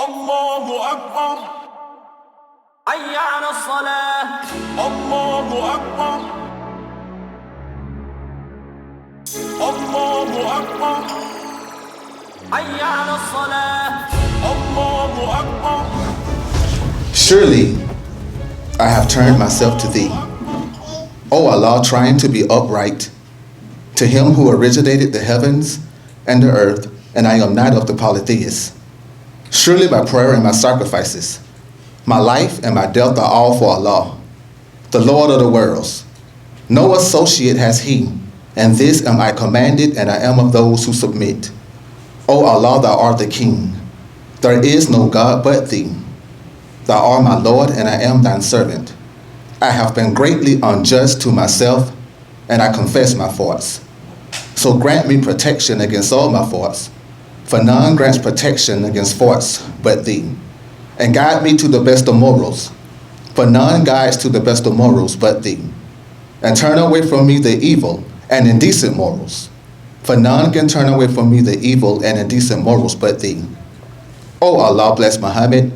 الله أكبر حي على الصلاة الله أكبر الله أكبر حي على الصلاة الله أكبر. Surely I have turned myself to thee, O Allah, trying to be upright, to him who originated the heavens and the earth, and I am not of the polytheists. Surely my prayer and my sacrifices, my life and my death are all for Allah, the Lord of the worlds. No associate has he, and this am I commanded, and I am of those who submit. O Allah, thou art the King. There is no God but thee. Thou art my Lord, and I am thine servant. I have been greatly unjust to myself, and I confess my faults. So grant me protection against all my faults, for none grants protection against faults but thee. And guide me to the best of morals, for none guides to the best of morals but thee. And turn away from me the evil and indecent morals, for none can turn away from me the evil and indecent morals but thee. O Allah, bless Muhammad,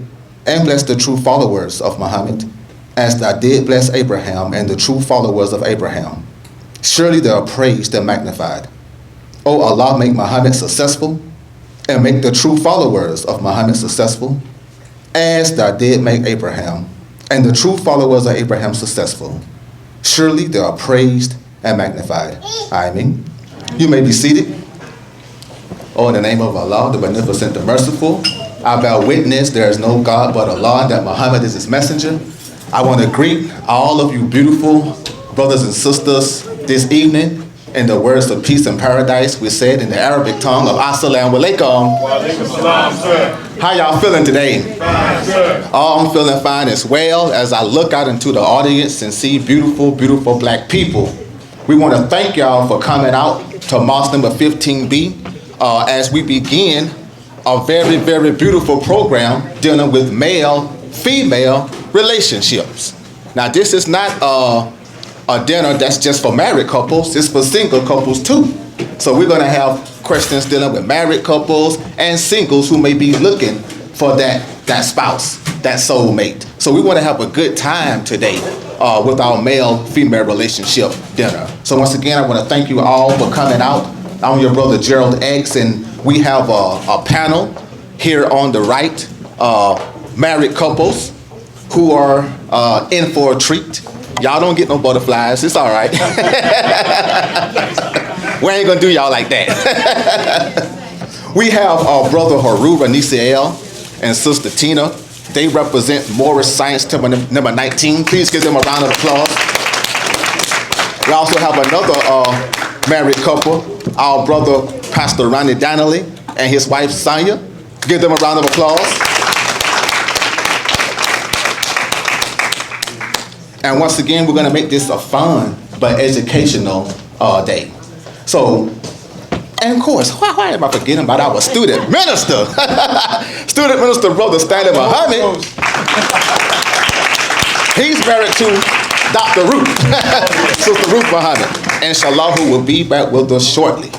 and bless the true followers of Muhammad, as thou did bless Abraham and the true followers of Abraham. Surely they are praised and magnified. O Allah, make Muhammad successful, and make the true followers of Muhammad successful, as thou did make Abraham and the true followers of Abraham successful. Surely they are praised and magnified. Amen. You may be seated. Oh, in the name of Allah, the Beneficent, the Merciful, I bear witness there is no God but Allah, and that Muhammad is his messenger. I want to greet all of you beautiful brothers and sisters this evening in the words of peace and paradise we said in the Arabic tongue of Assalamu alaikum. Wa alaikum salam, sir. How y'all feeling today? Fine, sir. Oh, I'm feeling fine as well as I look out into the audience and see beautiful, beautiful black people. We want to thank y'all for coming out to Mosque number 15B as we begin a very, very beautiful program dealing with male-female relationships. Now, this is not a dinner that's just for married couples. It's for single couples too. So we're going to have questions dealing with married couples and singles who may be looking for that spouse, that soulmate. So we want to have a good time today with our male-female relationship dinner. So once again, I want to thank you all for coming out. I'm your brother Gerald X, and we have a panel here on the right, married couples who are in for a treat. Y'all don't get no butterflies. It's all right. We ain't gonna do y'all like that. We have our brother Haru Ranisiel and sister Tina. They represent Morris Science Temple number 19. Please give them a round of applause. We also have another married couple, our brother Pastor Ronnie Donnelly and his wife Sonia. Give them a round of applause. And once again, we're going to make this a fun but educational day. So, and of course, why am I forgetting about our student minister? Student minister, brother Stanley Muhammad. He's married to Dr. Ruth, Sister Ruth Muhammad. And Inshallah, who will be back with us shortly.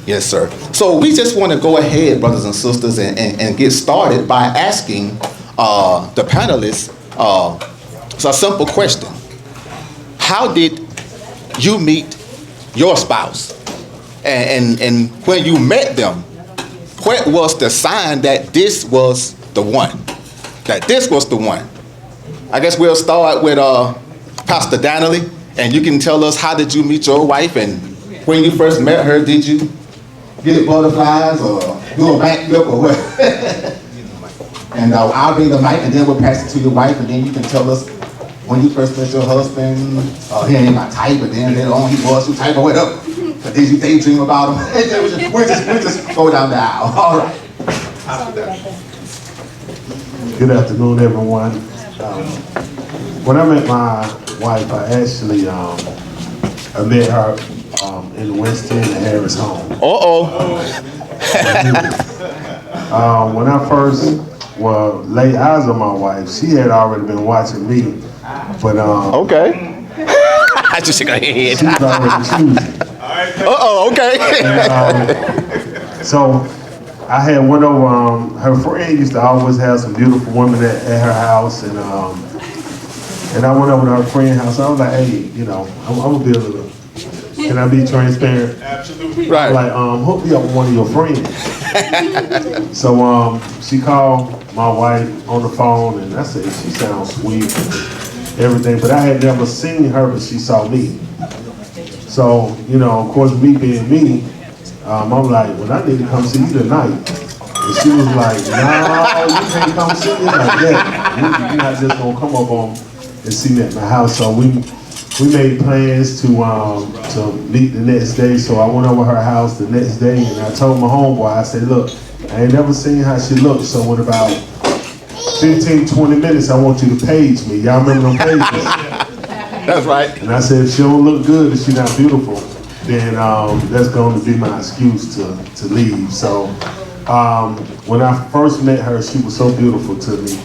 Yes, sir. So we just want to go ahead, brothers and sisters, and get started by asking the panelists it's a simple question. How did you meet your spouse? And when you met them, what was the sign that this was the one? That this was the one? I guess we'll start with Pastor Donnelly, and you can tell us, how did you meet your wife? And when you first met her, did you get butterflies or do a backflip or what? And I'll bring the mic, and then we'll pass it to your wife, and then you can tell us when you first met your husband, he ain't my type, but then later on he was your type or whatever. But did you daydream about him? We'll just go down the aisle. All right. Good afternoon, everyone. When I met my wife, I actually I met her in Winston and Harris home. When I first laid eyes on my wife, she had already been watching me. But okay. I just shook her head. She was already choosing. Okay. And, so I had went over, her friend used to always have some beautiful women at her house, and I went over to her friend's house. I was like, hey, you know, I'm gonna be a little, can I be transparent? Absolutely. Right. Like, hook me up with one of your friends. So she called my wife on the phone, and I said, she sounds sweet, everything, but I had never seen her, but she saw me. So, you know, of course, me being me, I'm like, well, I need to come see you tonight. And she was like, no, you can't come see me like that. You're not just gonna come up on and see me at my house. So we made plans to meet the next day. So I went over her house the next day, and I told my homeboy, I said, look, I ain't never seen how she looked. So in about 15, 20 minutes, I want you to page me. Y'all remember them pages? That's right. And I said, if she don't look good, if she's not beautiful, then that's going to be my excuse to leave. So when I first met her, she was so beautiful to me.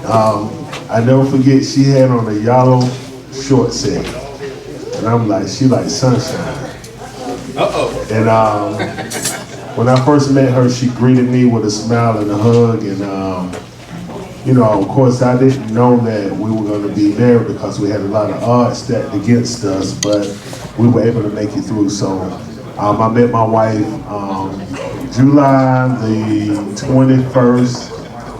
I never forget, she had on a yellow short set. And I'm like, she like sunshine. Uh-oh. And when I first met her, she greeted me with a smile and a hug. And you know, of course, I didn't know that we were going to be married because we had a lot of odds stacked against us, but we were able to make it through. So I met my wife July the 21st,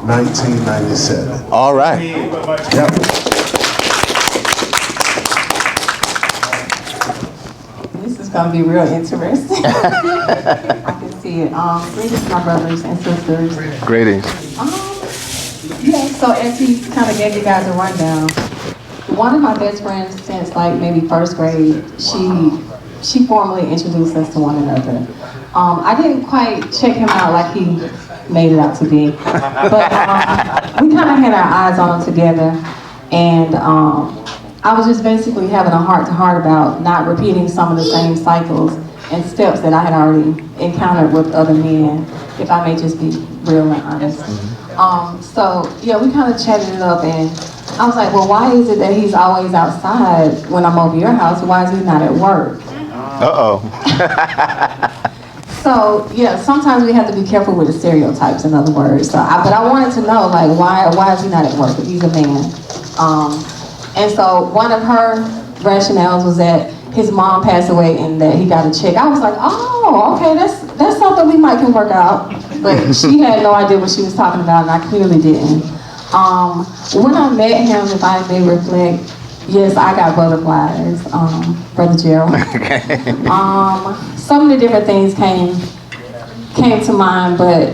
1997. All right. Yep. This is going to be real interesting. I can see it. Greetings, my brothers and sisters. Greetings. Yeah, so as he kind of gave you guys a rundown, one of my best friends since like maybe first grade, she formally introduced us to one another. I didn't quite check him out like he made it out to be, but we kind of had our eyes on him together, and I was just basically having a heart-to-heart about not repeating some of the same cycles and steps that I had already encountered with other men, if I may just be real and honest. So yeah, we kind of chatted it up, and I was like, well, why is it that he's always outside when I'm over your house? Why is he not at work? Uh-oh. So yeah, sometimes we have to be careful with the stereotypes, in other words. But I wanted to know, like, why is he not at work if he's a man? And so one of her rationales was that his mom passed away and that he got a check. I was like, oh, okay, that's something we might can work out. But she had no idea what she was talking about, and I clearly didn't. When I met him, if I may reflect, yes, I got butterflies, Brother Gerald. So many different things came to mind, but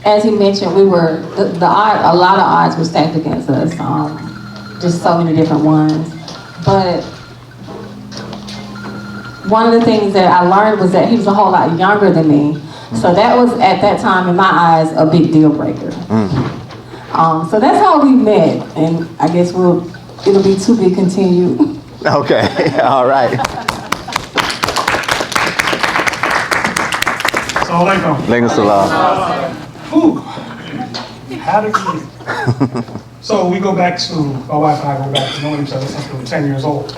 as he mentioned, we were a lot of odds were stacked against us. Just so many different ones. But one of the things that I learned was that he was a whole lot younger than me. So that was, at that time, in my eyes, a big deal breaker. So that's how we met, and I guess it'll be to be continued. Okay, all right. Assalamu alaikum. Alaikum salam. How did we? So we go back to, my wife and I go back to knowing each other since we were 10 years old.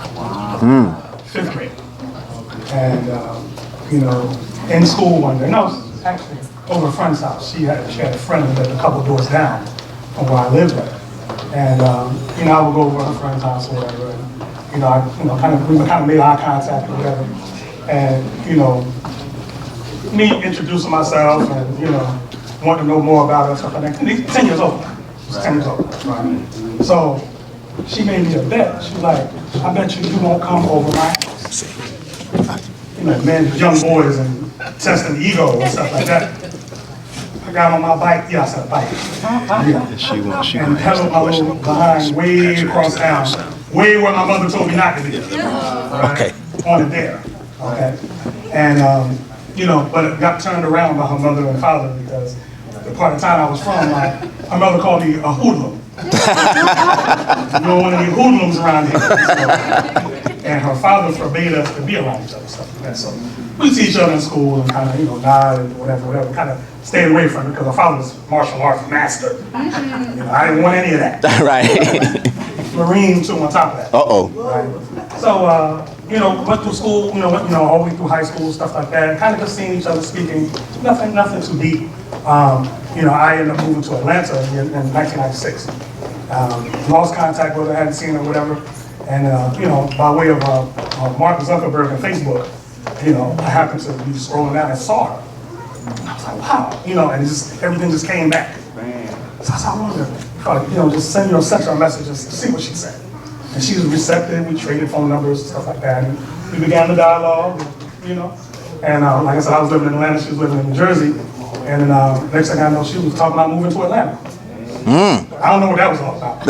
Fifth grade. And, in school one day, no, actually over a friend's house. She had a friend that lived a couple doors down from where I lived at. And, I would go over to her friend's house or whatever. And, we kind of made eye contact or whatever. And, me introducing myself and, wanting to know more about her stuff. And 10 years old. 10 years old, right? So she made me a bet. She was like, I bet you won't come over my house. Men, young boys and testing ego and stuff like that. I got on my bike. Yeah, I said bike. Yeah. And pedaled my little behind way across town. Way where my mother told me not to be. Right? Okay. On it there. Okay. And, but it got turned around by her mother and father because the part of town I was from, my mother called me a hoodlum. You don't want any hoodlums around here. So, and her father forbade us to be around each other, stuff like that. So we see each other in school and kind of, nod and whatever, kind of stayed away from it because her father was martial arts master. I didn't want any of that. Right. Marine too on top of that. Uh-oh. Right. So, went through school, all the way through high school, stuff like that. Kind of just seeing each other speaking, nothing too deep. I ended up moving to Atlanta in 1996. Lost contact with her, hadn't seen her, whatever. And, by way of Mark Zuckerberg and Facebook, I happened to be scrolling down and saw her. And I was like, wow, and everything just came back. So I said, I wonder if I, just send her a message and see what she said. And she was receptive. We traded phone numbers and stuff like that. And we began the dialogue, And like I said, I was living in Atlanta. She was living in New Jersey. And then next thing I know, she was talking about moving to Atlanta. I don't know what that was all about.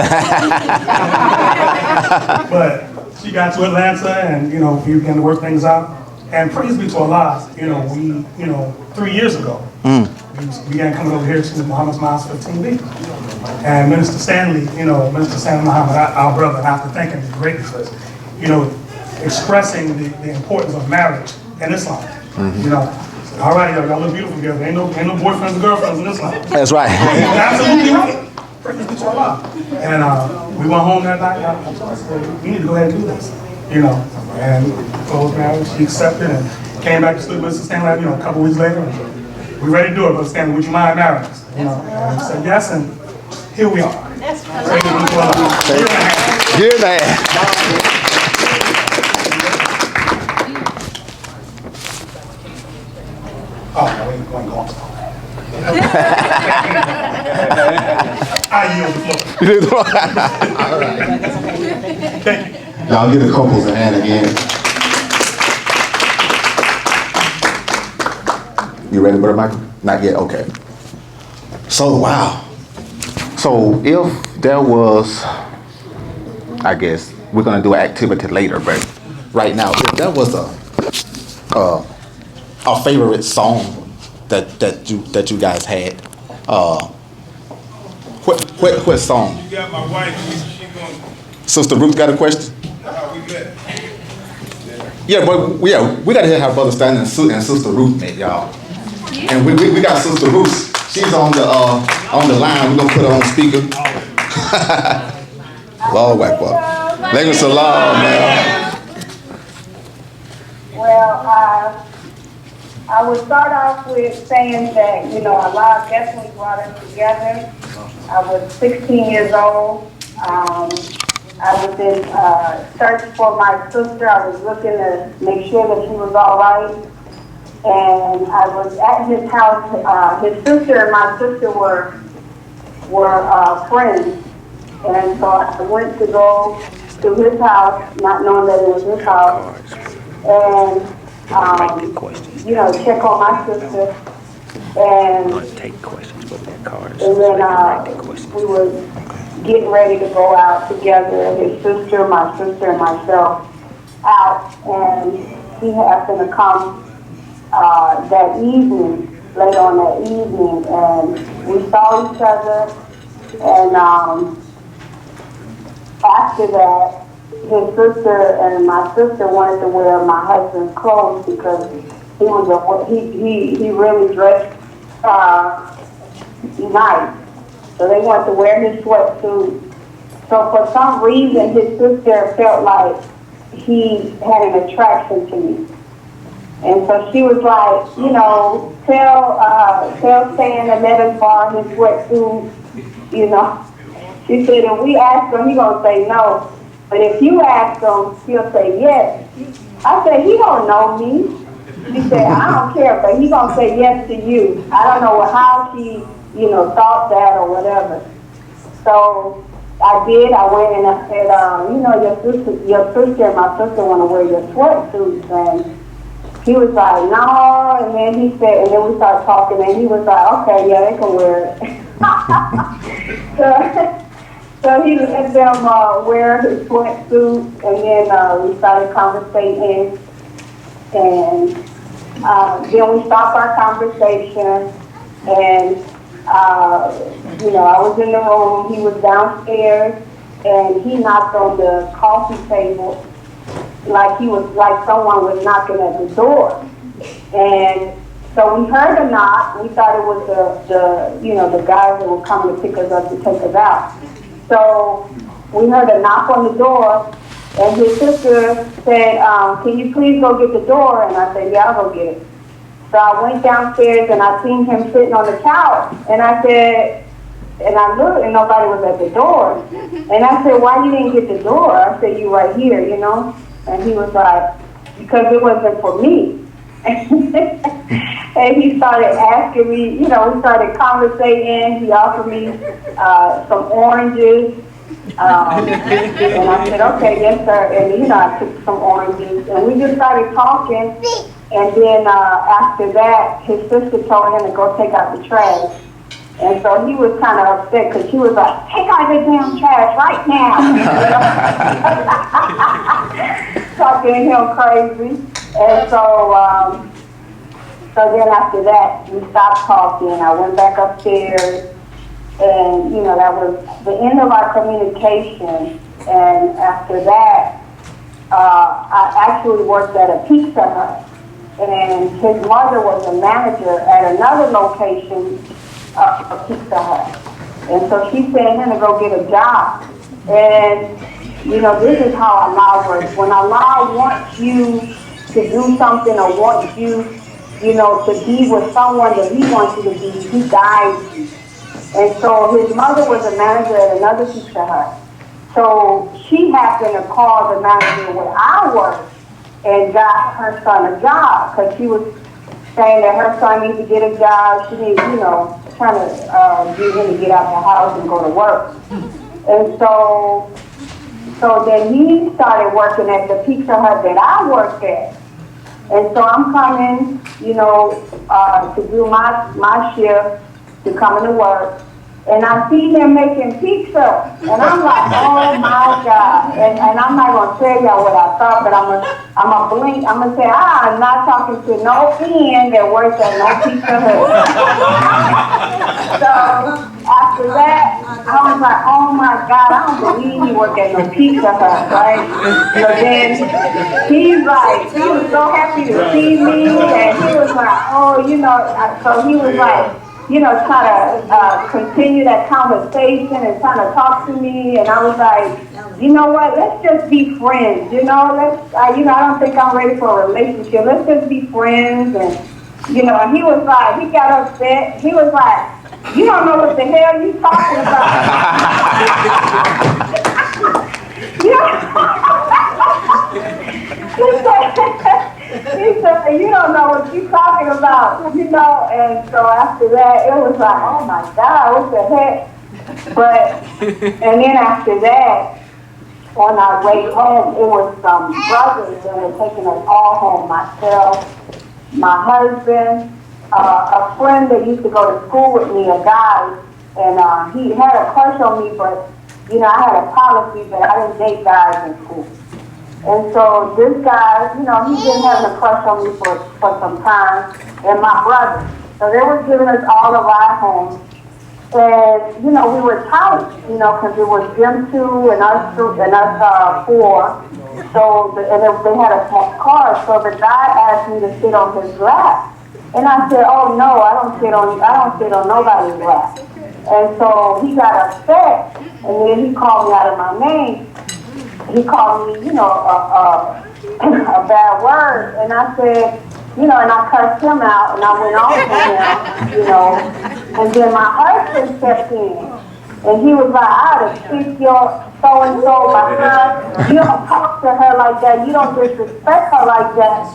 But she got to Atlanta and, we began to work things out. And praise be to Allah, we, 3 years ago, we began coming over here to Muhammad's Mosque 15B. And Minister Stanley Muhammad, our brother, and I have to thank him greatly for this, expressing the importance of marriage in Islam. All right, y'all look beautiful together. Ain't no boyfriends and girlfriends in Islam. That's right. Absolutely right. Praise be to Allah. And we went home that night. I told her, we need to go ahead and do this. And closed marriage. She accepted and came back to sleep with Mr. Stanley, a couple weeks later. And we ready to do it, but Stanley, would you mind marrying us? And he said yes, and here we are. That's right. Year and a half. Oh, no, we ain't going to go on. I yield the floor. All right. Thank you. Y'all give the couples a hand again. You ready, Brother Michael? Not yet? Okay. So, wow. So, if there was, I guess, we're going to do an activity later, but right now, if there was a favorite song that you guys had, what song? You got my wife, she gonna... Sister Ruth got a question? How we met? Yeah, but we got to hear how Brother Stanley and Sister Ruth met, y'all. And we got Sister Ruth. She's on the line. We're gonna put her on speaker. Lord Akbar. Alaikum salam, man. Well, I would start off with saying that, Allah definitely brought us together. I was 16 years old. I was in search for my sister. I was looking to make sure that she was all right. And I was at his house. His sister and my sister were friends. And so I went to go to his house, not knowing that it was his house. And, check on my sister. And then we were getting ready to go out together, his sister, my sister, and myself out. And he happened to come that evening, late on that evening, and we saw each other. And after that, his sister and my sister wanted to wear my husband's clothes because he really dressed nice. So they wanted to wear his sweatsuit. So for some reason, his sister felt like he had an attraction to me. And so she was like, tell Stan to let him borrow his sweatsuit, She said, if we ask him, he's going to say no. But if you ask him, he'll say yes. I said, he don't know me. She said, I don't care, but he's going to say yes to you. I don't know how she, thought that or whatever. So I did. I went and I said, your sister and my sister want to wear your sweatsuits. And he was like, no. And then he said, and then we started talking, and he was like, okay, yeah, they can wear it. So he let them wear his sweatsuit, and then we started conversating. And then we stopped our conversation, and I was in the room, he was downstairs, and he knocked on the coffee table like someone was knocking at the door. And so we heard a knock. We thought it was the guys that were coming to pick us up to take us out. So we heard a knock on the door, and his sister said, can you please go get the door? And I said, yeah, I'll go get it. So I went downstairs and I seen him sitting on the couch, and I said, and I looked and nobody was at the door. And I said, why you didn't get the door? I said, you right here, you know? And he was like, because it wasn't for me. And he started asking me, you know, we started conversating. He offered me some oranges. And I said, okay, yes, sir. And, you know, I took some oranges. And we just started talking. And then after that, his sister told him to go take out the trash. And so he was kind of upset because she was like, take out the damn trash right now. Talking him crazy. And so then after that, we stopped talking. I went back upstairs. And, you know, that was the end of our communication. And after that, I actually worked at a Pizza Hut. And his mother was a manager at another location of Pizza Hut. And so she sent him to go get a job. And, you know, this is how Allah works. When Allah wants you to do something or wants you, you know, to be with someone that he wants you to be, he guides you. And so his mother was a manager at another Pizza Hut. So she happened to call the manager where I worked and got her son a job because she was saying that her son needs to get a job. She needs, you know, trying to get him to get out the house and go to work. And so then he started working at the Pizza Hut that I worked at. And so I'm coming, you know, to do my shift, to come into work. And I see him making pizza. And I'm like, oh my God. And I'm not going to tell y'all what I thought, but I'm gonna blink. I'm going to say, I'm not talking to no Ian that works at no Pizza Hut. So after that, I was like, oh my God, I don't believe he worked at no Pizza Hut, right? So then he's like, he was so happy to see me. And he was like, oh, you know, so he was like, you know, try to continue that conversation and trying to talk to me. And I was like, you know what, let's just be friends, you know, you know, I don't think I'm ready for a relationship. Let's just be friends. And, you know, and he was like, he got upset. He was like, you don't know what the hell you talking about. He said, you don't know what you're talking about, you know. And so after that, it was like, oh my God, what the heck? But, and then after that, on our way home, it was some brothers that were taking us all home. Myself, my husband, a friend that used to go to school with me, a guy, and he had a crush on me, but, you know, I had a policy that I didn't date guys in school. And so this guy, you know, he's been having a crush on me for some time, and my brother. So they were giving us all a ride home. And, you know, we were tight, you know, because it was them two and us four. So, they had a small car. So the guy asked me to sit on his lap. And I said, oh no, I don't sit on nobody's lap. And so he got upset, and then he called me out of my name. He called me, you know, a bad word, and I said, you know, and I cursed him out, and I went off on him, you know, and then my husband stepped in, and he was like, I ought to kick your so-and-so, my son, you don't talk to her like that, you don't disrespect her like that.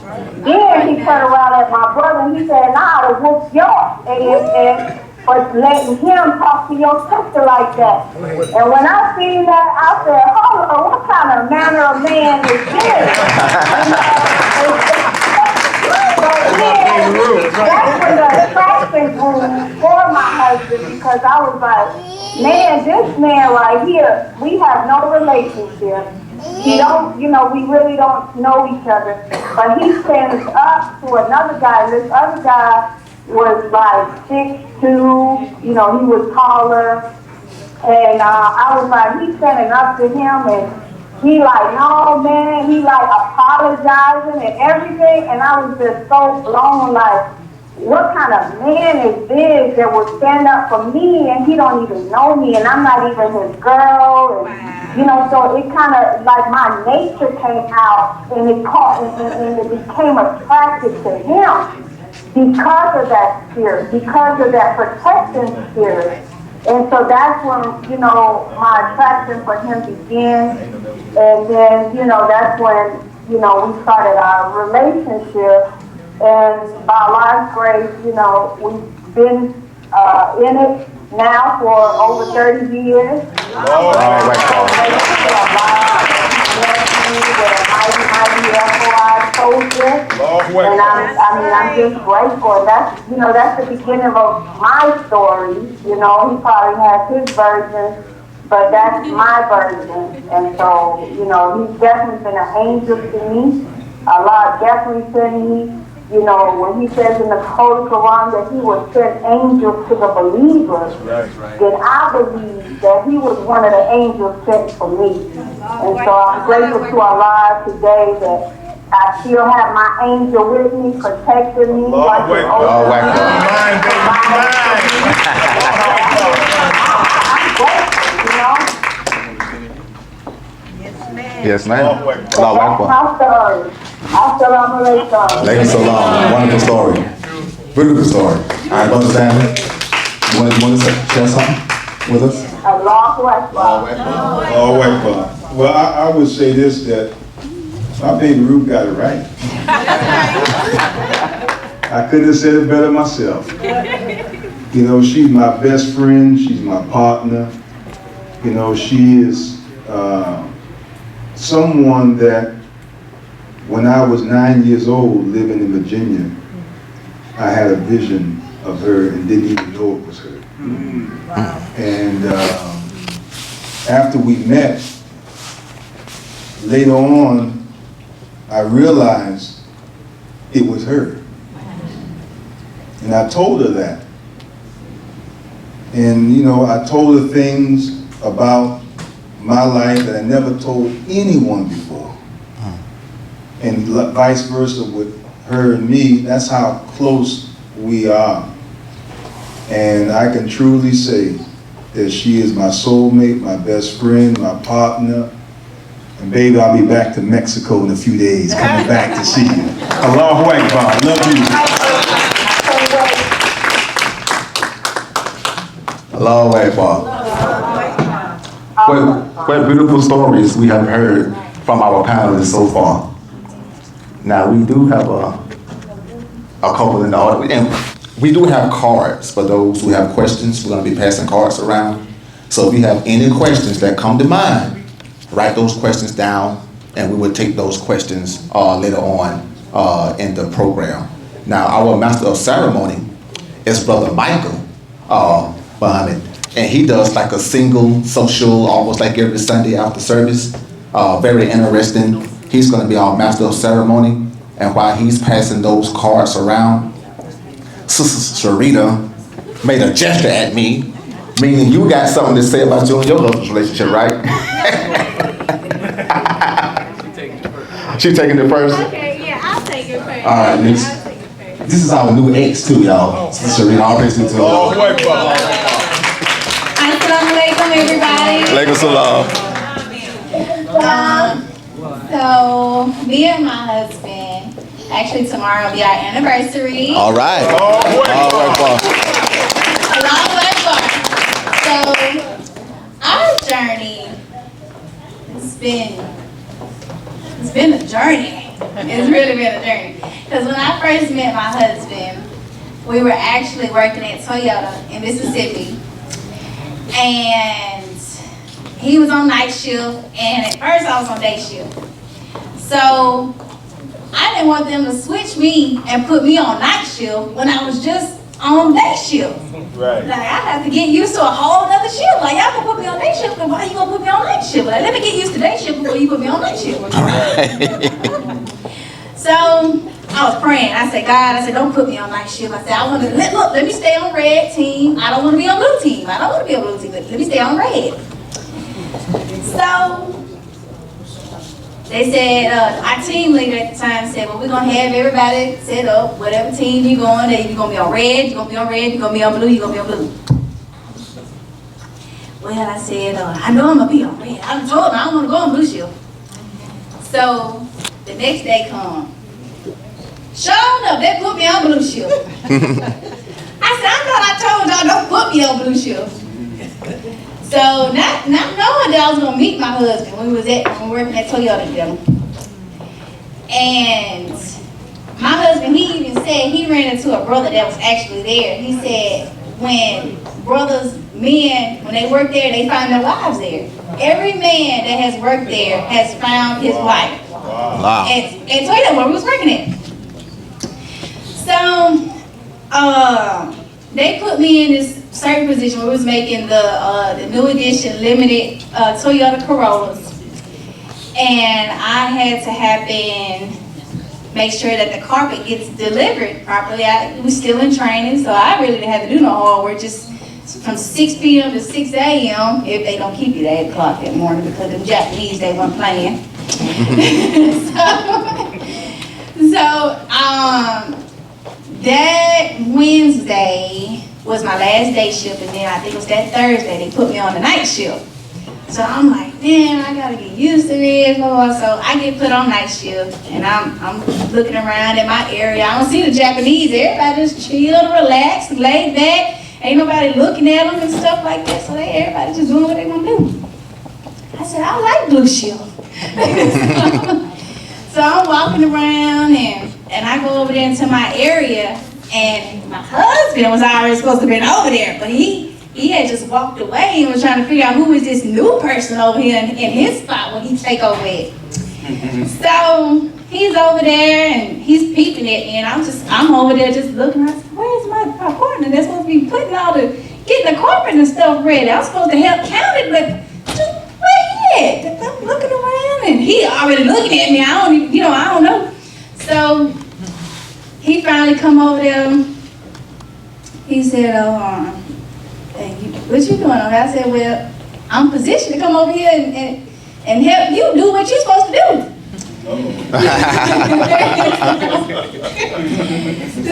Then he turned around at my brother, and he said, I ought to whoop yours, and for letting him talk to your sister like that. And when I seen that, I said, hold on, what kind of manner of man is this? That's when the attraction grew for my husband, because I was like, man, this man right here, we have no relationship. He don't, you know, we really don't know each other. But he stands up to another guy, and this other guy was like 6'2", you know, he was taller, and I was like, he's standing up to him, and he like, no man, he like apologizing and everything, and I was just so blown, like, what kind of man is this that will stand up for me, and he don't even know me, and I'm not even his girl, and, you know, so it kind of, like, my nature came out, and it became attracted to him. because of that spirit, because of that protecting spirit. And so that's when, you know, my attraction for him began. And then, you know, that's when, you know, we started our relationship. And by God's grace, you know, we've been in it now for over 30 years. And I'm just grateful. And that's, you know, that's the beginning of my story. You know, he probably has his version, but that's my version. And so, you know, he's definitely been an angel to me. Allah definitely sent me. You know, when he says in the Holy Quran that he would send angels to the believers, then I believe that he was one of the angels sent for me. And so I'm grateful to Allah today that I still have my angel with me, protecting me. Yes, ma'am. Alaikum salam. Wonderful story. Beautiful story. All right, Brother Stanley, you want to share something with us? Allahu Akbar. Allahu Akbar. Well, I would say this, that my baby Ruth got it right. I couldn't have said it better myself. You know, she's my best friend. She's my partner. You know, she is someone that when I was 9 years old living in Virginia, I had a vision of her and didn't even know it was her. And after we met, later on, I realized it was her. And I told her that. And you know, I told her things about my life that I never told anyone before. And vice versa with her and me. That's how close we are. And I can truly say that she is my soulmate, my best friend, my partner. And baby, I'll be back to Mexico in a few days, coming back to see you. Allahu Akbar, love you. Allahu Akbar. What beautiful stories we have heard from our panelists so far. Now we do have a couple in the audience, and we do have cards for those who have questions. We're going to be passing cards around. So if you have any questions that come to mind, write those questions down, and we will take those questions later on in the program. Now our master of ceremony is Brother Michael Muhammad, and he does like a single social, almost like every Sunday after service. Very interesting. He's going to be our master of ceremony, and while he's passing those cards around, Sister Sharita made a gesture at me, meaning you got something to say about you and your husband's relationship, right? She taking it first? Okay, yeah, I'll take it first. All right, this is our new ex too, y'all. Sister Sharita, obviously too. Assalamu alaikum, everybody. Alaikum salam. So, me and my husband, actually tomorrow will be our anniversary. All right. Allahu Akbar. Allahu Akbar. So, our journey has been a journey. It's really been a journey. Because when I first met my husband, we were actually working at Toyota in Mississippi. And he was on night shift, and at first I was on day shift. So I didn't want them to switch me and put me on night shift when I was just on day shift. Right. Like, I have to get used to a whole other shift. Like, y'all gonna put me on day shift, then why you gonna put me on night shift? Like, let me get used to day shift before you put me on night shift. So I was praying. I said, God, don't put me on night shift. I said, I want to let me stay on red team. I don't want to be on blue team. I don't want to be on blue team. Let me stay on red. So they said, our team leader at the time said, well, we're going to have everybody set up, whatever team you're going, you're going to be on red, you're going to be on red, you're going to be on blue, you're going to be on blue. Well, I said, I know I'm going to be on red. I told them I don't want to go on blue shift. So the next day come. Sure enough, they put me on Blue Shift. I said, I thought I told y'all don't put me on Blue Shift. So not knowing that I was gonna meet my husband when we were working at Toyota together. And my husband, he even said he ran into a brother that was actually there. He said when men, when they work there, they find their wives there. Every man that has worked there has found his wife. Wow. And Toyota, where we was working at. So, they put me in this certain position where we was making the new edition limited Toyota Corollas. And I had to make sure that the carpet gets delivered properly. I was still in training, so I really didn't have to do no hard work, just from 6 p.m. to 6 a.m. if they don't keep you at 8 o'clock that morning, because the Japanese, they weren't playing. So, that Wednesday was my last day shift, and then I think it was that Thursday they put me on the night shift. So I'm like, man, I gotta get used to this. So I get put on night shift, and I'm looking around in my area. I don't see the Japanese. Everybody just chill, relaxed, laid back. Ain't nobody looking at them and stuff like that. So everybody just doing what they want to do. I said, I like Blue Shift. So I'm walking around, and I go over there into my area, and my husband was already supposed to have been over there, but he had just walked away and was trying to figure out who is this new person over here in his spot when he take over it. So he's over there and he's peeping at me, and I'm over there just looking. I said, where's my partner? They're supposed to be getting the carpet and stuff ready. I'm supposed to help count it, but just where he at? I'm looking around and he already looking at me. I don't know. So he finally come over there. He said, what you doing over there? I said, well, I'm positioned to come over here and help you do what you're supposed to do.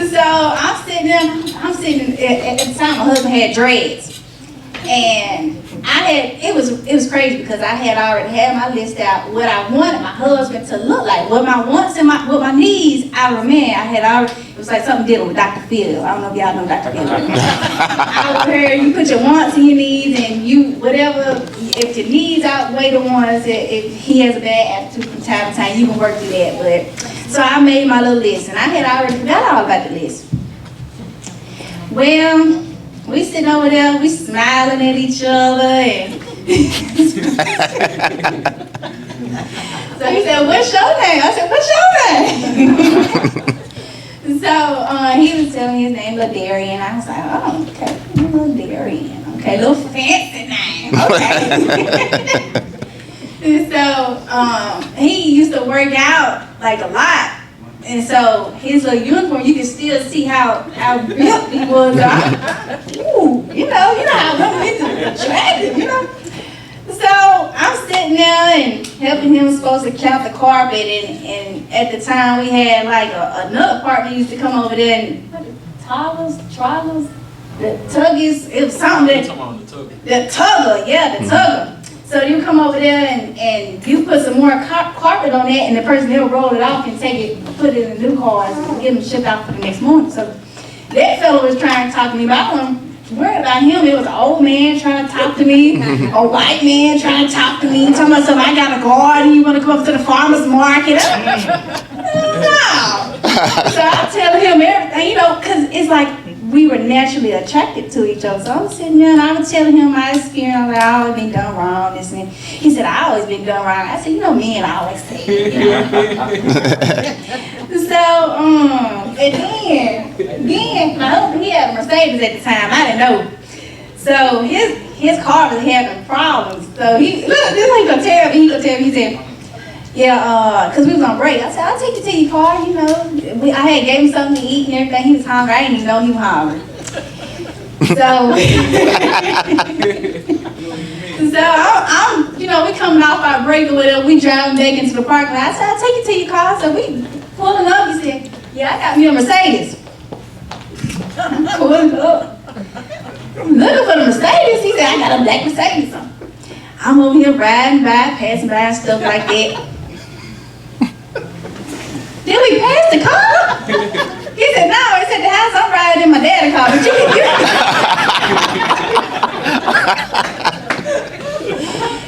So I'm sitting at the time my husband had dreads. And it was crazy because I had already had my list out what I wanted my husband to look like, what my wants and what my needs. It was like something dealing with Dr. Phil. I don't know if y'all know Dr. Phil. Out here, you put your wants and your needs, and if your needs outweigh the ones, if he has a bad attitude from time to time, you can work through that. So I made my little list, and I had already forgot all about the list. Well, we sitting over there, we smiling at each other, and so he said, what's your name? I said, what's your name? So he was telling me his name, Ladarian. I was like, oh, okay, Ladarian. Okay, little fancy name, okay. And so he used to work out like a lot. And so his little uniform, you can still see how built he was. You know how women is attractive, So I'm sitting there and helping him supposed to count the carpet, and at the time we had like another partner used to come over there and toggles, the tuggies, it was something the tugger. So you come over there and you put some more carpet on that, and the person will roll it off and take it, put it in the new cars and get them shipped out for the next morning. So that fellow was trying to talk to me, but I wasn't worried about him. It was an old man trying to talk to me, a white man trying to talk to me, talking about something, I got a garden, you want to come up to the farmer's market? No. So I tell him everything, because it's like, we were naturally attracted to each other. So I was sitting there and I was telling him my experience. I was like, I always been done wrong, this and that. He said, I always been done wrong. I said, men always say it. So, and then my husband, he had a Mercedes at the time. I didn't know. So his car was having problems. So this is what he gonna tell me. He said, yeah, because we was on break. I said, I'll take you to your car, I had gave him something to eat and everything. He was hungry. I didn't even know he was hungry. So I'm we coming off our break or whatever. We driving back into the parking lot. I said, I'll take you to your car. So we pulling up. He said, yeah, I got me a Mercedes. I'm pulling up. I'm looking for the Mercedes. He said, I got a black Mercedes. I'm over here riding by, passing by and stuff like that. did we pass the car? He said, no, he said, the house I'm riding in my dad's car, but you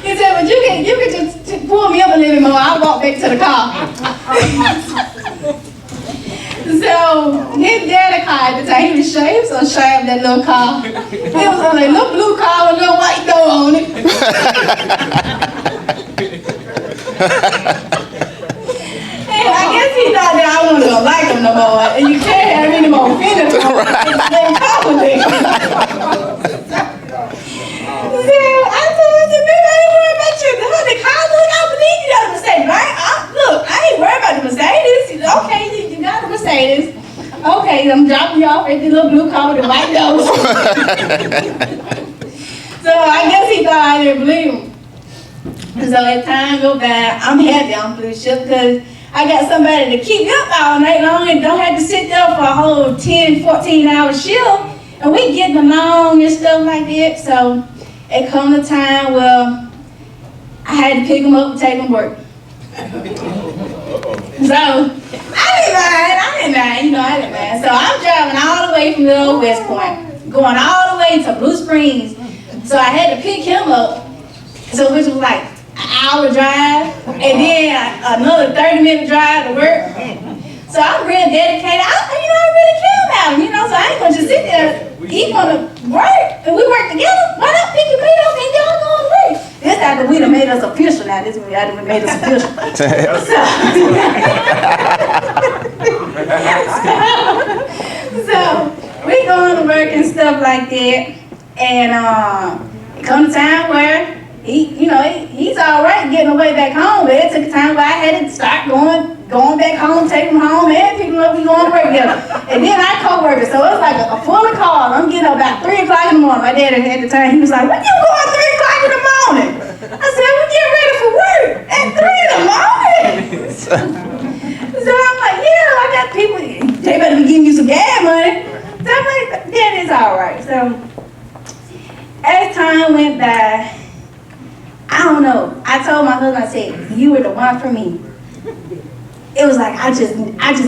he said, but you can just pull me up a little more, I'll walk back to the car. So, his daddy car at the time, he was shy of that little car. It was on a little blue car with a little white door on it. And I guess he thought that I wasn't gonna like him no more. And you can't have any more feelings for him. So I told him, baby, I ain't worried about you. The car look, I believe you got a Mercedes, right? Look, I ain't worried about the Mercedes. Okay, you got the Mercedes. Okay, I'm dropping you off at the little blue car with the white doors. So I guess he thought I didn't believe him. So as time go by, I'm happy on cruise ship because I got somebody to keep me up all night long and don't have to sit there for a whole 10, 14-hour shift. And we getting along and stuff like that. So it come a time where I had to pick him up and take him to work. So I didn't mind, I didn't mind. So I'm driving all the way from Little West Point, going all the way to Blue Springs. So I had to pick him up, so which was like an hour drive, and then another 30-minute drive to work. So I'm real dedicated. I really care about him, so I ain't gonna just sit there. He's gonna work, and we work together. Why not pick your feet up and y'all going to work? This after we done made us official now. This after we made us official. So we going to work and stuff like that, and it come a time where he's all right getting away back home, but it took a time where I had to start going back home, take him home, and pick him up, we going to work together. And then I co-worker, so it was like a full call. I'm getting up about 3 o'clock in the morning. My dad at the time, he was like, "When you going 3 o'clock in the morning?" I said, "We get ready for work at 3 in the morning." So I'm like, "Yeah, I got people, they better be giving you some gas money." So I'm like, "Yeah, it's all right." So as time went by, I don't know. I told my husband, I said, "You were the one for me." It was like, I just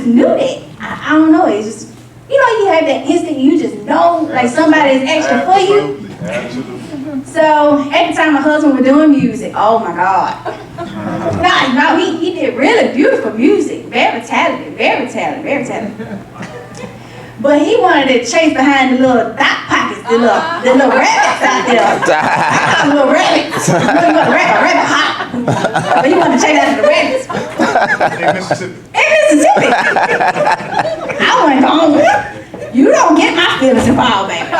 knew that. I don't know, it's just, you have that instinct, you just know, like somebody is extra for you. Absolutely. So, at the time my husband was doing music, oh my God. No, he did really beautiful music, very talented, very talented, very talented. But he wanted to chase behind the little dot pockets, the little rabbits out there. The little rabbits. You want a rabbit hot. But he wanted to chase after the rabbits. In Mississippi. In Mississippi. I wasn't going with him. You don't get my feelings involved, baby.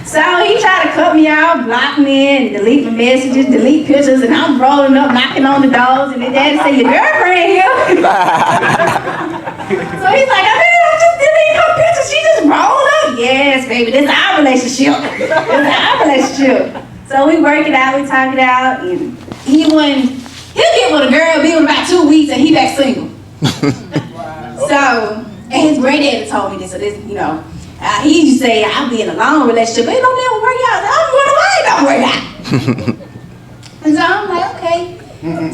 So he tried to cut me out, block me, and delete my messages, delete pictures, and I'm rolling up, knocking on the doors, and his daddy said, "Your girlfriend here." So he's like, "I'm just deleting her pictures, she just rolled up." Yes, baby, this is our relationship. This is our relationship. So we work it out, we talk it out, and he'll get with a girl, be with about 2 weeks, and he back single. So, and his granddaddy told me this, so this, he used to say, "I'll be in a long relationship, but it don't never work out." I'm going away, it don't work out. And so I'm like, okay.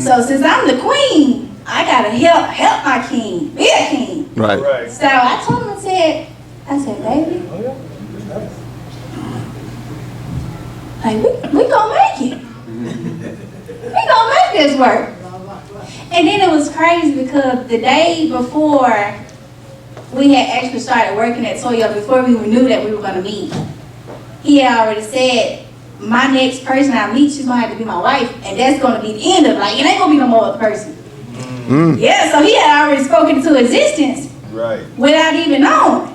So since I'm the queen, I gotta help my king, be a king. Right. So I told him, I said, "Baby, like we gonna make it. We gonna make this work." And then it was crazy because the day before we had actually started working at Toyota, before we knew that we were gonna meet, he had already said, "My next person I meet, she's gonna have to be my wife, and that's gonna be the end of it. Like, it ain't gonna be no more other person." Yeah, so he had already spoken to existence. Right. Without even knowing.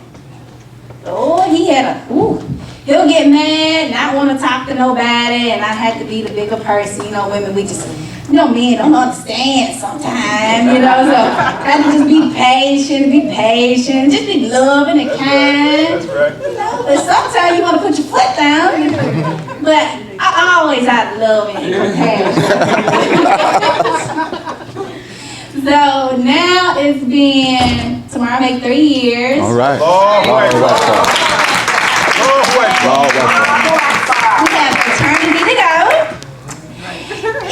Oh, he had he'll get mad, not want to talk to nobody, and I had to be the bigger person. Women, we just, men don't understand sometimes, so I have to just be patient, just be loving and kind. That's right. But sometimes you want to put your foot down, but I always have love and compassion. So now it's been, tomorrow make 3 years. All right. Long way. Long We have eternity to go.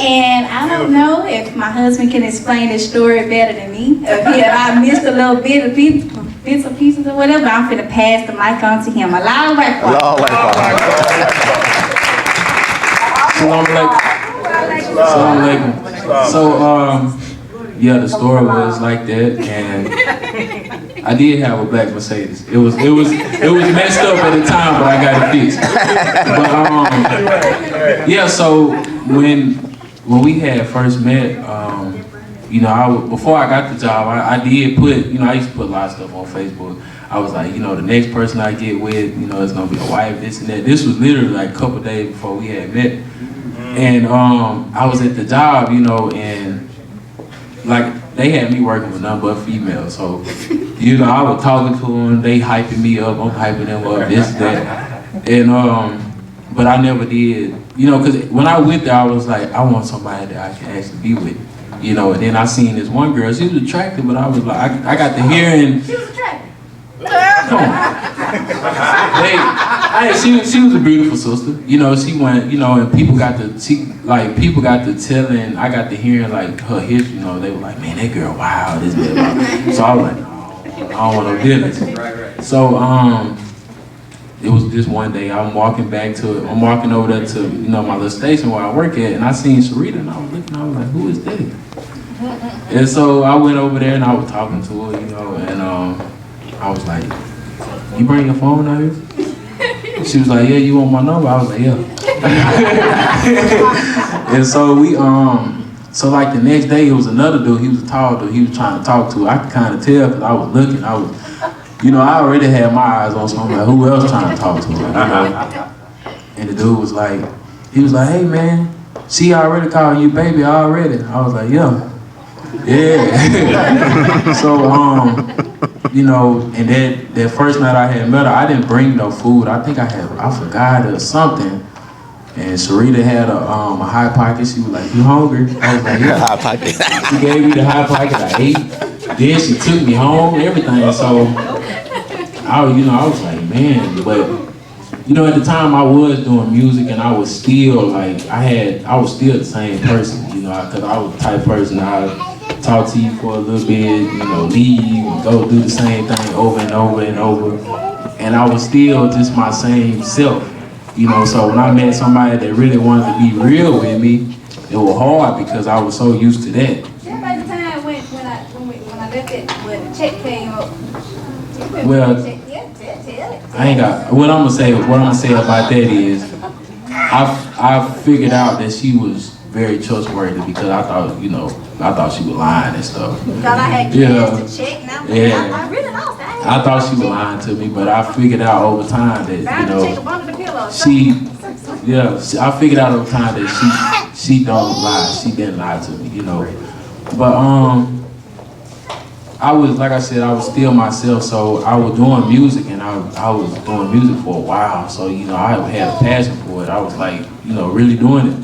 And I don't know if if my husband can explain this story better than me, I missed a little bits and pieces or whatever, I'm finna pass the mic on to him. Allah Akbar. Salam alaikum. So, yeah, the story was like that, and I did have a black Mercedes. It was messed up at the time, but I got it fixed. But yeah, so when we had first met, you know, before I got the job, I did put, you know, I used to put a lot of stuff on Facebook. I was like, you know, the next person I get with, you know, it's gonna be a wife, this and that. This was literally like a couple days before we had met. And I was at the job, you know, and like they had me working with nothing but females. So, you know, I was talking to them, they hyping me up, I'm hyping them up, this, that. And, but I never did, you know, because when I went there, I was like, I want somebody that I can actually be with, you know. And then I seen this one girl, she was attractive, but I was like, I got to hearing. She was attractive. She was a beautiful sister. You know, she went, you know, and people got to telling, I got to hearing like her history, you know, they were like, man, that girl, wow, this, that. So I was like, no, I don't want no business. So, it was just one day, I'm walking over there to, you know, my little station where I work at, and I seen Sarita, and I was looking, I was like, who is that? And so I went over there and I was talking to her, you know, and I was like, you bring your phone out here? She was like, yeah, you want my number? I was like, yeah. And so so like the next day, it was another dude, he was a tall dude, he was trying to talk to her. I could kind of tell because I was looking, you know, I already had my eyes on something, like, who else trying to talk to her, you know? And the dude was like, hey man, she already called you baby already. I was like, yeah. So, you know, and that first night I had met her, I didn't bring no food. I think I forgot or something. And Sarita had a hot pocket. She was like, you hungry? I was like, yeah. Hot pocket. She gave me the hot pocket, I ate. Then she took me home, everything. So, I was like, man, but, you know, at the time I was doing music and I was still like, I was still the same person, you know, because I was the type of person I talk to you for a little bit, you know, leave and go do the same thing over and over and over. And I was still just my same self, you know. So when I met somebody that really wanted to be real with me, it was hard because I was so used to that. Just by the time when I left it, when the check came up. Well, I ain't got, what I'm gonna say about that is, I figured out that she was very trustworthy because I thought she was lying and stuff. Thought I had kids to check now. Yeah. I really lost that. I thought she was lying to me, but I figured out over time that, you know, I figured out over time that she don't lie. She didn't lie to me, you know. But I was, like I said, I was still myself, so I was doing music, and I was doing music for a while, so, you know, I had a passion for it. I was like, you know, really doing it.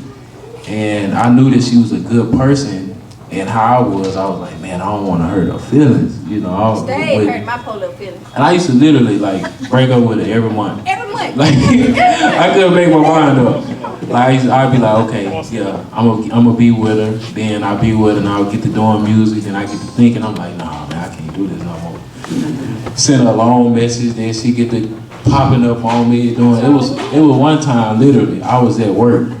And I knew that she was a good person, and how I was like, man, I don't want to hurt her feelings, you know. Stay hurt my poor little feelings. And I used to literally, like, break up with her every month. Every month? Like, I couldn't make my mind up. Like, I'd be like, okay, yeah, I'm gonna be with her, then I'll be with her, and I'll get to doing music, and I get to thinking, I'm like, nah, man, I can't do this no more. Send her a long message, then she get to popping up on me, doing, it was one time, literally, I was at work,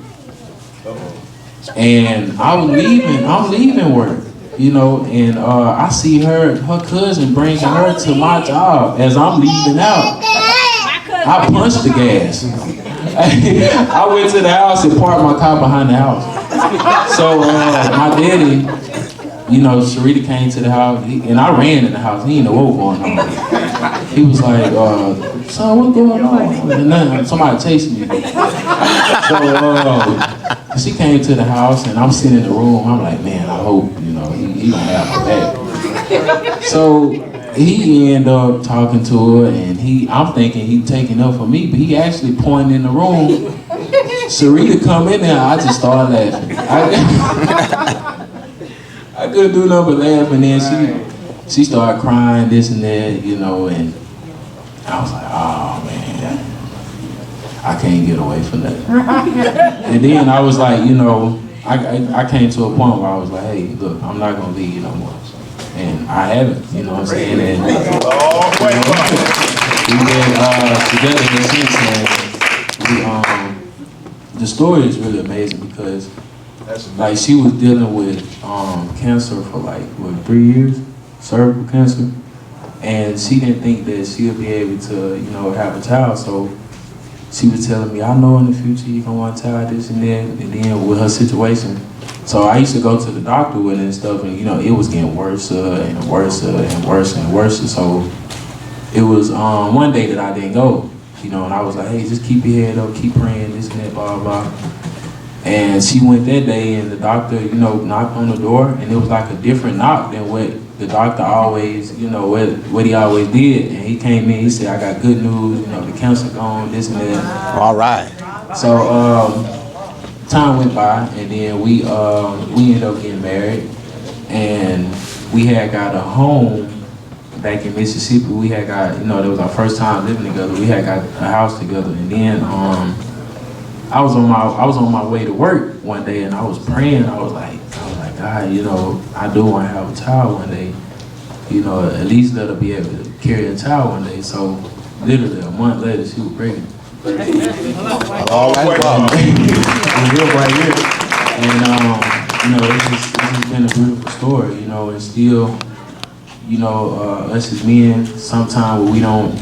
and I'm leaving work, you know, and I see her cousin bringing her to my job as I'm leaving out. I punched the gas. I went to the house and parked my car behind the house. So my daddy, you know, Sarita came to the house, and I ran in the house. He didn't know what was going on. He was like, son, what's going on? And then somebody chasing me. So she came to the house, and I'm sitting in the room. I'm like, man, I hope, you know, he don't have my back. So he ended up talking to her, and I'm thinking he taking up for me, but he actually pointing in the room. Sarita come in there, I just started laughing. I couldn't do nothing but laugh, and then she started crying, this and that, you know, and I was like, oh man, I can't get away from that. And then I was like, you know, I came to a point where I was like, hey, look, I'm not gonna leave you no more. And I haven't, you know what I'm saying? And we've been together ever since, and the story is really amazing because like she was dealing with cancer for like, what, 3 years? Cervical cancer. And she didn't think that she'll be able to, you know, have a child. So she was telling me, I know in the future you're gonna want a child, this and that. And then with her situation, so I used to go to the doctor with it and stuff, and you know, it was getting worse and worse and worse and worse. So it was one day that I didn't go, you know, and I was like, hey, just keep your head up, keep praying, this and that, blah, blah. And she went that day, and the doctor, you know, knocked on the door, and it was like a different knock than what the doctor always, you know, what he always did. And he came in, he said, I got good news, you know, the cancer gone, this and that. All right. So time went by, and then we ended up getting married, and we had got a home back in Mississippi. We had got, you know, that was our first time living together. We had got a house together, and then I was on my way to work one day, and I was praying. I was like, God, you know, I do want to have a child one day. You know, at least let her be able to carry a child one day. So literally a month later, she was pregnant. All right, wow. Real right here. And you know, it's just been a beautiful story, you know, and still, you know, us as men, sometimes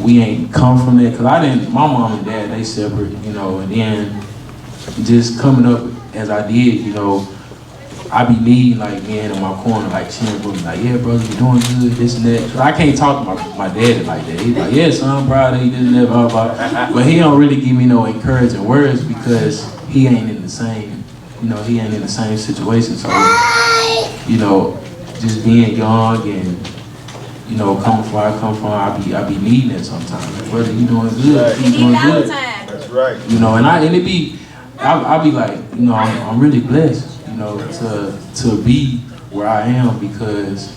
we ain't come from that, cause my mom and dad, they separate, you know, and then just coming up as I did, you know, I be needing like men in my corner, like cheering for me, like, yeah, brother, you doing good, this and that. But I can't talk to my daddy like that. He's like, yeah, son, I'm proud of you, this and that, blah, blah. But he don't really give me no encouraging words because he ain't in the same, you know, he ain't in the same situation. So, you know, just being young and, you know, coming from where I come from, I be needing it sometimes. Like, brother, you doing good, you doing good. That's right. You know, and I be like, you know, I'm really blessed, you know, to be where I am, because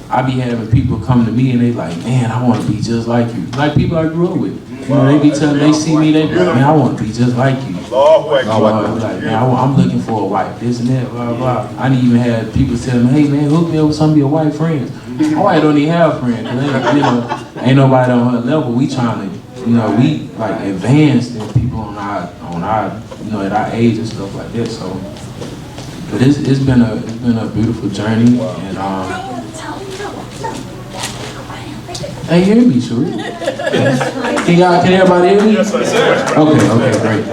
I be having people come to me and they like, man, I want to be just like you. Like people I grew up with. You know, they be telling, they see me, they be like, man, I want to be just like you. Like, man, I'm looking for a wife, this and that, blah, blah. I didn't even have people tell me, hey, man, hook me up with some of your white friends. My wife don't even have friends. You know, ain't nobody on her level. We trying to, you know, we like advanced in people on our, you know, at our age and stuff like that. So, but it's been a beautiful journey, and hey, hear me, sure. Can everybody hear me? Yes, sir. Okay, great.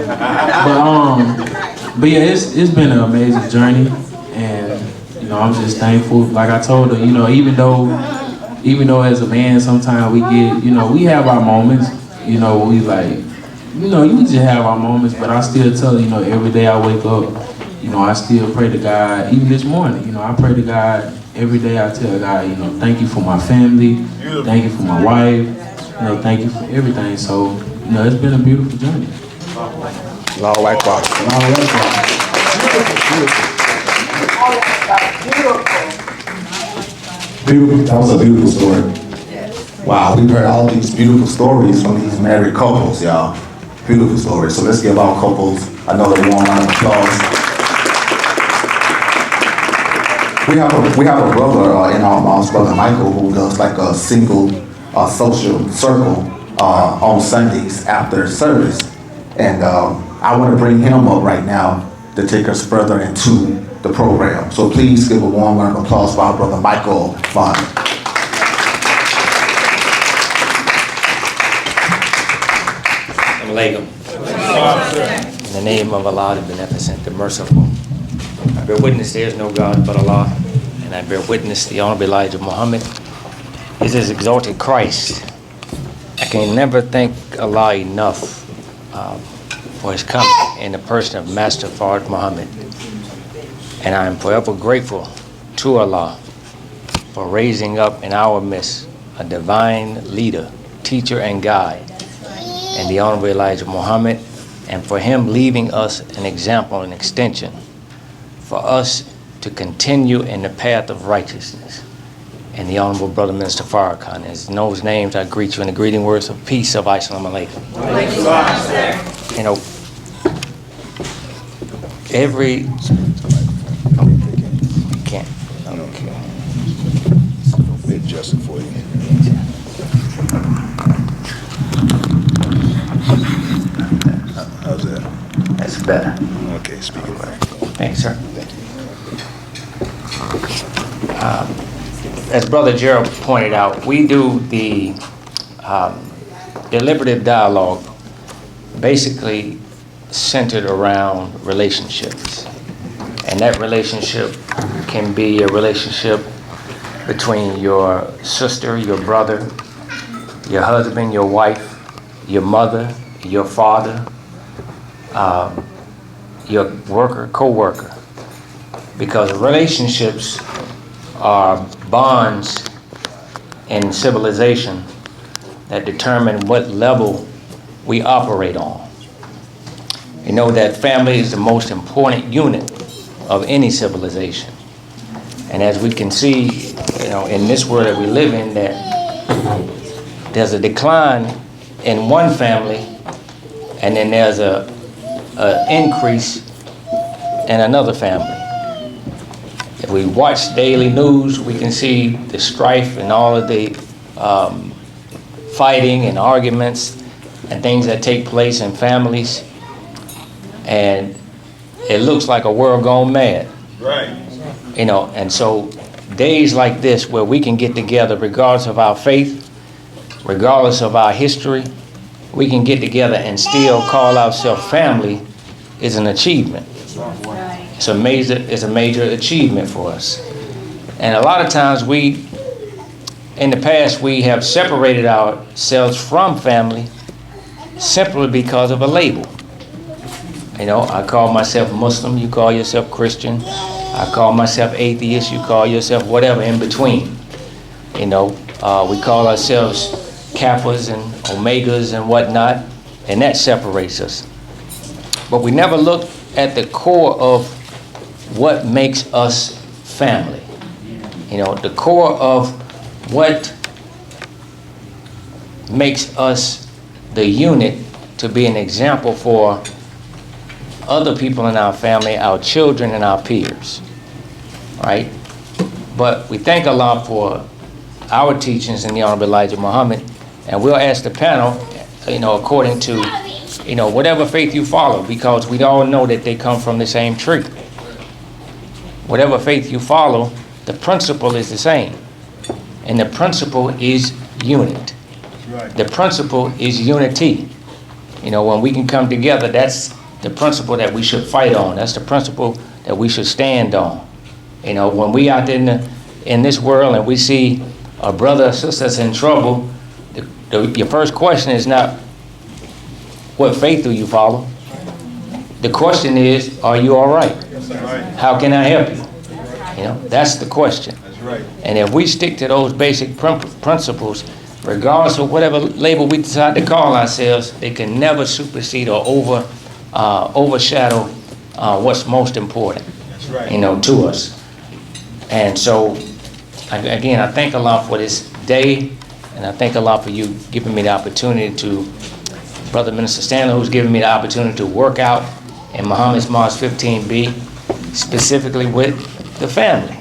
But yeah, it's been an amazing journey, and you know, I'm just thankful. Like I told her, you know, even though as a man, sometimes we get, you know, we have our moments, you know, we like, you know, you just have our moments, but I still tell her, you know, every day I wake up, you know, I still pray to God. Even this morning, you know, I pray to God every day. I tell God, you know, thank you for my family, thank you for my wife, you know, thank you for everything. So, you know, it's been a beautiful journey. All right, wow. Beautiful. That was a beautiful story. Wow, we've heard all these beautiful stories from these married couples, y'all. Beautiful stories. So let's give our couples another warm round of applause. We have a brother in our mosque, Brother Michael, who does like a single social circle on Sundays after service. And I want to bring him up right now to take us further into the program. So please give a warm round of applause for our Brother Michael Vaughn. In the name of Allah, the Beneficent, the Merciful, I bear witness there is no God but Allah, and I bear witness the Honorable Elijah Muhammad is His exalted Christ. I can never thank Allah enough for His coming in the person of Master Fard Muhammad, and I am forever grateful to Allah for raising up in our midst a divine leader, teacher, and guide, and the Honorable Elijah Muhammad, and for him leaving us an example and extension for us to continue in the path of righteousness. And the Honorable Brother Minister Farrakhan, as in those names, I greet you in the greeting words of peace of Assalamu alaikum. You know, every, can't, okay. They adjust it for you. How's that? That's better. Okay, speak it back. Thanks, sir. Thank you. As Brother Gerald pointed out, we do the deliberative dialogue basically centered around relationships. And that relationship can be a relationship between your sister, your brother, your husband, your wife, your mother, your father, your worker, co-worker. Because relationships are bonds in civilization that determine what level we operate on. You know that family is the most important unit of any civilization. And as we can see, you know, in this world that we live in, that there's a decline in one family, and then there's a increase in another family. If we watch daily news, we can see the strife and all of the fighting and arguments and things that take place in families. And it looks like a world gone mad. Right. You know, and so days like this where we can get together regardless of our faith, regardless of our history, we can get together and still call ourselves family is an achievement. It's a major achievement for us. And a lot of times in the past, we have separated ourselves from family simply because of a label. You know, I call myself Muslim, you call yourself Christian. I call myself atheist, you call yourself whatever in between. You know, we call ourselves Kappas and Omegas and whatnot, and that separates us. But we never look at the core of what makes us family. You know, the core of what makes us the unit to be an example for other people in our family, our children and our peers, right? But we thank Allah for our teachings in the Honorable Elijah Muhammad, and we'll ask the panel, you know, according to, you know, whatever faith you follow, because we all know that they come from the same tree. Whatever faith you follow, the principle is the same. And the principle is unit. Right. The principle is unity. You know, when we can come together, that's the principle that we should fight on. That's the principle that we should stand on. You know, when we out there in this world and we see a brother or sister that's in trouble, your first question is not, what faith do you follow? The question is, are you all right? How can I help you? You know, that's the question. That's right. And if we stick to those basic principles, regardless of whatever label we decide to call ourselves, they can never supersede or overshadow what's most important. That's right. You know, to us. And so, again, I thank Allah for this day, and I thank Allah for you giving me the opportunity to, Brother Minister Stanley, who's given me the opportunity to work out in Muhammad's Mosque 15B, specifically with the family,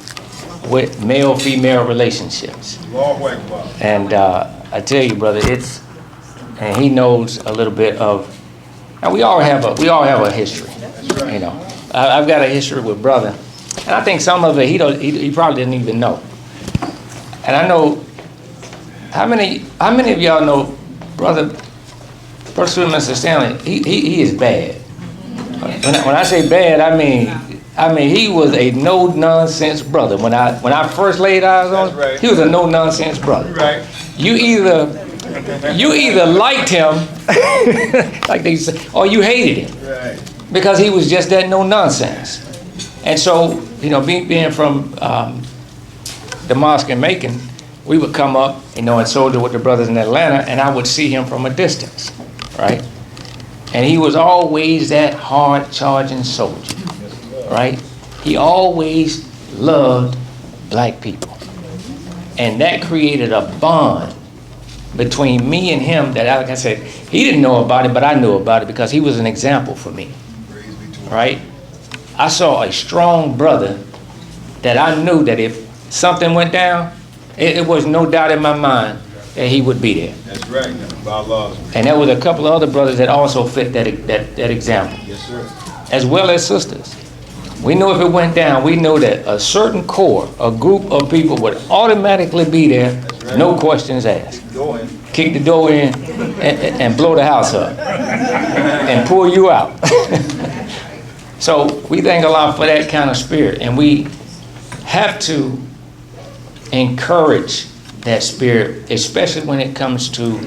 with male-female relationships. Allahu Akbar. And I tell you, brother, and he knows a little bit of, and we all have a history. That's right. You know, I've got a history with brother, and I think some of it he probably didn't even know. And I know, how many of y'all know brother Mr. Stanley? He is bad. When I say bad, I mean he was a no-nonsense brother. When I first laid eyes on him, right. He was a no-nonsense brother. Right. You either liked him, like they say, or you hated him, Right. because he was just that no-nonsense. And so, you know, being from the mosque in Macon, we would come up, you know, and soldier with the brothers in Atlanta, and I would see him from a distance, right? And he was always that hard-charging soldier, right? He always loved black people. And that created a bond between me and him that, like I said, he didn't know about it, but I knew about it because he was an example for me, right? I saw a strong brother that I knew that if something went down, it was no doubt in my mind that he would be there. That's right. By Allah's grace. And there was a couple of other brothers that also fit that example, Yes, sir. as well as sisters. We knew if it went down, we knew that a certain core, a group of people would automatically be there, right. no questions asked. Go in. Kick the door in and blow the house up and pull you out. So we thank Allah for that kind of spirit, and we have to encourage that spirit, especially when it comes to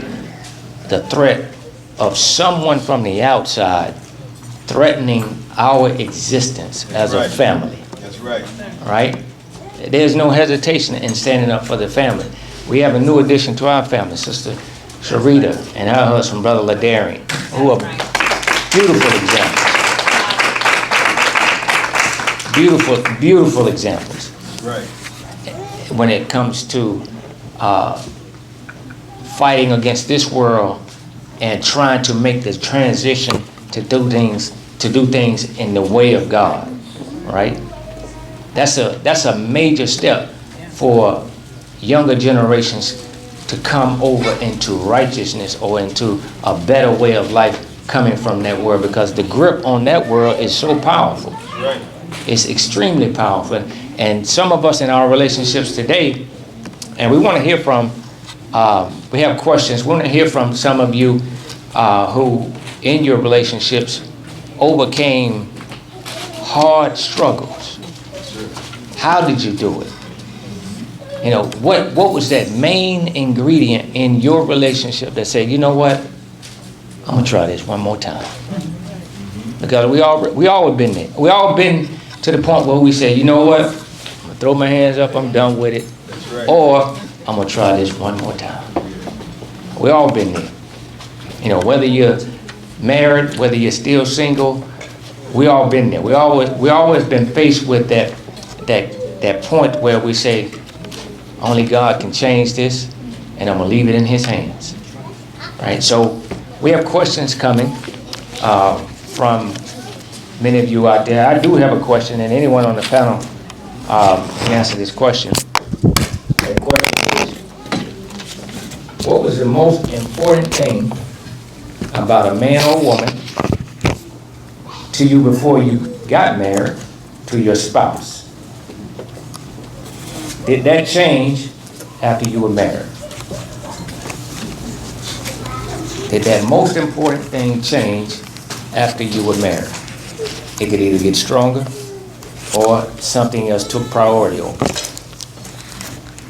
the threat of someone from the outside threatening our existence as a Right. family. That's right. Right? There's no hesitation in standing up for the family. We have a new addition to our family, Sister Sharita and her husband, Brother Ladarian, who are beautiful examples. Beautiful, beautiful examples Right. when it comes to fighting against this world and trying to make the transition to do things in the way of God, right? That's a major step for younger generations to come over into righteousness or into a better way of life coming from that world, because the grip on that world is so powerful. Right. It's extremely powerful. And some of us in our relationships today, and we want to hear from, we have questions, we want to hear from some of you who in your relationships overcame hard struggles. How did you do it? You know, what was that main ingredient in your relationship that said, you know what, I'm gonna try this one more time? Because we all have been there. We all been to the point where we say, you know what, I'm gonna throw my hands up, I'm done with it. That's right. Or I'm gonna try this one more time. We all been there. You know, whether you're married, whether you're still single, we all been there. We always been faced with that point where we say, only God can change this, and I'm gonna leave it in His hands. Right? So we have questions coming from many of you out there. I do have a question, and anyone on the panel can answer this question. The question is, what was the most important thing about a man or woman to you before you got married to your spouse? Did that change after you were married? Did that most important thing change after you were married? It could either get stronger or something else took priority over.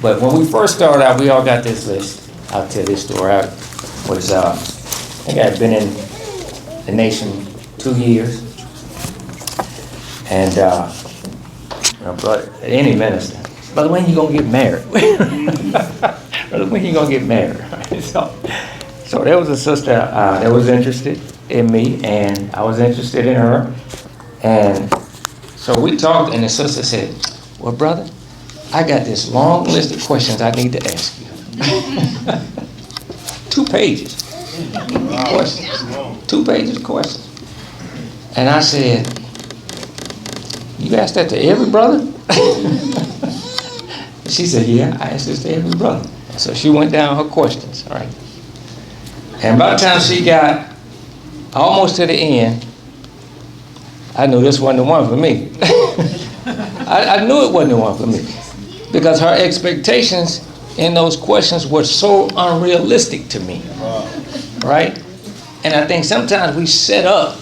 But when we first started out, we all got this list. I'll tell this story. I think I'd been in the nation 2 years. And brother, any minister, brother, when you gonna get married? Brother, when you gonna get married? So there was a sister that was interested in me, and I was interested in her. And so we talked, and the sister said, well, brother, I got this long list of questions I need to ask you. 2 pages. Questions. 2 pages of questions. And I said, you asked that to every brother? She said, yeah, I asked this to every brother. So she went down her questions, all right? And by the time she got almost to the end, I knew this wasn't the one for me. I knew it wasn't the one for me. Because her expectations in those questions were so unrealistic to me. Right? And I think sometimes we set up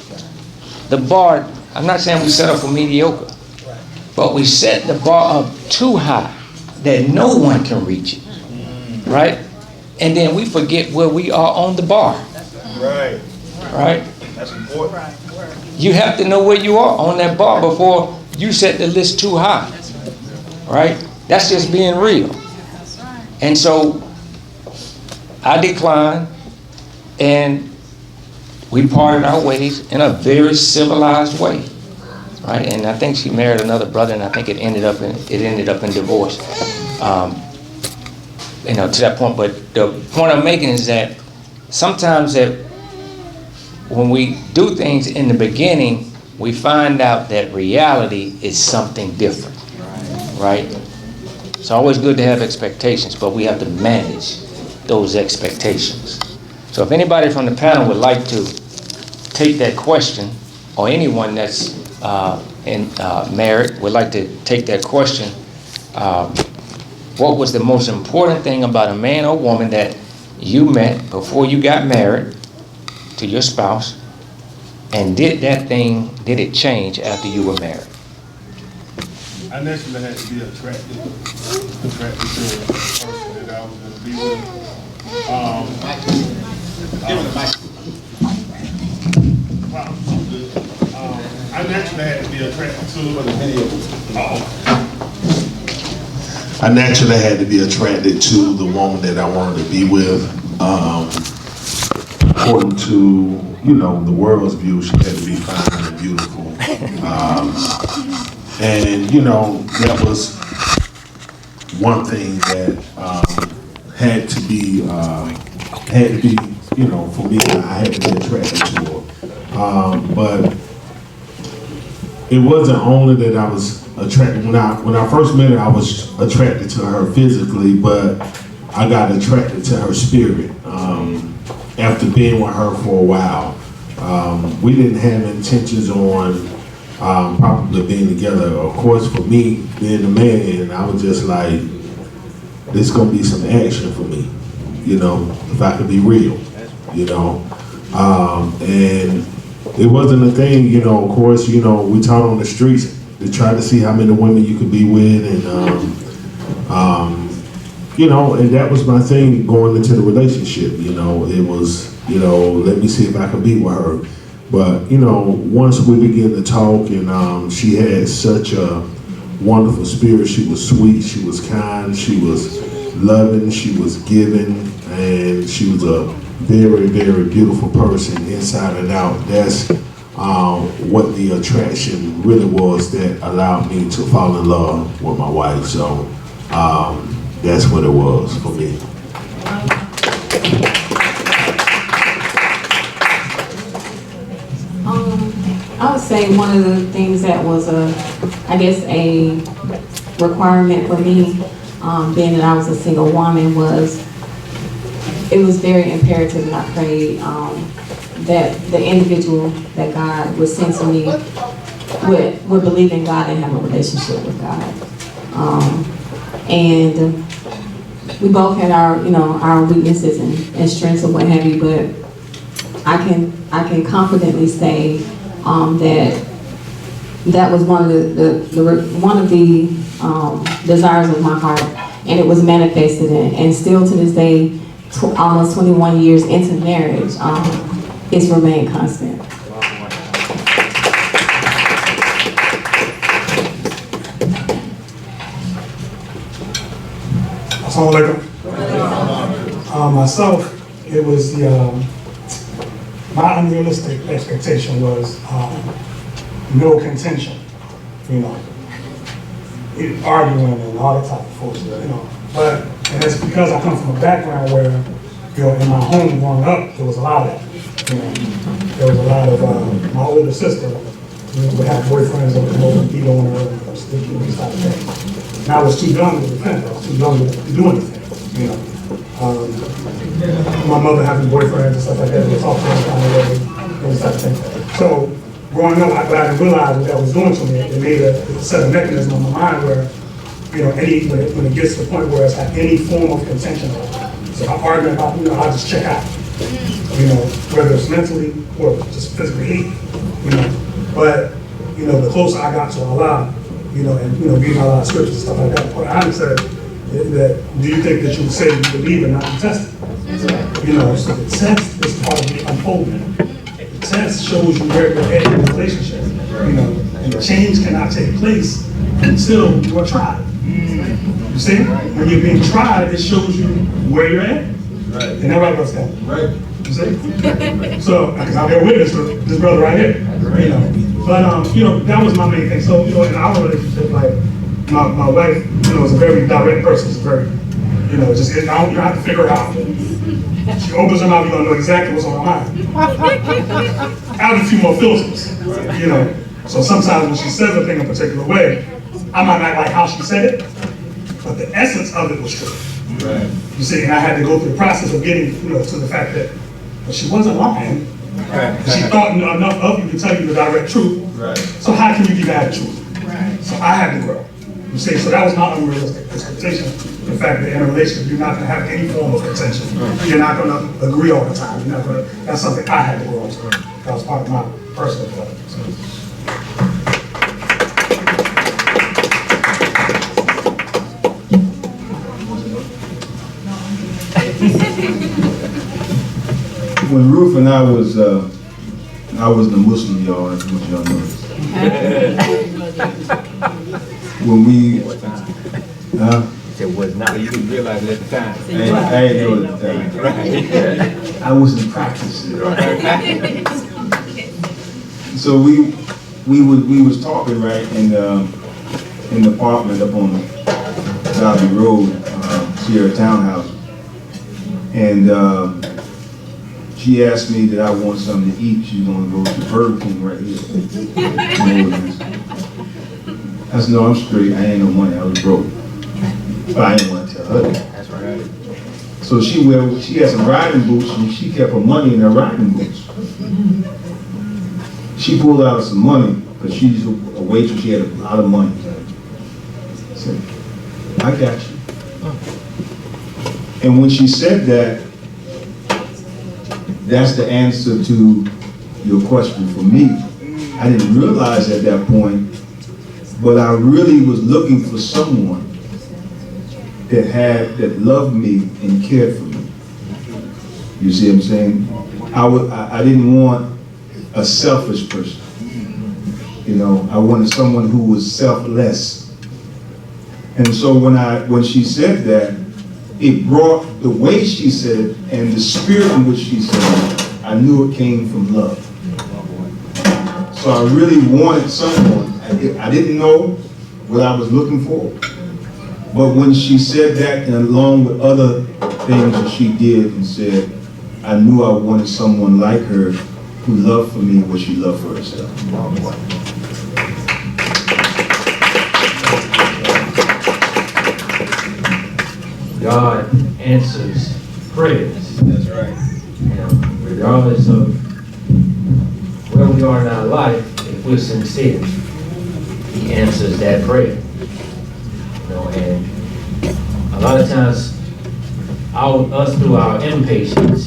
the bar, I'm not saying we set up for mediocre, but we set the bar up too high that no one can reach it. Right? And then we forget where we are on the bar. Right. Right? That's important. You have to know where you are on that bar before you set the list too high. Right? That's just being real. And so I declined, and we parted our ways in a very civilized way. Right? And I think she married another brother, and I think it ended up in divorce. To that point. But the point I'm making is that sometimes that when we do things in the beginning, we find out that reality is something different, right? It's always good to have expectations, but we have to manage those expectations. So if anybody from the panel would like to take that question, or anyone that's married would like to take that question, what was the most important thing about a man or woman that you met before you got married to your spouse, and did it change after you were married? I naturally had to be attracted to the person that I was going to be with. I naturally had to be attracted to I naturally had to be attracted to the woman that I wanted to be with. According to, the world's view, she had to be fine and beautiful. And, that was one thing that had to be, for me, I had to be attracted to her. But it wasn't only that I was attracted. When I first met her, I was attracted to her physically, but I got attracted to her spirit. After being with her for a while, we didn't have intentions on probably being together. Of course, for me, being a man, I was just like, there's gonna be some action for me, if I could be real, and it wasn't a thing, of course, we taught on the streets to try to see how many women you could be with, and and that was my thing going into the relationship. It was, let me see if I can be with her. But, once we began to talk, and she had such a wonderful spirit. She was sweet, she was kind, she was loving, she was giving, and she was a very, very beautiful person inside and out. That's what the attraction really was that allowed me to fall in love with my wife. So that's what it was for me. I would say one of the things that was a requirement for me, being that I was a single woman, was it was very imperative that I prayed that the individual that God would send to me would believe in God and have a relationship with God. And we both had our weaknesses and strengths and what have you, but I can confidently say that was one of the desires of my heart, and it was manifested and still to this day, almost 21 years into marriage, it's remained constant. Assalamu alaikum. Myself, it was my unrealistic expectation was no contention, arguing and all that type of bullshit, But, and it's because I come from a background where, in my home growing up, there was a lot of that. There was a lot of, my older sister would have boyfriends that would come over and beat on her and stick you and these type of things. And I was too young to repent, I was too young to do anything, my mother having boyfriends and stuff like that, they talk to her kind of way, those type of things. So, growing up, I didn't realize what that was doing to me. It made a set of mechanisms in my mind where, when it gets to the point where it's like any form of contention, so I'm arguing about, I'll just check out, whether it's mentally or just physically, But, the closer I got to Allah, and, reading a lot of scriptures and stuff like that, Quran said that, do you think that you say you believe and not be tested? So the test is part of the unfoldment. The test shows you where you're at in the relationship, and the change cannot take place until you are tried. You see? When you're being tried, it shows you where you're at. Right. And that right, that. Right. You see? So, because I'll be a witness to this brother right here. But that was my main thing. So, in our relationship, like my wife, is a very direct person. She's very, you don't have to figure it out. She opens her mouth, you're gonna know exactly what's on her mind. I have a few more filters, So sometimes when she says a thing a particular way, I might not like how she said it, but the essence of it was true. Right. You see, and I had to go through the process of getting, to the fact that she wasn't lying. Right. She thought enough of you to tell you the direct truth. Right. So how can you be mad at truth? Right. So I had to grow. You see, so that was my unrealistic expectation. The fact that in a relationship, you're not going to have any form of contention. You're not going to agree all the time. You're not going to, that's something I had to grow into. That was part of my personal development. So. When Ruth and I was the Muslim, y'all, what y'all know. When we, It was not. You didn't realize it at the time. I didn't know at the time. I wasn't practicing. So we was talking, right, in the apartment up on Derby Road, Sierra Townhouse, and she asked me that I want something to eat. She's gonna go to Burger King right here. I said, no, I'm straight. I ain't no money. I was broke. But I didn't want to tell her that. That's right. So she had some riding boots, and she kept her money in her riding boots. She pulled out some money, because she's a waitress, she had a lot of money. I said, I got you. And when she said that, that's the answer to your question for me. I didn't realize at that point, but I really was looking for someone that loved me and cared for me. You see what I'm saying? I didn't want a selfish person. You know, I wanted someone who was selfless. And so when she said that, it brought the way she said it and the spirit in which she said it, I knew it came from love. So I really wanted someone, I didn't know what I was looking for, but when she said that, and along with other things that she did and said, I knew I wanted someone like her who loved for me what she loved for herself. God answers prayers. That's right. Regardless of where we are in our life, if we're sincere, He answers that prayer. And a lot of times, us through our impatience,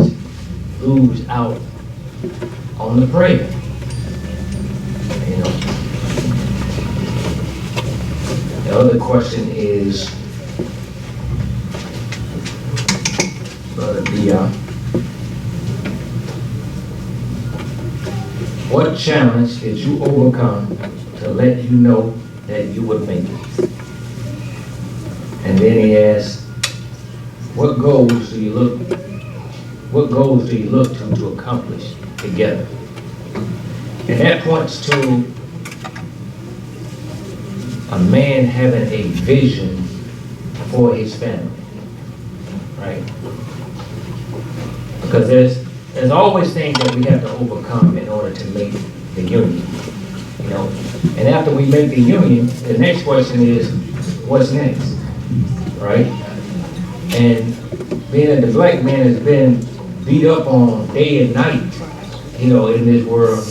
lose out on the prayer. The other question is, Brother Dia, what challenge did you overcome to let you know that you would make it? And then he asked, what goals do you look to accomplish together? And that points to a man having a vision for his family, right? Because there's always things that we have to overcome in order to make the union, And after we make the union, the next question is, what's next, right? And being that the black man has been beat up on day and night, in this world,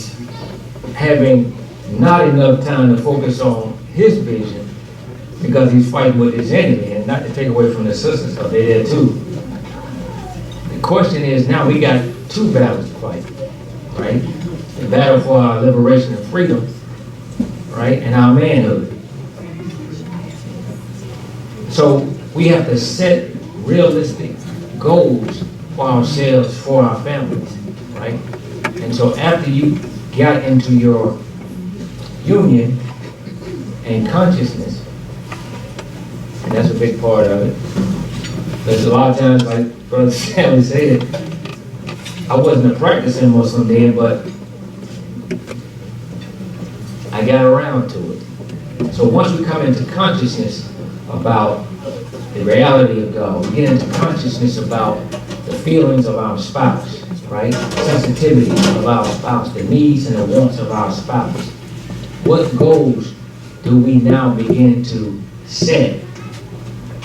having not enough time to focus on his vision because he's fighting with his enemy, and not to take away from the sisters, because they're there too. The question is, now we got two battles to fight, right? The battle for our liberation and freedom, right? And our manhood. So we have to set realistic goals for ourselves, for our families, right? And so after you got into your union and consciousness, and that's a big part of it, because a lot of times, like Brother Stanley said, I wasn't a practicing Muslim then, but I got around to it. So once we come into consciousness about the reality of God, we get into consciousness about the feelings of our spouse, right? Sensitivity of our spouse, the needs and the wants of our spouse. what goals do we now begin to set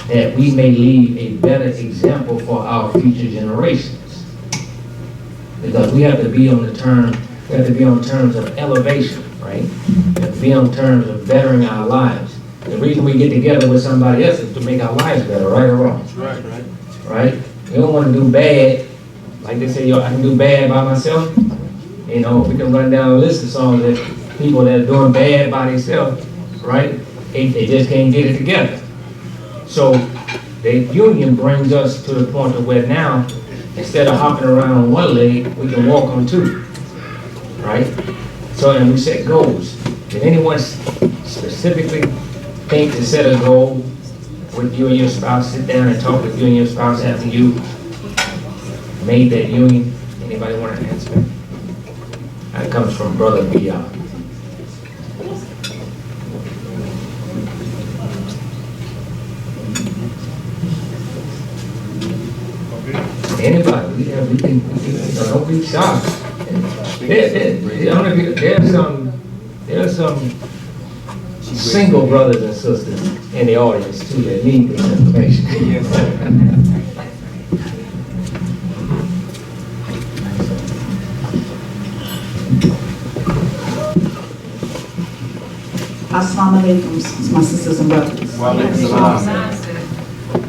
that we may leave a better example for our future generations? Because we have to be on terms of elevation, right? We have to be on terms of bettering our lives. The reason we get together with somebody else is to make our lives better, right or wrong? Right? We don't want to do bad. Like they say, I can do bad by myself. You know, we can run down a list of songs that people that are doing bad by themselves, right? They just can't get it together. So the union brings us to the point of where now, instead of hopping around on one leg, we can walk on two, right? So, and we set goals. Did anyone specifically think to set a goal with you and your spouse, sit down and talk with you and your spouse after you made that union? Anybody want to answer that? That comes from Brother Beyond. Anybody, we can, don't be shocked. There's some single brothers and sisters in the audience too that need this information. Assalamu alaikum, my sisters and brothers.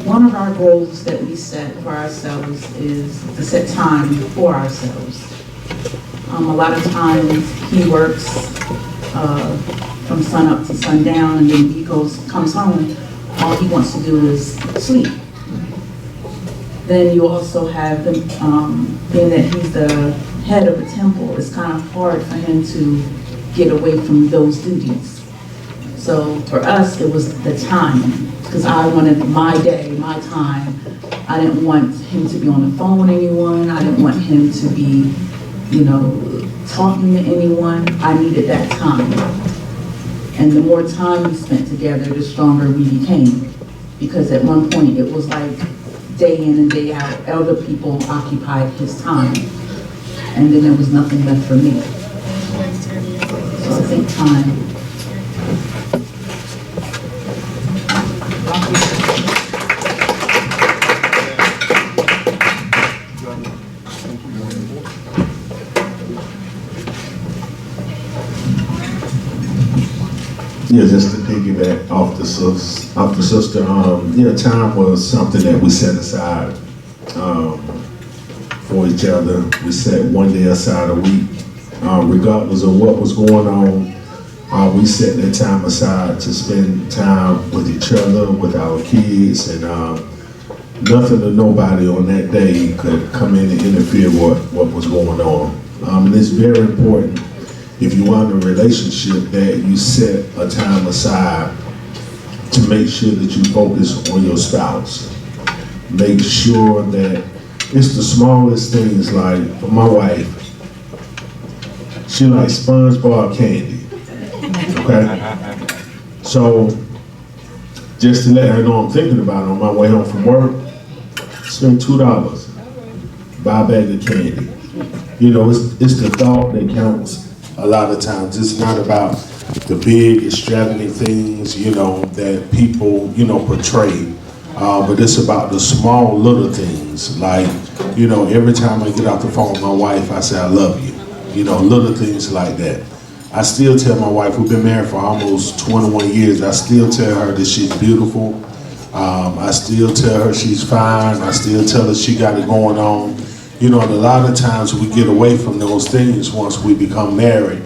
One of our goals that we set for ourselves is to set time for ourselves. A lot of times he works from sun up to sundown, and then he comes home, all he wants to do is sleep. Then you also have the, being that he's the head of a temple, it's kind of hard for him to get away from those duties. So for us, it was the time, because I wanted my day, my time. I didn't want him to be on the phone with anyone. I didn't want him to be, talking to anyone. I needed that time. And the more time we spent together, the stronger we became. Because at one point, it was like day in and day out, elder people occupied his time. And then there was nothing left for me. So I think time. Yeah, just to piggyback off the sister, time was something that we set aside for each other. We set one day aside a week, regardless of what was going on. We set that time aside to spend time with each other, with our kids, and nothing or nobody on that day could come in and interfere with what was going on. And it's very important, if you want a relationship, that you set a time aside to make sure that you focus on your spouse. Make sure that it's the smallest things, like for my wife, she likes SpongeBob candy, okay? So just to let her know I'm thinking about it on my way home from work, spend $2, buy a bag of candy. It's the thought that counts. A lot of times, it's not about the big, extravagant things, that people, portray. But it's about the small, little things. Like, every time I get off the phone with my wife, I say, I love you. Little things like that. I still tell my wife, we've been married for almost 21 years, I still tell her that she's beautiful. I still tell her she's fine. I still tell her she got it going on. And a lot of times we get away from those things once we become married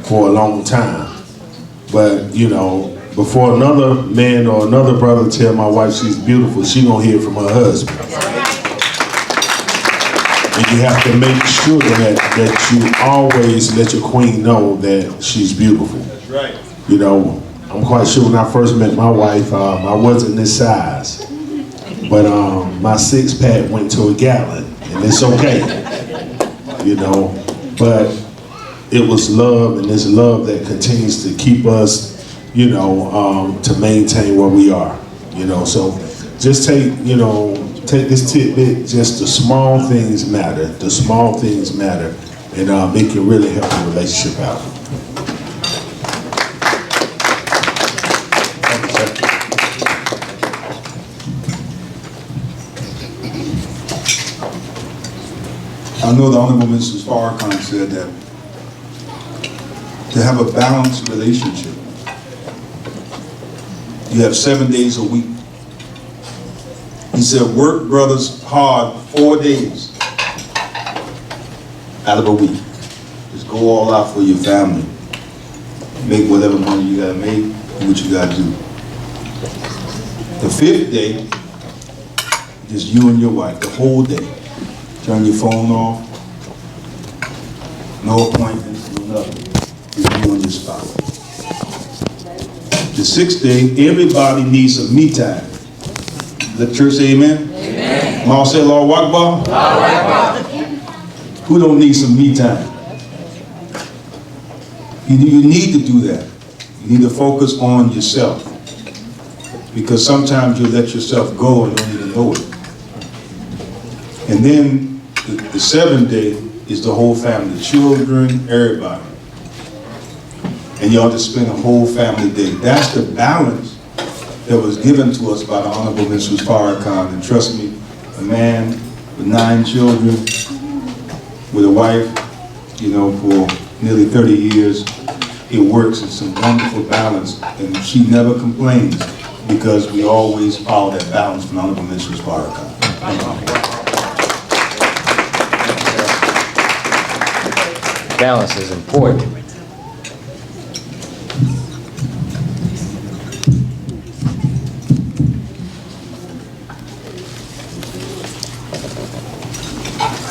for a long time. But, before another man or another brother tell my wife she's beautiful, she gonna hear from her husband. And you have to make sure that you always let your queen know that she's beautiful. That's right. I'm quite sure when I first met my wife, I wasn't this size. But my six-pack went to a gallon. And it's okay, but it was love, and it's love that continues to keep us, to maintain where we are, so just take this tidbit, just the small things matter, and it can really help the relationship out. I know the Honorable Mrs. Farrakhan said that to have a balanced relationship, you have 7 days a week. He said, work, brothers, hard 4 days out of a week. Just go all out for your family. Make whatever money you gotta make, do what you gotta do. The 5th day, just you and your wife, the whole day. Turn your phone off. No appointments, no nothing. Just you and your spouse. The 6th day, everybody needs some me time. Let the church say amen? Amen. Mosque say Allahu Akbar? Allahu Akbar. Who don't need some me time? You need to do that. You need to focus on yourself. Because sometimes you let yourself go and don't even know it. And then the 7th day is the whole family, children, everybody. And you ought to spend a whole family day. That's the balance that was given to us by the Honorable Mrs. Farrakhan. And trust me, a man with 9 children, with a wife, you know, for nearly 30 years, it works. It's a wonderful balance. And she never complains because we always follow that balance from Honorable Mrs. Farrakhan. Balance is important.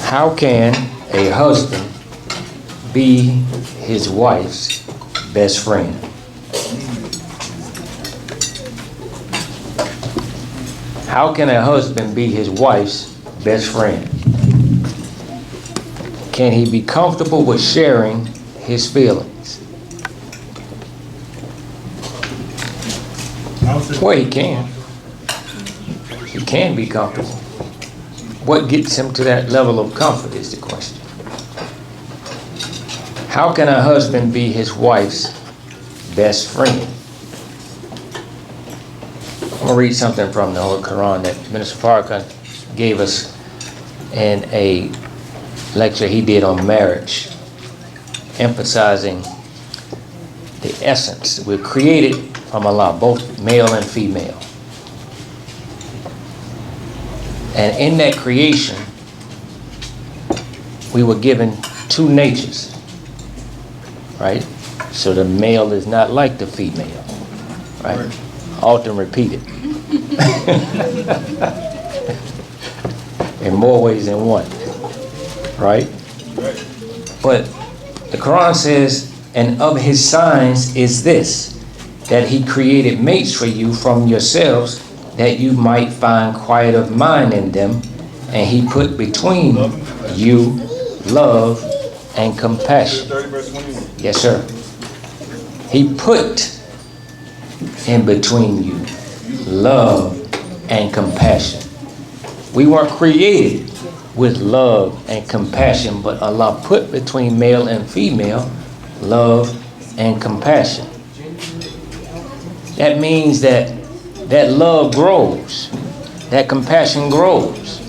How can a husband be his wife's best friend? How can a husband be his wife's best friend? Can he be comfortable with sharing his feelings? Well, he can. He can be comfortable. What gets him to that level of comfort is the question. How can a husband be his wife's best friend? I'm going to read something from the Holy Quran that Minister Farrakhan gave us in a lecture he did on marriage, emphasizing the essence. We're created from Allah, both male and female. And in that creation, we were given 2 natures, right? So the male is not like the female, right? Often repeated. In more ways than one, right? But the Quran says, and of his signs is this, that he created mates for you from yourselves, that you might find quiet of mind in them, and he put between you love and compassion. Yes, sir. He put in between you love and compassion. We weren't created with love and compassion, but Allah put between male and female love and compassion. That means that love grows, that compassion grows,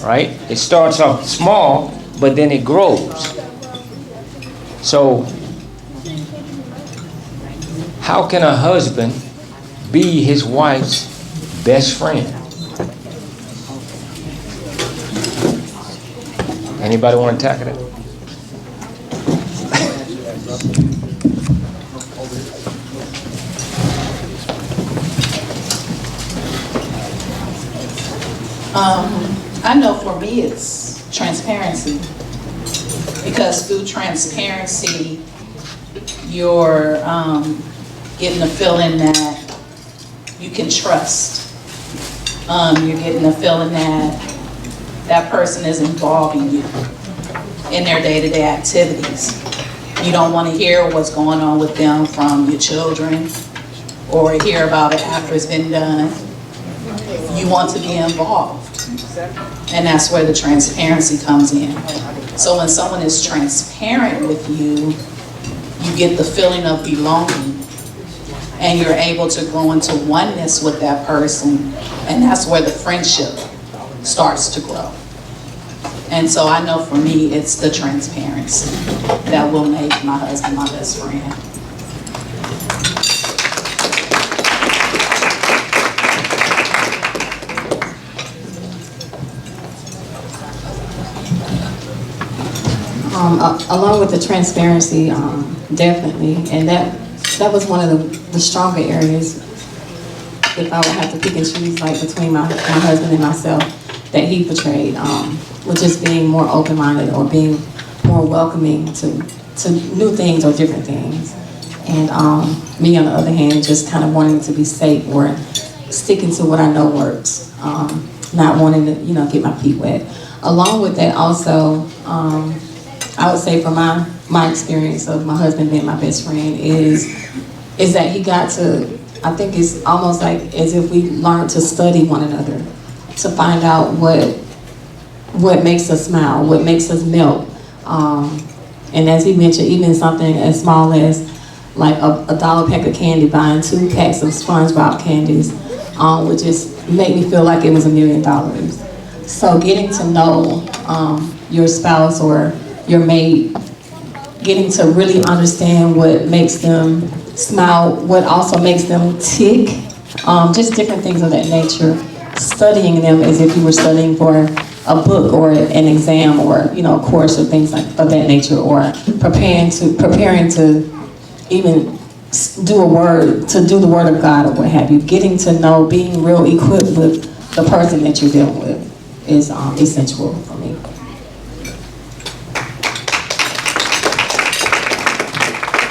right? It starts off small, but then it grows. So, how can a husband be his wife's best friend? Anybody want to tackle it? I know for me it's transparency, because through transparency you're getting the feeling that you can trust. You're getting the feeling that that person is involving you in their day-to-day activities. You don't want to hear what's going on with them from your children or hear about it after it's been done. You want to be involved. And that's where the transparency comes in. So when someone is transparent with you, you get the feeling of belonging, and you're able to grow into oneness with that person, and that's where the friendship starts to grow. And so I know for me, it's the transparency that will make my husband my best friend. Along with the transparency, definitely, and that was one of the stronger areas. If I would have to pick and choose, like between my husband and myself, that he portrayed, with just being more open-minded or being more welcoming to new things or different things, and me on the other hand, just kind of wanting to be safe or sticking to what I know works, not wanting to get my feet wet. Along with that, also. I would say from my experience of my husband being my best friend is that he got to, I think it's almost like as if we learned to study one another, to find out what makes us smile, what makes us melt. And as he mentioned, even something as small as like a $1 pack of candy, buying 2 packs of SpongeBob candies, would just make me feel like it was $1 million. So getting to know your spouse or your mate, getting to really understand what makes them smile, what also makes them tick, just different things of that nature. Studying them as if you were studying for a book or an exam or a course or things of that nature, or preparing to even do the word of God or what have you. Getting to know, being real equipped with the person that you're dealing with is essential for me.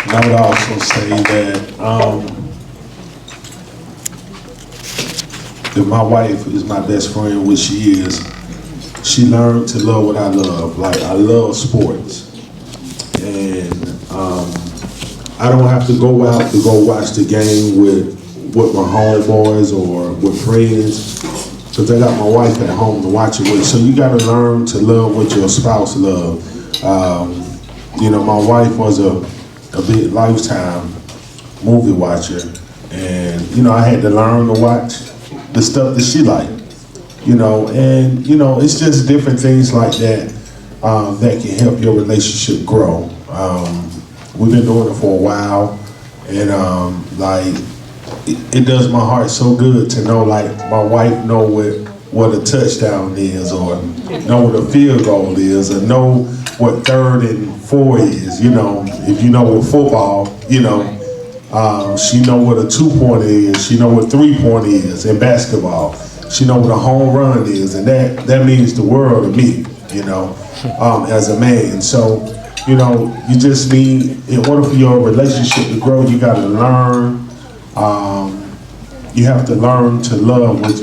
I would also say that my wife is my best friend, which she is. She learned to love what I love. Like, I love sports. And I don't have to go out to go watch the game with my homeboys or with friends, because I got my wife at home to watch it with. So you got to learn to love what your spouse loves. My wife was a big Lifetime movie watcher, and I had to learn to watch the stuff that she liked, and it's just different things like that that can help your relationship grow. We've been doing it for a while, and it does my heart so good to know like my wife know what a touchdown is, or know what a field goal is, or know what 3rd and 4 is. If you know what football, she know what a 2-point is. She know what 3-point is in basketball. She know what a home run is, and that means the world to me, as a man. So, you just need, in order for your relationship to grow, you got to learn. You have to learn to love what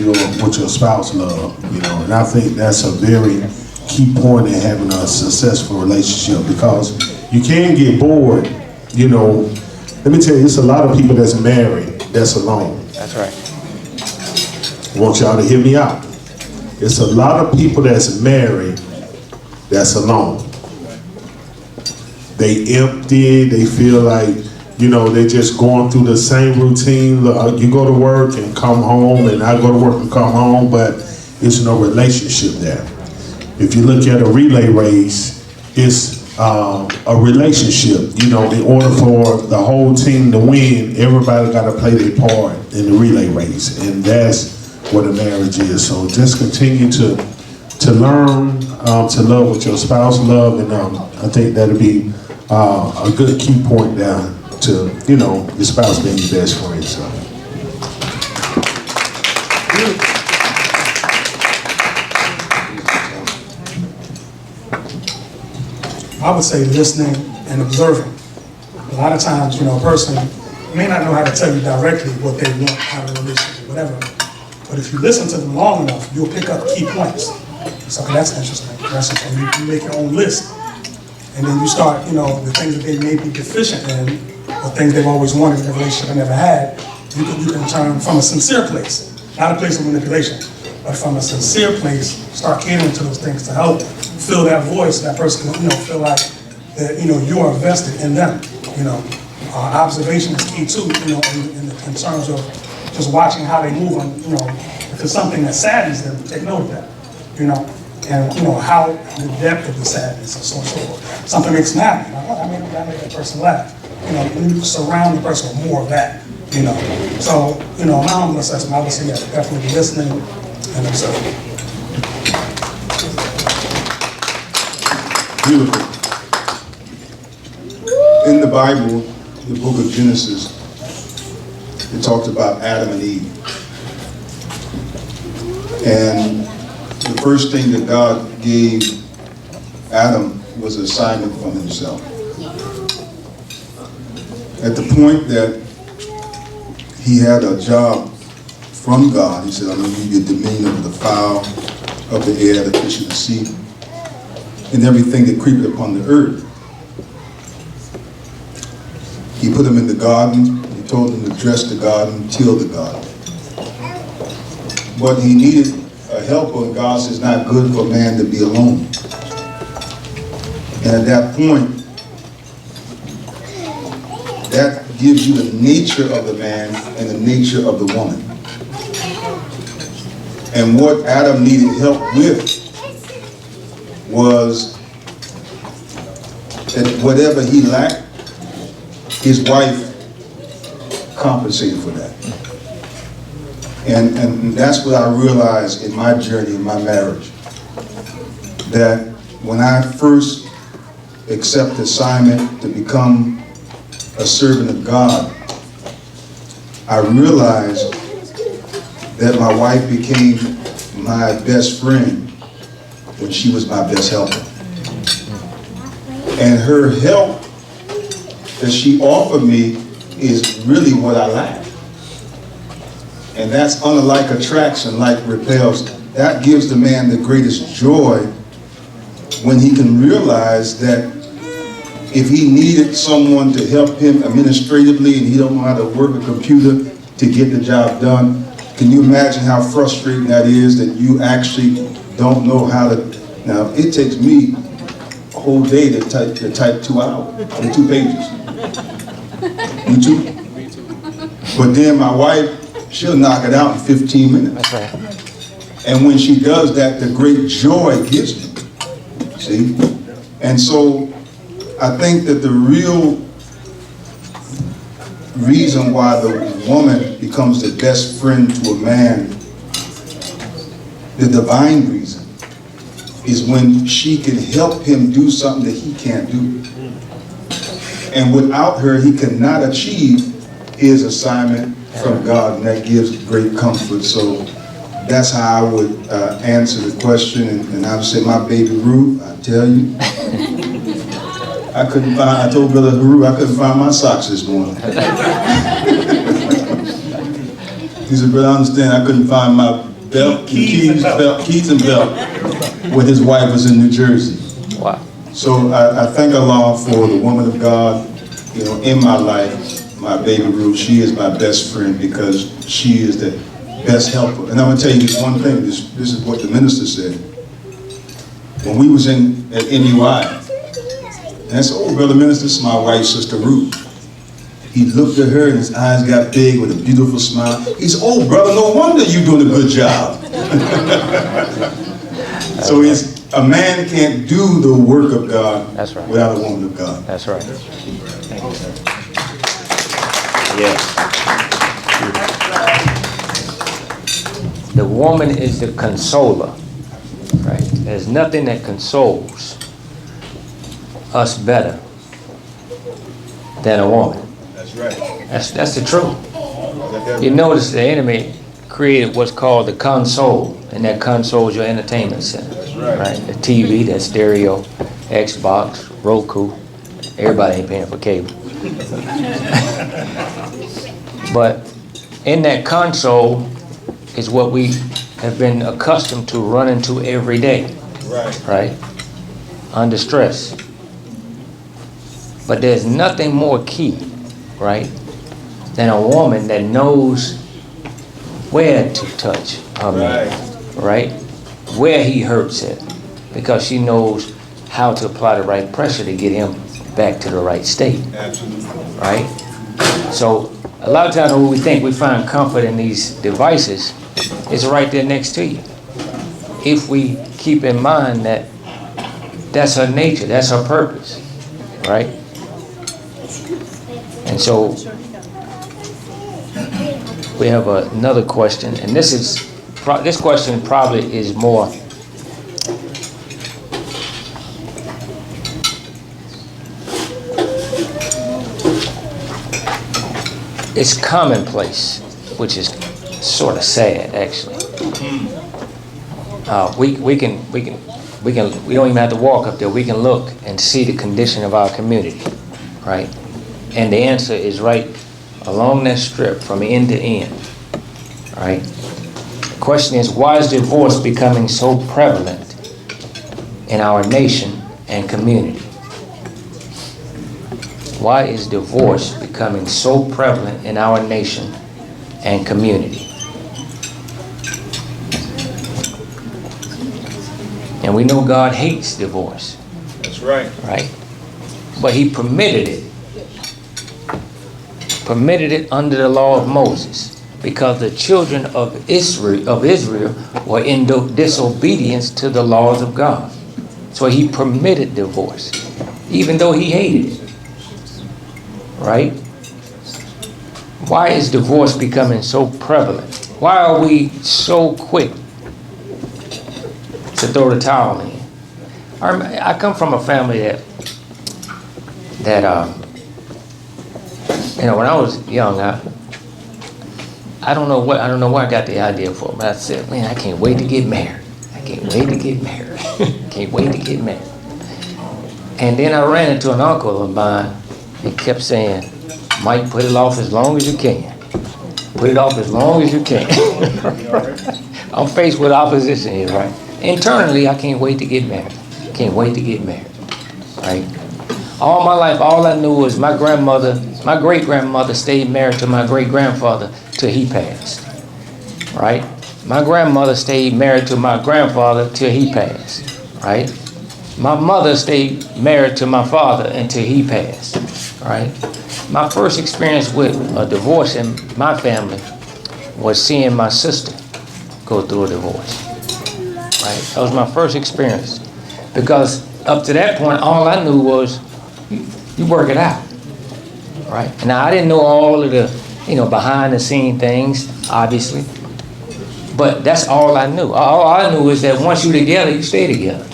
your spouse loves, and I think that's a very key point in having a successful relationship, because you can get bored. Let me tell you, it's a lot of people that's married that's alone. That's right. I want y'all to hear me out. It's a lot of people that's married that's alone. They empty, they feel like, they're just going through the same routine. You go to work and come home, and I go to work and come home, but there's no relationship there. If you look at a relay race, it's a relationship. In order for the whole team to win, everybody got to play their part in the relay race, and that's what a marriage is. So just continue to learn to love what your spouse loves, and I think that'll be a good key point down to your spouse being your best friend. So. I would say listening and observing. A lot of times, a person may not know how to tell you directly what they want out of a relationship, whatever. But if you listen to them long enough, you'll pick up key points. So that's interesting. You make your own list. And then you start, the things that they may be deficient in, or things they've always wanted in a relationship and never had, you can turn from a sincere place, not a place of manipulation, but from a sincere place, start catering to those things to help fill that voice. That person can, feel like that, you are invested in them. Observation is key too, in terms of just watching how they move on, if it's something that saddens them, take note of that, and how the depth of the sadness and so on and so forth. Something makes them happy. Like, oh, I made that person laugh. You surround the person with more of that. So my humble assessment, I would say, yeah, definitely listening and observing. Beautiful. In the Bible, the book of Genesis, it talks about Adam and Eve. And the first thing that God gave Adam was an assignment from himself. At the point that he had a job from God, he said, I'm going to give you dominion over the fowl of the air, the fish of the sea, and everything that creepeth upon the earth. He put him in the garden. He told him to dress the garden, till the garden. But he needed a helper, and God says it's not good for man to be alone. And at that point, that gives you the nature of the man and the nature of the woman. And what Adam needed help with was that whatever he lacked, his wife compensated for that. And that's what I realized in my journey, in my marriage, that when I first accepted the assignment to become a servant of God, I realized that my wife became my best friend when she was my best helper. And her help that she offered me is really what I lack. And that's unlike attraction, like repels. That gives the man the greatest joy when he can realize that if he needed someone to help him administratively and he don't know how to work a computer to get the job done, can you imagine how frustrating that is, that you actually don't know how to. Now, it takes me a whole day to type 2 hours, or 2 pages. Me too. But then my wife, she'll knock it out in 15 minutes. That's right. And when she does that, the great joy it gives me. See? And so I think that the real reason why the woman becomes the best friend to a man, the divine reason, is when she can help him do something that he can't do. And without her, he cannot achieve his assignment from God, and that gives great comfort. So that's how I would answer the question. And I would say, my baby Ruth, I tell you, I told Brother Haru, I couldn't find my socks this morning. He said, brother, I understand, I couldn't find my belt, keys and belt, when his wife was in New Jersey. Wow. So I thank Allah for the woman of God, in my life, my baby Ruth. She is my best friend because she is the best helper. And I'm going to tell you this one thing. This is what the minister said. When we was at MUI, and I said, oh, brother minister, this is my wife's sister Ruth. He looked at her and his eyes got big with a beautiful smile. He said, oh, brother, no wonder you're doing a good job. So a man can't do the work of God without a woman of God. That's right. Yes. The woman is the consoler, right? There's nothing that consoles us better than a woman. That's right. That's the truth. You notice the enemy created what's called the console, and that console is your entertainment center. That's right. The TV, that stereo, Xbox, Roku. Everybody ain't paying for cable. But in that console is what we have been accustomed to running to every day. Right? Under stress. But there's nothing more key, right, than a woman that knows where to touch her man, right? Where he hurts it, because she knows how to apply the right pressure to get him back to the right state. Absolutely. Right? So a lot of times when we think we find comfort in these devices, it's right there next to you. if we keep in mind that that's her nature, that's her purpose, right? And so we have another question, and this question probably is more it's commonplace, which is sort of sad, actually. We don't even have to walk up there. We can look and see the condition of our community, right? And the answer is right along that strip from end to end, right? The question is, why is divorce becoming so prevalent in our nation and community? Why is divorce becoming so prevalent in our nation and community? And we know God hates divorce. That's right. Right? But he permitted it. Permitted it under the law of Moses because the children of Israel were in disobedience to the laws of God. So he permitted divorce, even though he hated it. Right? Why is divorce becoming so prevalent? Why are we so quick to throw the towel in? I come from a family that when I was young, I don't know where I got the idea from, but I said, man, I can't wait to get married. I can't wait to get married. Can't wait to get married. And then I ran into an uncle of mine. He kept saying, Mike, put it off as long as you can. Put it off as long as you can. I'm faced with opposition here, right? Internally, I can't wait to get married. Can't wait to get married, right? All my life, all I knew was my great-grandmother stayed married to my great-grandfather till he passed, right? My grandmother stayed married to my grandfather till he passed, right? My mother stayed married to my father until he passed, right? My first experience with a divorce in my family was seeing my sister go through a divorce, right? That was my first experience. Because up to that point, all I knew was you work it out, right? Now, I didn't know all of the, behind the scene things, obviously. But that's all I knew. All I knew is that once you're together, you stay together.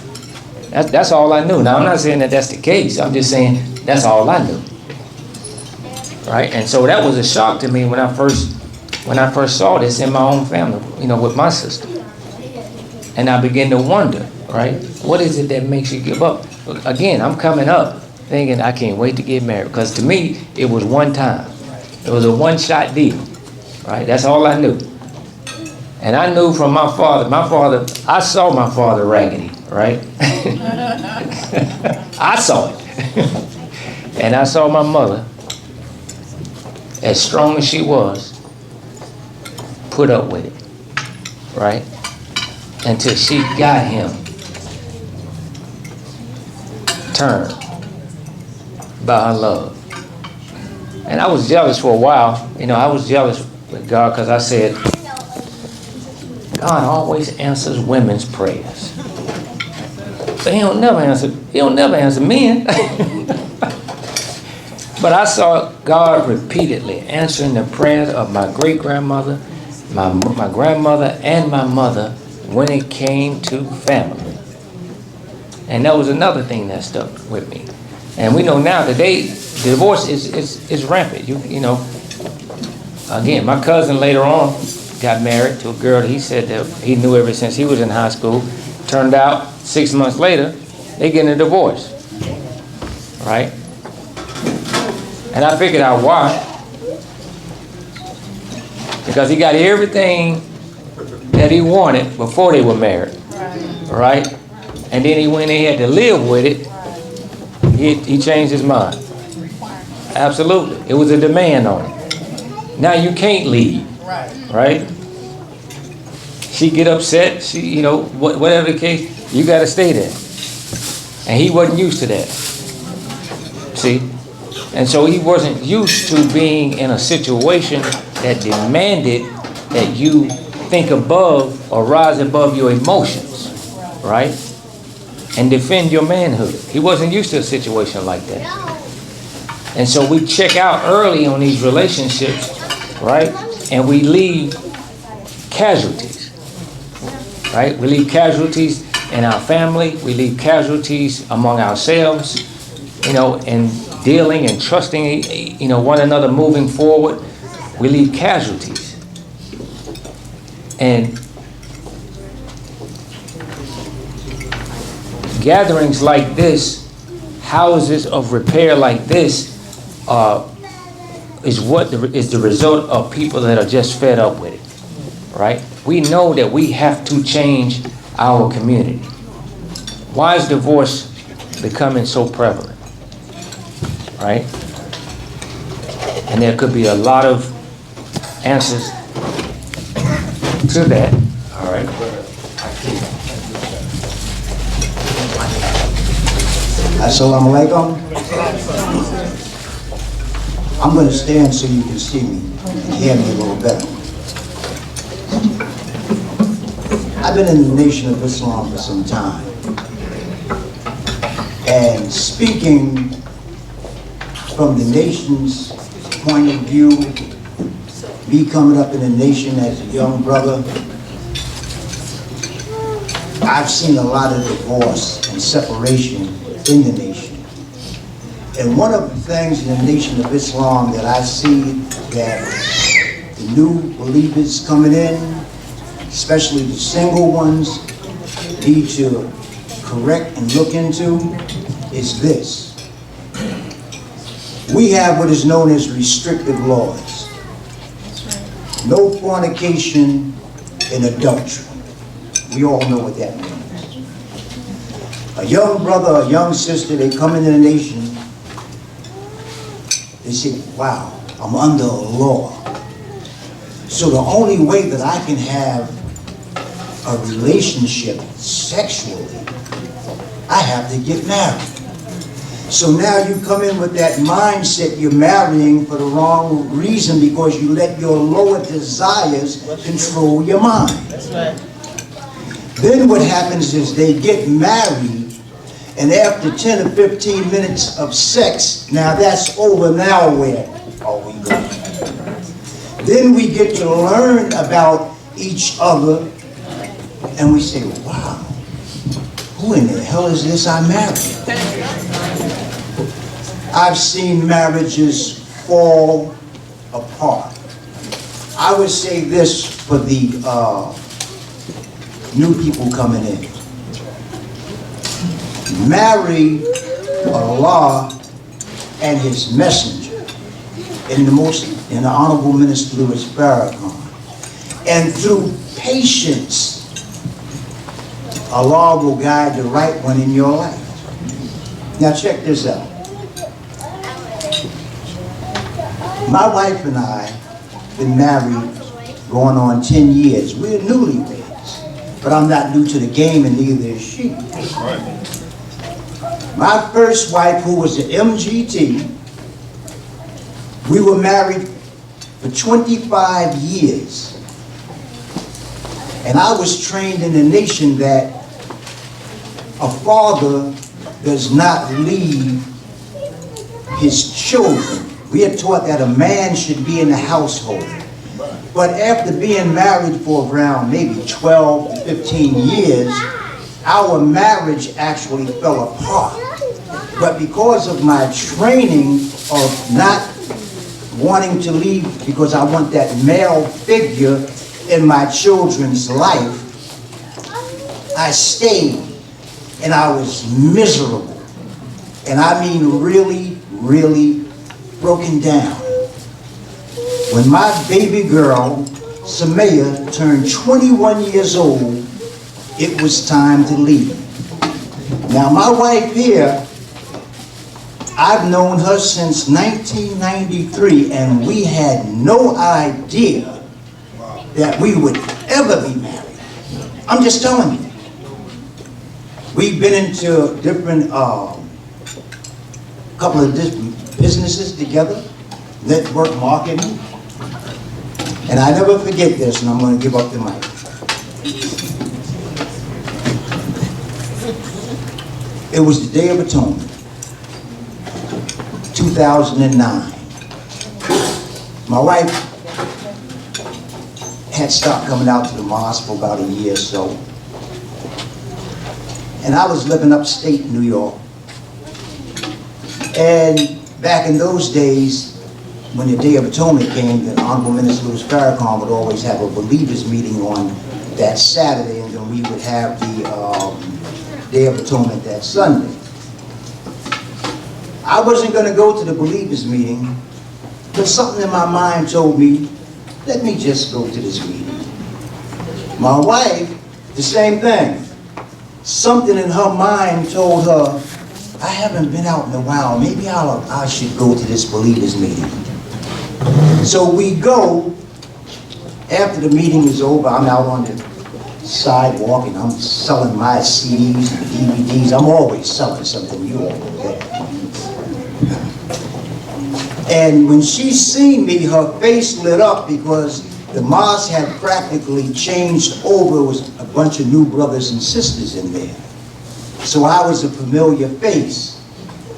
That's all I knew. Now, I'm not saying that that's the case. I'm just saying that's all I knew, right? And so that was a shock to me when I first saw this in my own family, with my sister. And I began to wonder, right? What is it that makes you give up? Again, I'm coming up thinking I can't wait to get married because to me, it was one time. It was a one-shot deal, right? That's all I knew. And I knew from my father, I saw my father raggedy, right? I saw it. And I saw my mother, as strong as she was, put up with it, right? Until she got him turned by her love. And I was jealous for a while. I was jealous with God because I said, God always answers women's prayers. But he don't never answer men. But I saw God repeatedly answering the prayers of my great-grandmother, my grandmother, and my mother when it came to family. And that was another thing that stuck with me. And we know now today, divorce is rampant. Again, my cousin later on got married to a girl that he said that he knew ever since he was in high school. Turned out 6 months later, they getting a divorce, right? And I figured out why. Because he got everything that he wanted before they were married, right? And then when he had to live with it, he changed his mind. Absolutely. It was a demand on it. Now you can't leave, right? She get upset, whatever the case, you got to stay there. And he wasn't used to that. See? And so he wasn't used to being in a situation that demanded that you think above or rise above your emotions, right? And defend your manhood. He wasn't used to a situation like that. And so we check out early on these relationships, right? And we leave casualties, right? We leave casualties in our family. We leave casualties among ourselves, you know, in dealing and trusting, you know, one another moving forward. We leave casualties. And gatherings like this, houses of repair like this, is the result of people that are just fed up with it, right? We know that we have to change our community. Why is divorce becoming so prevalent, right? And there could be a lot of answers to that. All right. Assalamu alaikum. I'm going to stand so you can see me and hear me a little better. I've been in the Nation of Islam for some time. And speaking from the nation's point of view, me coming up in the nation as a young brother, I've seen a lot of divorce and separation in the nation. And one of the things in the Nation of Islam that I see that the new believers coming in, especially the single ones, need to correct and look into is this. We have what is known as restrictive laws. No fornication and adultery. We all know what that means. A young brother, a young sister, they come into the nation, they say, wow, I'm under a law. So the only way that I can have a relationship sexually, I have to get married. So now you come in with that mindset you're marrying for the wrong reason because you let your lower desires control your mind. That's right. Then what happens is they get married, and after 10 or 15 minutes of sex, now that's over, now where are we going? Then we get to learn about each other, and we say, wow, who in the hell is this I married? I've seen marriages fall apart. I would say this for the new people coming in. Marry Allah and His Messenger in the Honorable Minister Louis Farrakhan. And through patience, Allah will guide the right one in your life. Now check this out. My wife and I have been married going on 10 years. We're newlyweds, but I'm not new to the game and neither is she. My first wife, who was an MGT, we were married for 25 years. And I was trained in the nation that a father does not leave his children. We are taught that a man should be in the household. But after being married for around maybe 12 to 15 years, our marriage actually fell apart. But because of my training of not wanting to leave because I want that male figure in my children's life, I stayed, and I was miserable. And I mean really, really broken down. When my baby girl, Samaya, turned 21 years old, it was time to leave. Now my wife here, I've known her since 1993, and we had no idea that we would ever be married. I'm just telling you. We've been into different, couple of different businesses together, network marketing. And I never forget this, and I'm going to give up the mic. It was the Day of Atonement, 2009. My wife had stopped coming out to the mosque for about a year or so. And I was living upstate New York. And back in those days, when the Day of Atonement came, the Honorable Minister Louis Farrakhan would always have a believers meeting on that Saturday, and then we would have the Day of Atonement that Sunday. I wasn't going to go to the believers meeting, but something in my mind told me, let me just go to this meeting. My wife, the same thing. Something in her mind told her, I haven't been out in a while, maybe I should go to this believers meeting. So we go. After the meeting is over, I'm out on the sidewalk and I'm selling my CDs and DVDs. I'm always selling something, you all know that. And when she seen me, her face lit up because the mosque had practically changed over. It was a bunch of new brothers and sisters in there. So I was a familiar face.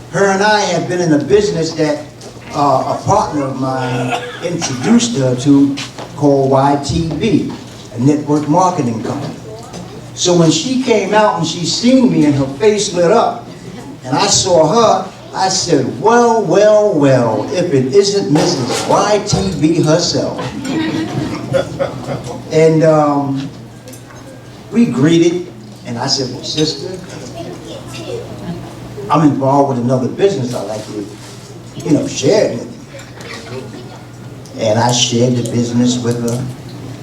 Her and I had been in a business that a partner of mine introduced her to called YTV, a network marketing company. So when she came out and she seen me and her face lit up, and I saw her, I said, well, well, well, if it isn't Mrs. YTV herself. And we greeted, and I said, well, sister, I'm involved with another business I'd like to, share it with you. And I shared the business with her,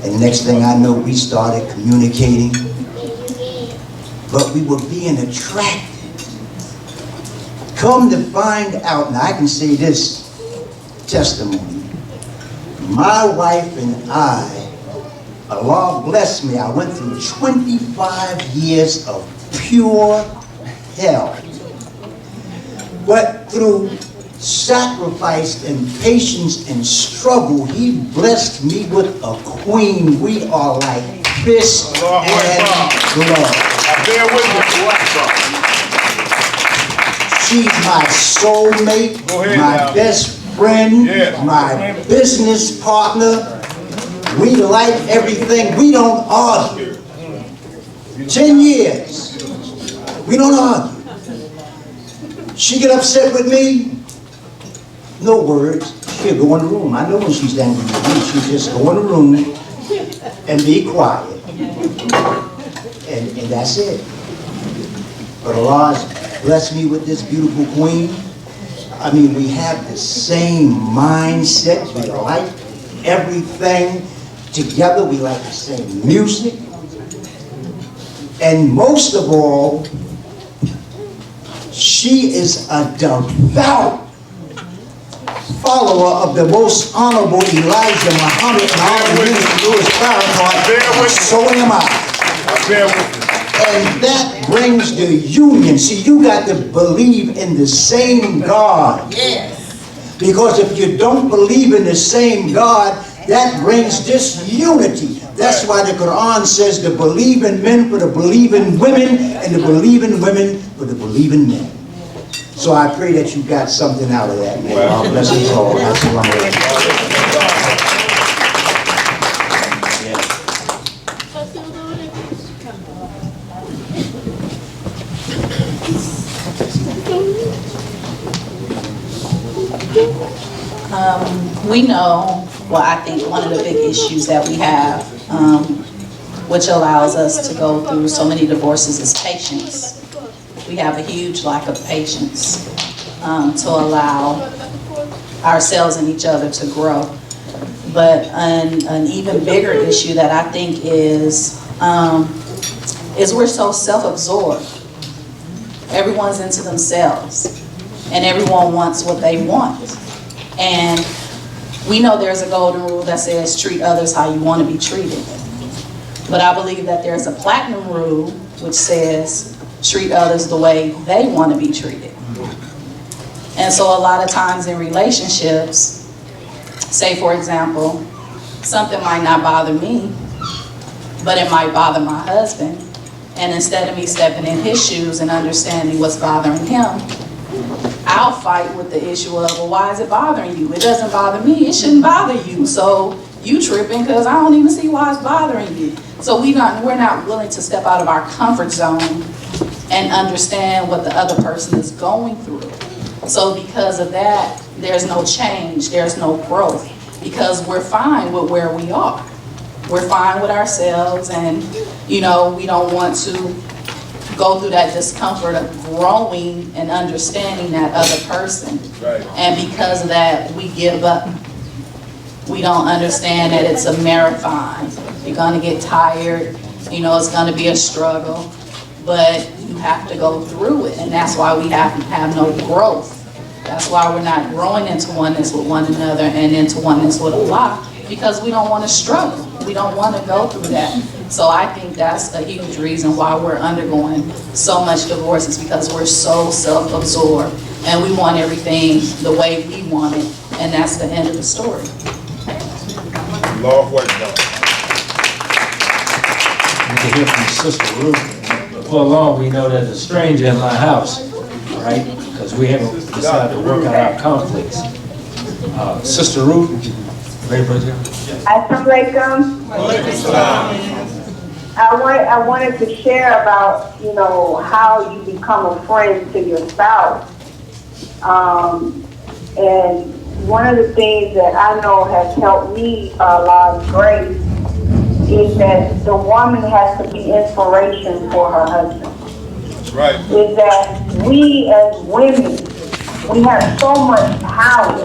and next thing I know, we started communicating. But we were being attracted. Come to find out, now I can say this testimony. My wife and I, Allah bless me, I went through 25 years of pure hell. But through sacrifice and patience and struggle, He blessed me with a queen. We are like fist and glove. She's my soulmate, my best friend, my business partner. We like everything. We don't argue. 10 years. We don't argue. She get upset with me, no words. She'll go in the room. I know when she's angry with me. She'll just go in the room and be quiet. And that's it. But Allah's blessed me with this beautiful queen. I mean, we have the same mindset. We like everything together. We like the same music. And most of all, she is a devout follower of the most honorable Elijah Muhammad and Honorable Minister Louis Farrakhan. So am I. And that brings the union. See, you got to believe in the same God. Yes. Because if you don't believe in the same God, that brings disunity. That's why the Quran says the believing men for the believing women and the believing women for the believing men. So I pray that you got something out of that. God bless us all. We know, well, I think one of the big issues that we have, which allows us to go through so many divorces, is patience. We have a huge lack of patience to allow ourselves and each other to grow. But an even bigger issue that I think is we're so self-absorbed. Everyone's into themselves, and everyone wants what they want. And we know there's a golden rule that says treat others how you want to be treated. But I believe that there's a platinum rule which says treat others the way they want to be treated. And so a lot of times in relationships, say for example, something might not bother me, but it might bother my husband. And instead of me stepping in his shoes and understanding what's bothering him, I'll fight with the issue of, well, why is it bothering you? It doesn't bother me, it shouldn't bother you. So you tripping because I don't even see why it's bothering you. So we're not willing to step out of our comfort zone and understand what the other person is going through. So because of that, there's no change, there's no growth, because we're fine with where we are. We're fine with ourselves, and we don't want to go through that discomfort of growing and understanding that other person. Right. And because of that, we give up. We don't understand that it's a marathon. You're gonna get tired, it's gonna be a struggle, but you have to go through it, and that's why we have no growth. That's why we're not growing into oneness with one another and into oneness with Allah, because we don't want to struggle. We don't want to go through that. So I think that's a huge reason why we're undergoing so much divorces, because we're so self-absorbed and we want everything the way we want it, and that's the end of the story. Lord, what God. You can hear from Sister Ruth. Before long, we know there's a stranger in my house, right? Because we haven't decided to work out our conflicts. Sister Ruth, ready, brother? Assalamualaikum. I wanted to share about, how you become a friend to your spouse. And one of the things that I know has helped me a lot of grace is that the woman has to be inspiration for her husband. That's right. Is that we as women, we have so much power.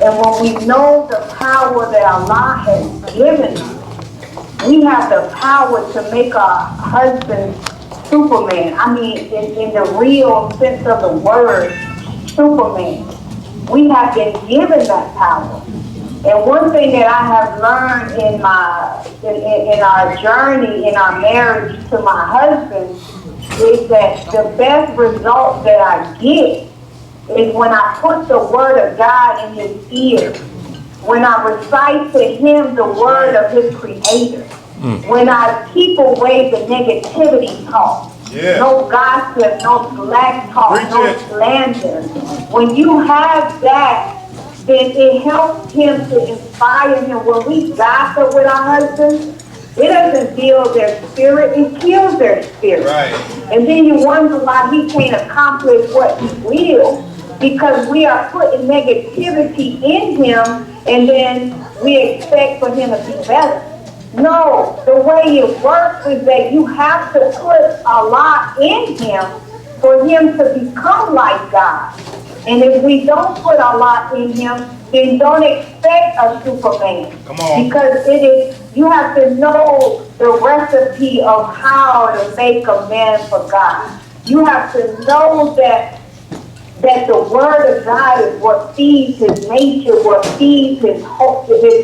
And when we know the power that Allah has given us, we have the power to make our husbands Superman. I mean, in the real sense of the word, Superman. We have been given that power. And one thing that I have learned in our journey, in our marriage to my husband, is that the best result that I get is when I put the word of God in his ear, when I recite to him the word of his creator, when I keep away the negativity talk, no gossip, no slack talk, no slander. When you have that, then it helps him to inspire him. When we gossip with our husbands, it doesn't build their spirit, it kills their spirit. Right. And then you wonder why he can't accomplish what he will, because we are putting negativity in him, and then we expect for him to be better. No, the way it works is that you have to put a lot in him for him to become like God. And if we don't put a lot in him, then don't expect a Superman. Come on. Because you have to know the recipe of how to make a man for God. You have to know that the word of God is what feeds his nature, what feeds his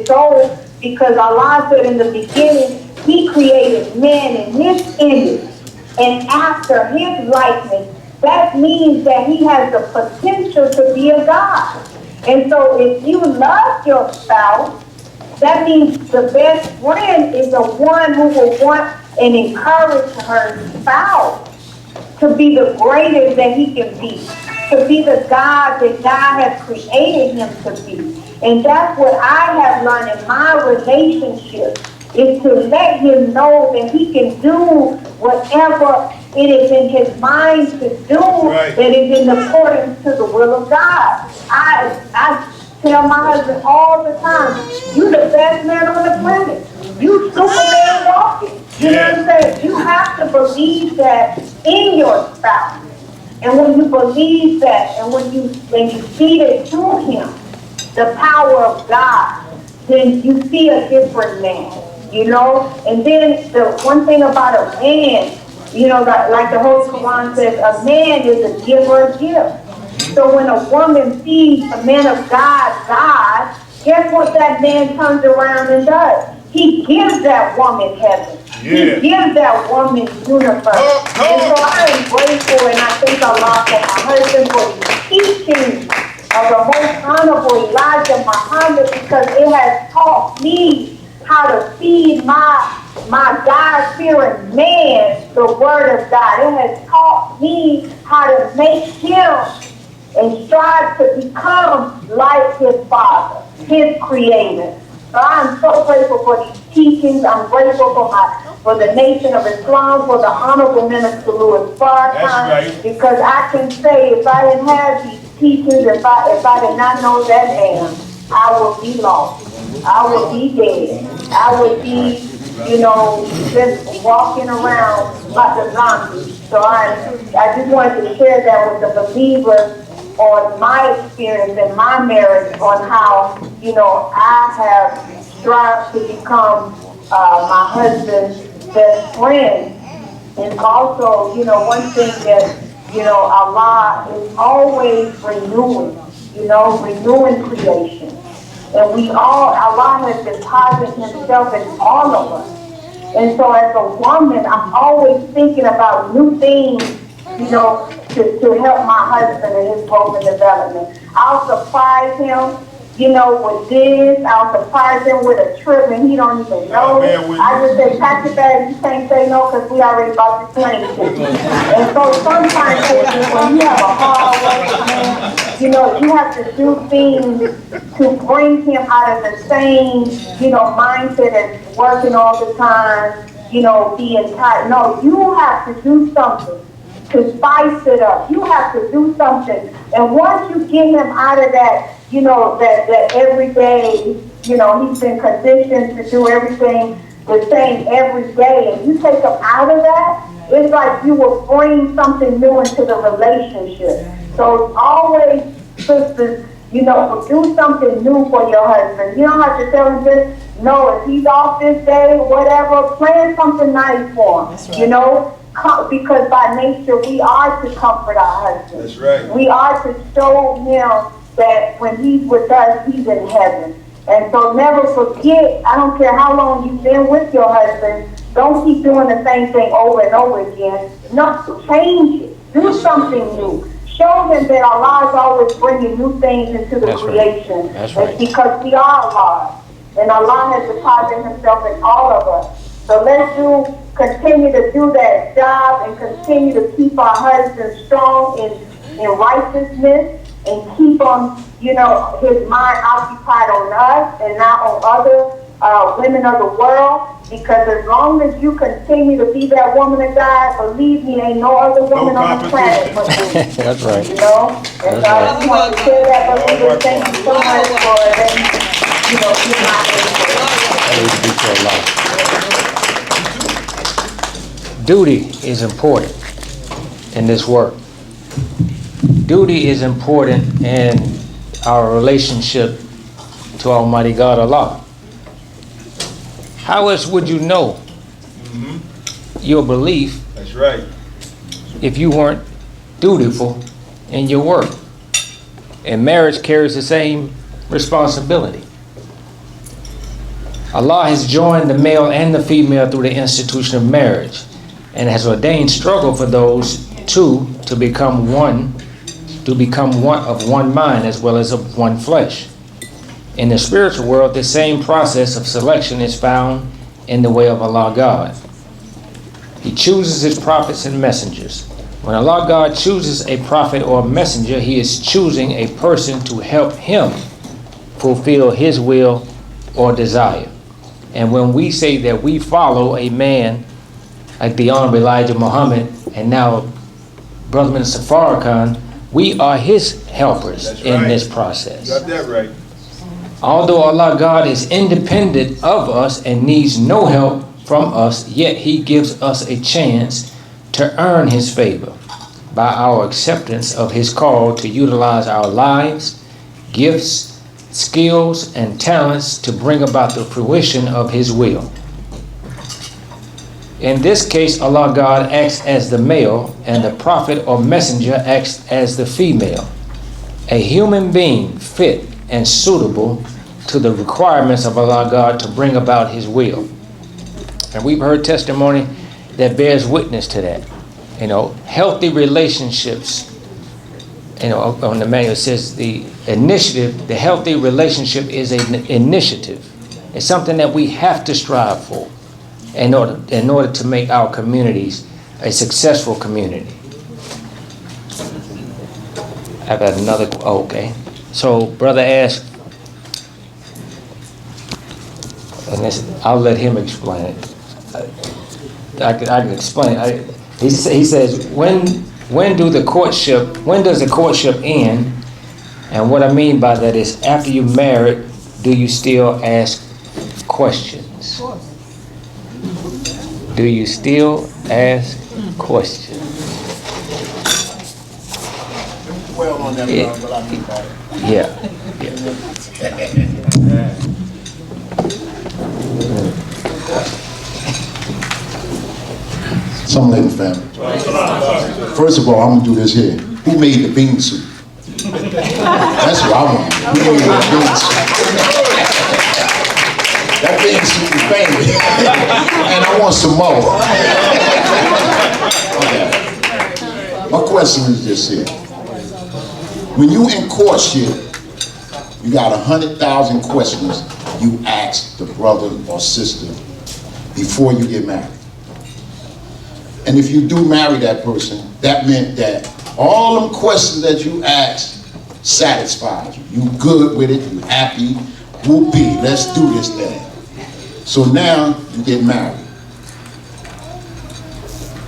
soul. Because Allah said in the beginning, he created man in his image and after his likeness. That means that he has the potential to be a God. And so if you love your spouse, that means the best friend is the one who will want and encourage her spouse to be the greatest that he can be, to be the God that God has created him to be. And that's what I have learned in my relationship, is to let him know that he can do whatever it is in his mind to do, that is in accordance to the will of God. I tell my husband all the time, you're the best man on the planet. You Superman walking. You know what I'm saying? You have to believe that in your spouse. And when you believe that, and when you feed it to him, the power of God, then you see a different man, And then the one thing about a man, like the Holy Quran says, a man is a giver of gifts. So when a woman sees a man of God, guess what that man turns around and does? He gives that woman heaven. He gives that woman universe. And so I am grateful, and I thank Allah for my husband for teaching of the most honorable Elijah Muhammad, because it has taught me how to feed my God-fearing man the word of God. It has taught me how to make him and strive to become like his father, his creator. So I'm so grateful for these teachings. I'm grateful for the Nation of Islam, for the Honorable Minister Louis Farrakhan, because I can say if I didn't have these teachings, if I did not know that man, I would be lost. I would be dead. I would be, just walking around like a zombie. So I just wanted to share that with the believers on my experience and my marriage, on how, I have strived to become my husband's best friend. And also, one thing that, Allah is always renewing, renewing creation. And Allah has deposited himself in all of us. And so as a woman, I'm always thinking about new things, to help my husband in his growth and development. I'll surprise him, with this. I'll surprise him with a trip and he don't even know. I just say, pack your bags, you can't say no because we already bought the plane ticket. And so sometimes when you have a hard working man, you have to do things to bring him out of the same, mindset as working all the time, being tired. No, you have to do something to spice it up. You have to do something. And once you get him out of that, that every day, he's been conditioned to do everything the same every day, and you take him out of that, it's like you will bring something new into the relationship. So always, sisters, do something new for your husband. You don't have to tell him just, no, if he's off this day, whatever, plan something nice for him, because by nature we are to comfort our husband. That's right. We are to show him that when he's with us, he's in heaven. And so never forget, I don't care how long you've been with your husband, don't keep doing the same thing over and over again. No, change it. Do something new. Show him that Allah is always bringing new things into the creation. Right. That's right. It's because we are Allah. And Allah has deposited himself in all of us. So let's continue to do that job and continue to keep our husbands strong in righteousness and keep him, his mind occupied on us and not on other women of the world. Because as long as you continue to be that woman of God, believe me, ain't no other woman on the planet but you. That's right. And so I just want to share that, believer. Thank you so much for letting me, Duty is important in this work. Duty is important in our relationship to Almighty God Allah. How else would you know your belief? That's right. If you weren't dutiful in your work. And marriage carries the same responsibility. Allah has joined the male and the female through the institution of marriage and has ordained struggle for those two to become one of one mind as well as of one flesh. In the spiritual world, the same process of selection is found in the way of Allah God. He chooses his prophets and messengers. When Allah God chooses a prophet or a messenger, he is choosing a person to help him fulfill his will or desire. And when we say that we follow a man like the Honorable Elijah Muhammad and now Brother Minister Farrakhan, we are his helpers in this process. You got that right. Although Allah God is independent of us and needs no help from us, yet he gives us a chance to earn his favor by our acceptance of his call to utilize our lives, gifts, skills, and talents to bring about the fruition of his will. In this case, Allah God acts as the male and the prophet or messenger acts as the female, a human being fit and suitable to the requirements of Allah God to bring about his will. And we've heard testimony that bears witness to that. Healthy relationships, on the manual it says the initiative, the healthy relationship is an initiative. It's something that we have to strive for in order to make our communities a successful community. I got another, okay. So brother asked, and this, I'll let him explain it. I can explain. He says, when does the courtship end? And what I mean by that is, after you're married, do you still ask questions? Do you still ask questions? Well on that, what I mean by it. Yeah. Some lady family. First of all, I'm gonna do this here. Who made the bean soup? That's what I want. Who made the bean soup? That bean soup is banging. And I want some more. Okay. My question is this here. When you in courtship, you got 100,000 questions you ask the brother or sister before you get married. And if you do marry that person, that meant that all them questions that you asked satisfied you. You good with it, you happy, whoopee, let's do this thing. So now you get married.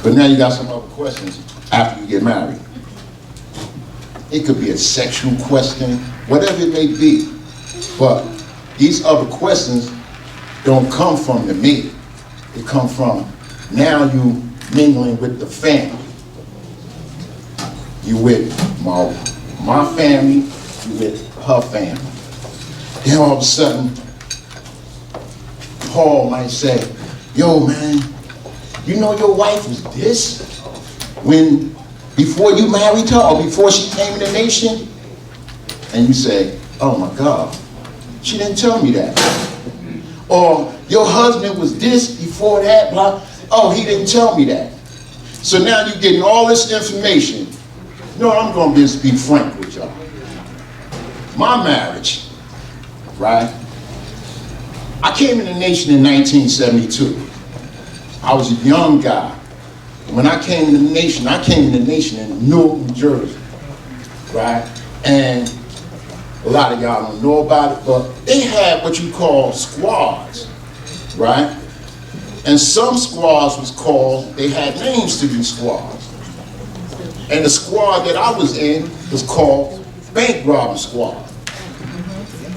But now you got some other questions after you get married. It could be a sexual question, whatever it may be. But these other questions don't come from the me. They come from now you mingling with the family. You with my family, you with her family. Then all of a sudden, Paul might say, yo man, you know your wife was this before you married her or before she came in the nation? And you say, oh my God, she didn't tell me that. Or your husband was this before that, blah. Oh, he didn't tell me that. So now you're getting all this information. No, I'm going to just be frank with y'all. My marriage, right? I came in the nation in 1972. I was a young guy. When I came in the nation in Newark, New Jersey, right? And a lot of y'all don't know about it, but they had what you call squads, right? And some squads was called, they had names to these squads. And the squad that I was in was called bank robbing squad.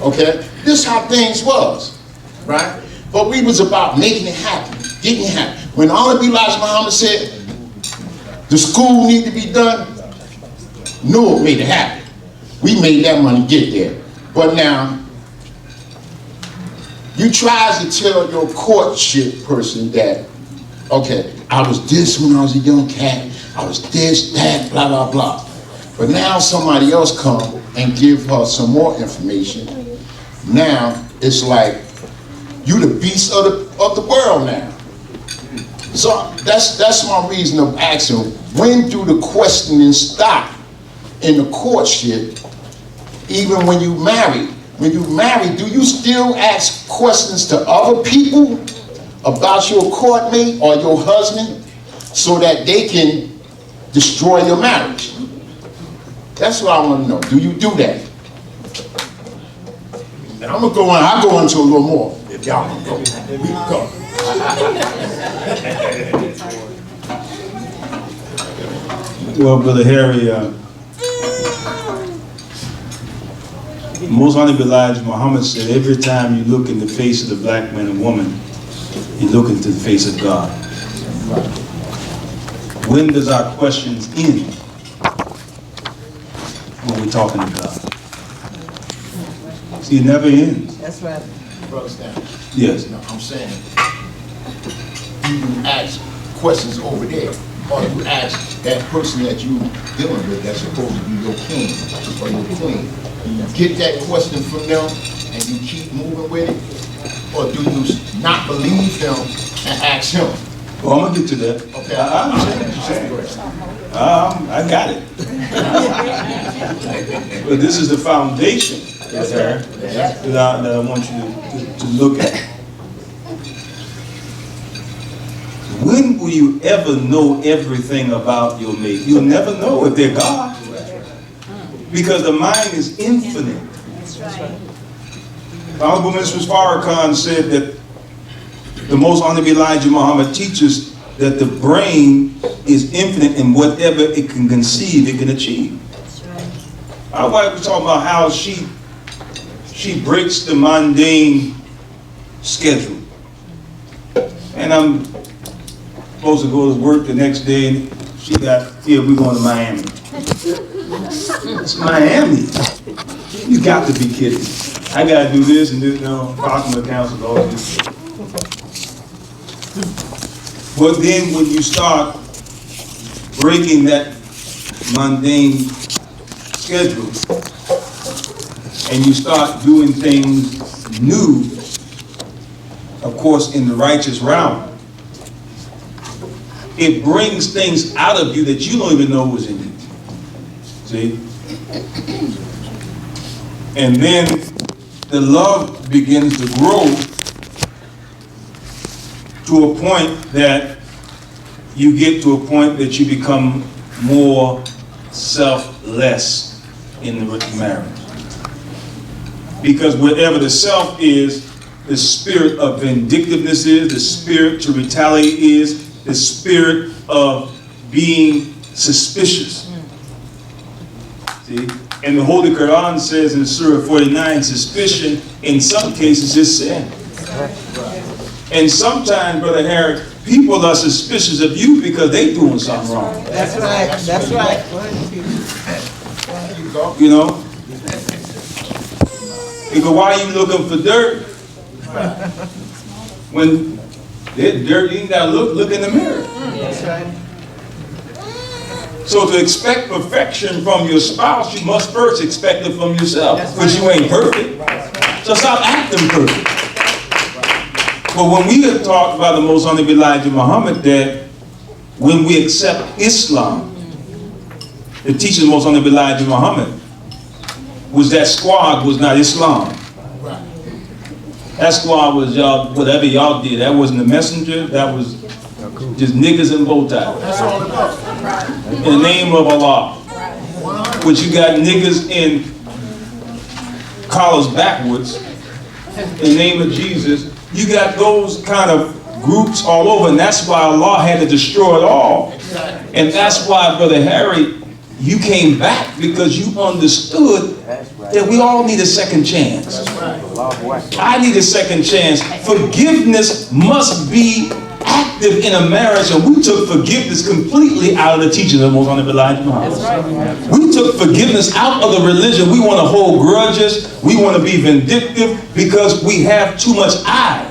Okay? This is how things was, right? But we was about making it happen, getting it happen. When Honorable Elijah Muhammad said, the school need to be done, Newark made it happen. We made that money get there. But now, you try to tell your courtship person that, okay, I was this when I was a young cat, I was this, that, blah, blah, blah. But now somebody else come and give her some more information. Now, it's like, you the beast of the world now. So that's my reason of asking, when do the questioning stop in the courtship, even when you marry? When you marry, do you still ask questions to other people about your courtmate or your husband so that they can destroy your marriage? That's what I want to know. Do you do that? And I'm gonna go on. I'll go into a little more if y'all want to go. We can go. Well, Brother Harry, Most Honorable Elijah Muhammad said, every time you look in the face of the black man and woman, you look into the face of God. When does our questions end? When we're talking to God. See, it never ends. That's right. Brother Stan. Yes. No, I'm saying, do you ask questions over there? Or you ask that person that you dealing with that's supposed to be your king or your queen? Do you get that question from them and you keep moving with it? Or do you not believe them and ask him? Well, I'm gonna get to that. Okay. I understand what you're saying. I got it. But this is the foundation, Yes, okay, sir. that I want you to look at. When will you ever know everything about your mate? You'll never know if they're God. Because the mind is infinite. Honorable Minister Farrakhan said that the Most Honorable Elijah Muhammad teaches that the brain is infinite in whatever it can conceive, it can achieve. Our wife was talking about how she breaks the mundane schedule. And I'm supposed to go to work the next day, and she got, yeah, we're going to Miami. It's Miami. You got to be kidding. I got to do this and this, Parliament Council, all this. But then when you start breaking that mundane schedule and you start doing things new, of course, in the righteous realm, it brings things out of you that you don't even know was in you. See? And then the love begins to grow to a point that you get to a point that you become more selfless in the marriage. Because wherever the self is, the spirit of vindictiveness is, the spirit to retaliate is, the spirit of being suspicious. See? And the Holy Quran says in Surah 49, suspicion in some cases is sin. And sometimes, Brother Harry, people are suspicious of you because they doing something wrong. That's right. That's right. You know? You go, why are you looking for dirt? When there's dirt, you ain't got to look in the mirror. That's right. So to expect perfection from your spouse, you must first expect it from yourself, which you ain't perfect. So stop acting perfect. But when we have talked about the Most Honorable Elijah Muhammad, that when we accept Islam, the teaching of the Most Honorable Elijah Muhammad was that squad was not Islam. That squad was y'all, whatever y'all did. That wasn't the messenger. That was just niggas in bow ties. That's all it was. In the name of Allah. But you got niggas in collars backwards. In the name of Jesus. You got those kind of groups all over. And that's why Allah had to destroy it all. And that's why, Brother Harry, you came back because you understood that we all need a second chance. I need a second chance. Forgiveness must be active in a marriage, and we took forgiveness completely out of the teaching of the Most Honorable Elijah Muhammad. We took forgiveness out of the religion. We want to hold grudges. We want to be vindictive because we have too much I.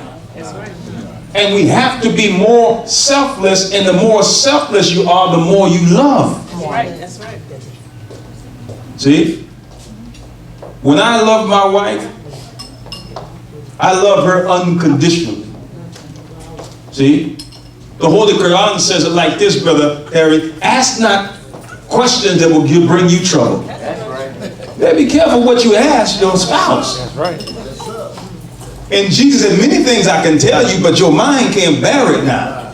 And we have to be more selfless, and the more selfless you are, the more you love. That's right. See? When I love my wife, I love her unconditionally. See? The Holy Quran says it like this, Brother Harry. Ask not questions that will bring you trouble. That's right. Yeah, be careful what you ask your spouse. That's right. And Jesus said, many things I can tell you, but your mind can't bear it now.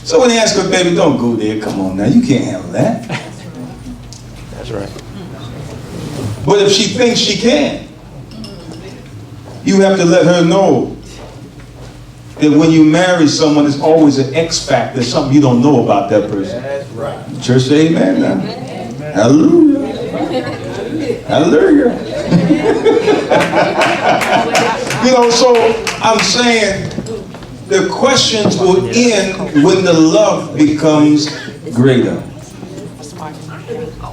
So when they ask her, baby, don't go there. Come on now. You can't handle that. That's right. But if she thinks she can, you have to let her know that when you marry someone, there's always an X factor, something you don't know about that person. That's right. Church say amen now. Hallelujah. Hallelujah. So I'm saying the questions will end when the love becomes greater.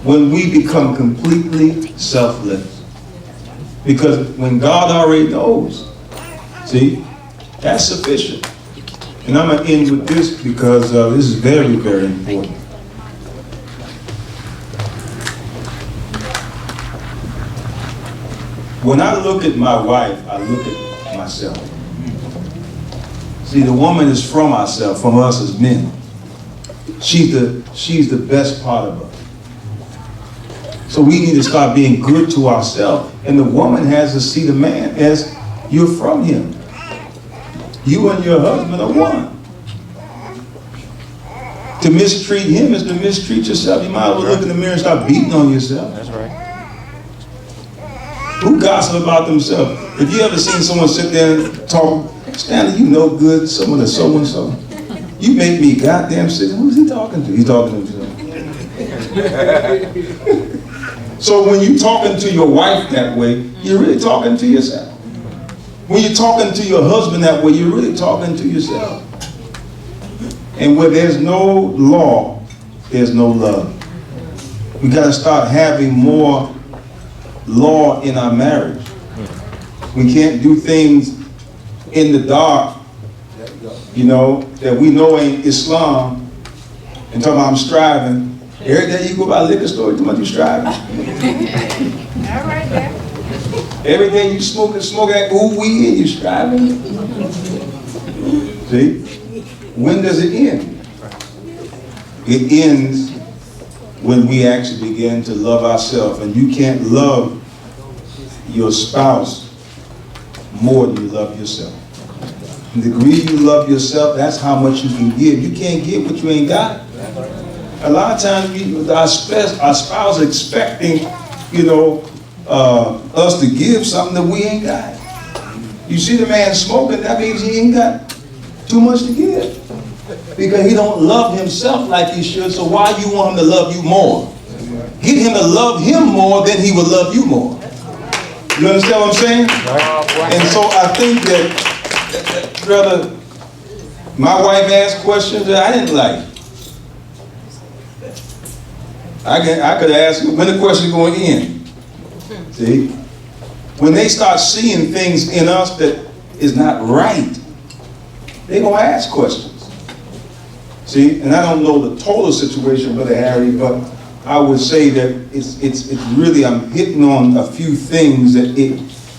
When we become completely selfless. Because when God already knows, see, that's sufficient. And I'm going to end with this because this is very, very important. When I look at my wife, I look at myself. See, the woman is from ourselves, from us as men. She's the best part of us. So we need to start being good to ourselves. And the woman has to see the man as you're from him. You and your husband are one. To mistreat him is to mistreat yourself. You might as well look in the mirror and start beating on yourself. That's right. Who gossip about themselves? If you ever seen someone sit there and talk, Stanley, you know good, someone is so and so. You make me goddamn sick. Who's he talking to? He's talking to himself. So when you're talking to your wife that way, you're really talking to yourself. When you're talking to your husband that way, you're really talking to yourself. And where there's no law, there's no love. We got to start having more law in our marriage. We can't do things in the dark, you know, that we know ain't Islam, and talking about I'm striving. Every day you go by a liquor store, you talking about you striving. All right, there. Every day you smoke that ooh weed and you striving. See? When does it end? It ends when we actually begin to love ourselves. And you can't love your spouse more than you love yourself. The degree you love yourself, that's how much you can give. You can't give what you ain't got. A lot of times our spouse expecting, you know, us to give something that we ain't got. You see the man smoking, that means he ain't got too much to give. Because he don't love himself like he should, so why you want him to love you more? Get him to love him more, then he will love you more. You understand what I'm saying? And so I think that, brother, my wife asked questions that I didn't like. I could ask when the question going in. See? When they start seeing things in us that is not right, they're going to ask questions. See? And I don't know the total situation, Brother Harry, but I would say that it's really, I'm hitting on a few things that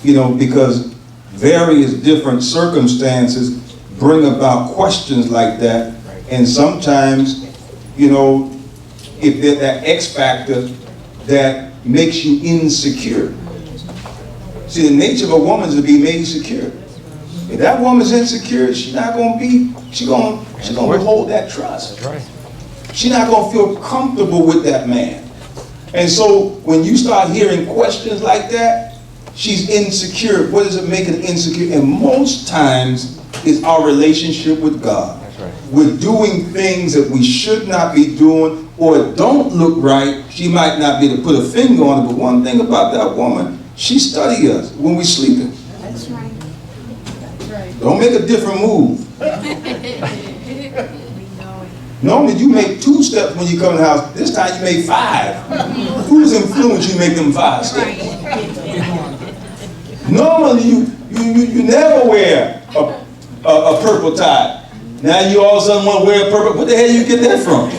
you know, because various different circumstances bring about questions like that. And sometimes, you know, if there's that X factor that makes you insecure. See, the nature of a woman is to be made secure. If that woman's insecure, she's not going to be, she's going to withhold that trust. That's right. She's not going to feel comfortable with that man. And so when you start hearing questions like that, she's insecure. What does it make her insecure? And most times it's our relationship with God. That's right. We're doing things that we should not be doing, or it don't look right. She might not be able to put a finger on it, but one thing about that woman, she studies us when we're sleeping. That's right. That's right. Don't make a different move. Normally you make 2 steps when you come in the house. This time you made 5. Who's influenced you to make them 5 steps? Normally you never wear a purple tie. Now you all of a sudden want to wear a purple. What the hell you get that from?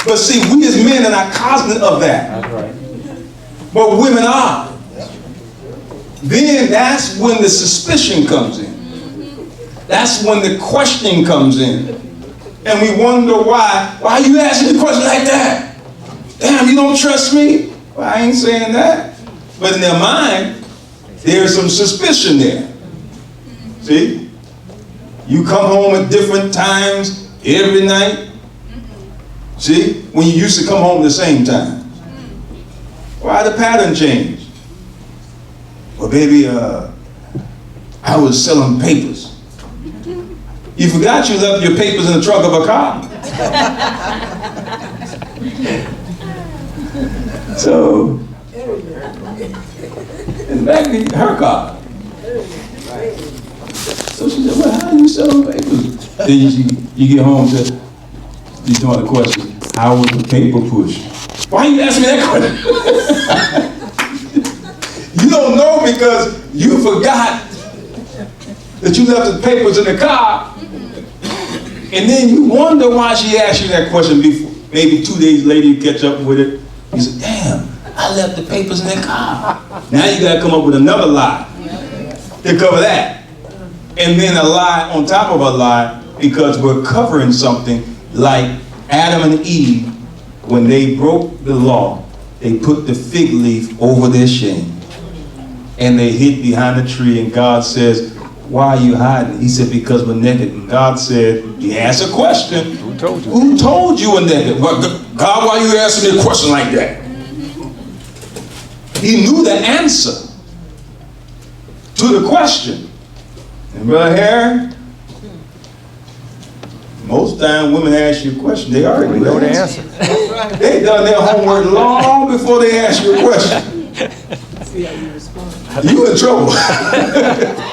But see, we as men are not cognizant of that. That's right. But women are. Then that's when the suspicion comes in. That's when the questioning comes in. And we wonder why are you asking the question like that? Damn, you don't trust me? Well, I ain't saying that. But in their mind, there's some suspicion there. See? You come home at different times every night. See? When you used to come home at the same time. Why the pattern change? Well, baby, I was selling papers. You forgot you left your papers in the trunk of a car. So, in the back of her car. So she said, well, how are you selling papers? Then you get home and say, you doing the question, how was the paper push? Why you asking me that question? You don't know because you forgot that you left the papers in the car, and then you wonder why she asked you that question before. Maybe 2 days later you catch up with it. You say, damn, I left the papers in the car. Now you gotta come up with another lie to cover that. and then a lie on top of a lie because we're covering something like Adam and Eve, when they broke the law, they put the fig leaf over their shame. And they hid behind a tree, and God says, why are you hiding? He said, because we're naked. And God said, he asked a question. Who told you? Who told you we're naked? Well, God, why are you asking me a question like that? He knew the answer to the question. And Brother Harry, most time women ask you a question, they already know the answer. They done their homework long before they ask you a question. See how you respond. You in trouble.